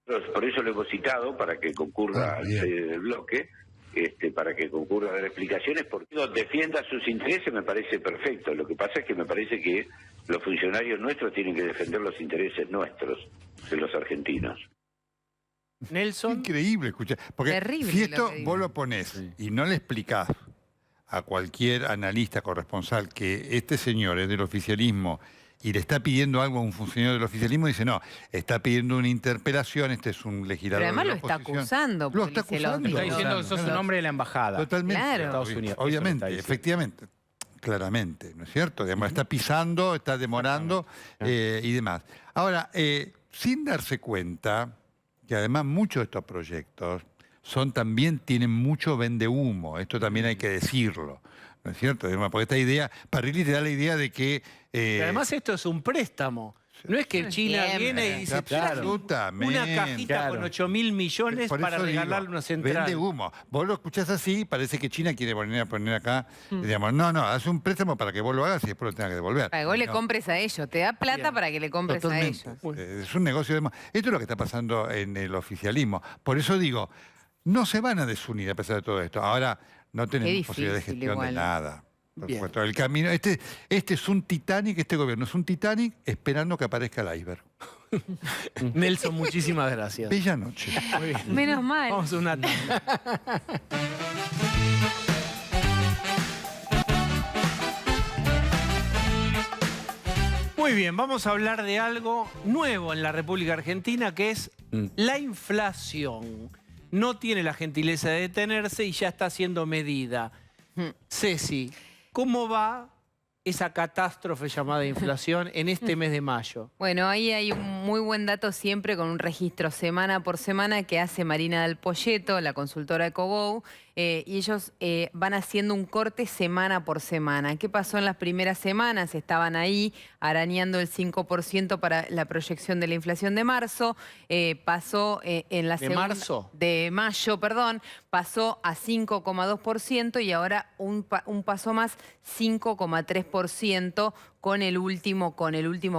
Por eso lo hemos citado para que concurra al sede del bloque, para que concurra a dar explicaciones, porque defienda sus intereses, me parece perfecto. Lo que pasa es que me parece que los funcionarios nuestros tienen que defender los intereses nuestros, de los argentinos. Nelson. Increíble escuchar. Porque Terrible si lo esto que dice. vos lo ponés y no le explicás a cualquier analista corresponsal que este señor es del oficialismo y le está pidiendo algo a un funcionario del oficialismo, dice, no, está pidiendo una interpelación, este es un legislador. Pero además de lo la está oposición. acusando. Lo porque está se lo acusando. Está dijo. diciendo que sos un hombre de la embajada. Totalmente. Claro. de Estados Unidos. Eso es lo que Obviamente, está diciendo. efectivamente. Claramente, ¿no es cierto? Digamos, está pisando, está demorando y demás. Ahora, sin darse cuenta que además muchos de estos proyectos también tienen mucho vendehumo, esto también hay que decirlo, ¿no es cierto? Porque esta idea, Parrilli te da la idea de que... Pero además esto es un préstamo. No es que China Siempre. viene y dice, Absolutamente. una cajita con 8.000 millones Por para eso regalarle digo, una central. Vende humo. Vos lo escuchás así, parece que China quiere poner acá, digamos, no, hace un préstamo para que vos lo hagas y después lo tengas que devolver. Para que vos le No. compres a ellos. Te da plata Bien. para que le compres Totalmente. a ellos. Es un negocio de... Esto es lo que está pasando en el oficialismo. Por eso digo, no se van a desunir a pesar de todo esto. Ahora no tenemos difícil posibilidad de gestión igual. de nada. Por Bien. supuesto, el camino, este es un Titanic, este gobierno es un Titanic esperando que aparezca el iceberg. Nelson, muchísimas gracias. Bella noche. Muy bien. Menos mal. Vamos a una tanda. Muy bien, vamos a hablar de algo nuevo en la República Argentina, que es la inflación. No tiene la gentileza de detenerse y ya está siendo medida. Ceci, ¿cómo va esa catástrofe llamada inflación en este mes de mayo? Bueno, ahí hay un muy buen dato siempre con un registro semana por semana que hace Marina del Poyeto, la consultora Ecobou, y ellos van haciendo un corte semana por semana. ¿Qué pasó en las primeras semanas? Estaban ahí arañando el 5% para la proyección de la inflación de marzo, pasó en la segunda... marzo? De mayo, perdón, pasó a 5,2% y ahora un paso más, 5,3% con el último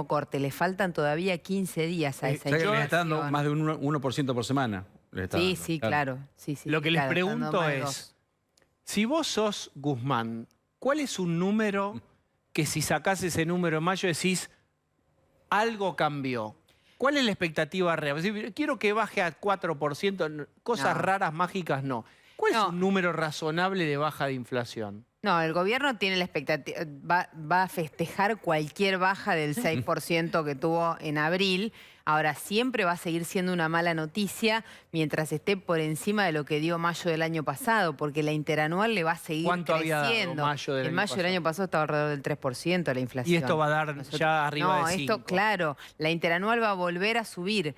corte. Le faltan todavía 15 días a esa O sea que le está dando inflación. más de un 1% por semana. Le está Sí, dando, sí, claro. Sí, sí, Lo que les claro, están dando pregunto más de es, dos. si vos sos Guzmán, ¿cuál es un número que si sacás ese número en mayo decís, algo cambió? ¿Cuál es la expectativa real? Es decir, quiero que baje a 4%, cosas No. raras, mágicas, no. ¿Cuál es No. un número razonable de baja de inflación? No, el gobierno tiene la expectativa, va a festejar cualquier baja del 6% que tuvo en abril. Ahora, siempre va a seguir siendo una mala noticia mientras esté por encima de lo que dio mayo del año pasado, porque la interanual le va a seguir ¿Cuánto había dado creciendo. mayo del En año mayo del pasado? año pasado estaba alrededor del 3% la inflación. Y esto va a dar ya arriba no, de 5. esto, claro, la interanual va a volver a subir,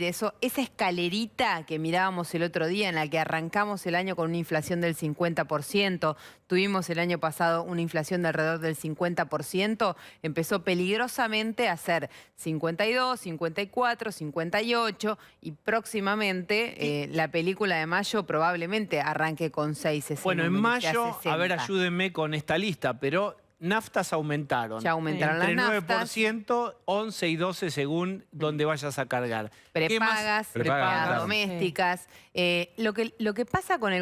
Eso, esa escalerita que mirábamos el otro día en la que arrancamos el año con una inflación del 50%, tuvimos el año pasado una inflación de alrededor del 50%, empezó peligrosamente a ser 52, 54, 58 y próximamente la película de mayo probablemente arranque con 6, ese Bueno, en número, que sea mayo, a ver, 60. ayúdenme con esta lista, pero naftas aumentaron. Ya aumentaron Entre las naftas. 9%, 11 y 12 según donde vayas a cargar. ¿Qué más? Prepagas, Prepagas, domésticas. Lo que pasa con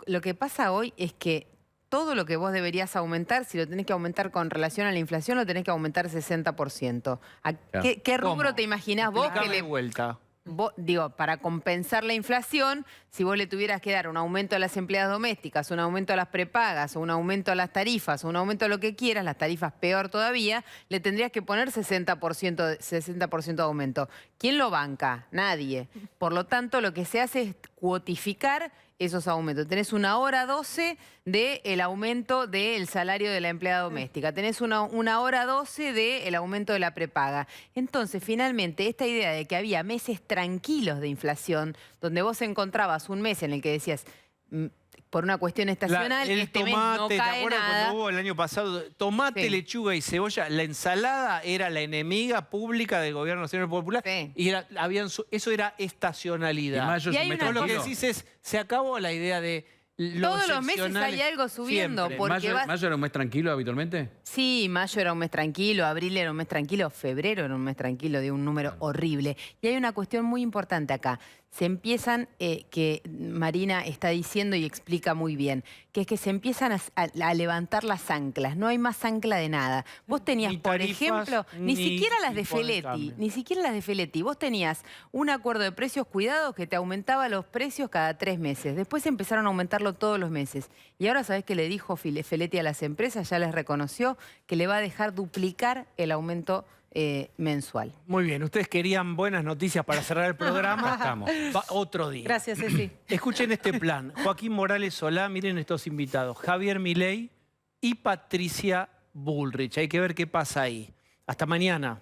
lo que pasa hoy es que todo lo que vos deberías aumentar, si lo tenés que aumentar con relación a la inflación, lo tenés que aumentar 60%. ¿Qué rubro ¿Cómo? te imaginás vos que Explícame le... de vuelta. Digo, para compensar la inflación, si vos le tuvieras que dar un aumento a las empleadas domésticas, un aumento a las prepagas, o un aumento a las tarifas, o un aumento a lo que quieras, las tarifas peor todavía, le tendrías que poner 60% de aumento. ¿Quién lo banca? Nadie. Por lo tanto, lo que se hace es cuotificar esos aumentos. Tenés una hora 12 del aumento del salario de la empleada doméstica. Tenés una hora 12 del aumento de la prepaga. Entonces, finalmente, esta idea de que había meses tranquilos de inflación, donde vos encontrabas un mes en el que decías, por una cuestión estacional, el este mes tomate, no ¿te cae acuerdas nada. cuando hubo el año pasado? Tomate, Sí. lechuga y cebolla. La ensalada era la enemiga pública del gobierno nacional popular. Sí. Y eso era estacionalidad. Y mayo Y es hay un mes una Todo lo que tranquilo. decís es, se acabó la idea de lo Todos los meses excepcional hay algo subiendo, siempre. porque ¿Mayo era un mes tranquilo habitualmente? Sí, mayo era un mes tranquilo, abril era un mes tranquilo, febrero era un mes tranquilo, de un número horrible. Y hay una cuestión muy importante acá. Se empiezan, que Marina está diciendo y explica muy bien, que es que se empiezan a levantar las anclas. No hay más ancla de nada. Vos tenías, Ni por tarifas, ejemplo, ni siquiera las de tipo de Feletti, cambio. ni siquiera las de Feletti. Vos tenías un acuerdo de precios cuidados que te aumentaba los precios cada 3 meses. Después empezaron a aumentarlo todos los meses. Y ahora, ¿sabés qué le dijo Feletti a las empresas? Ya les reconoció que le va a dejar duplicar el aumento mensual. Muy bien, ustedes querían buenas noticias para cerrar el programa. Estamos. Va otro día. Gracias, Ceci. Escuchen este plan. Joaquín Morales Solá, miren estos invitados. Javier Milei y Patricia Bullrich. Hay que ver qué pasa ahí. Hasta mañana.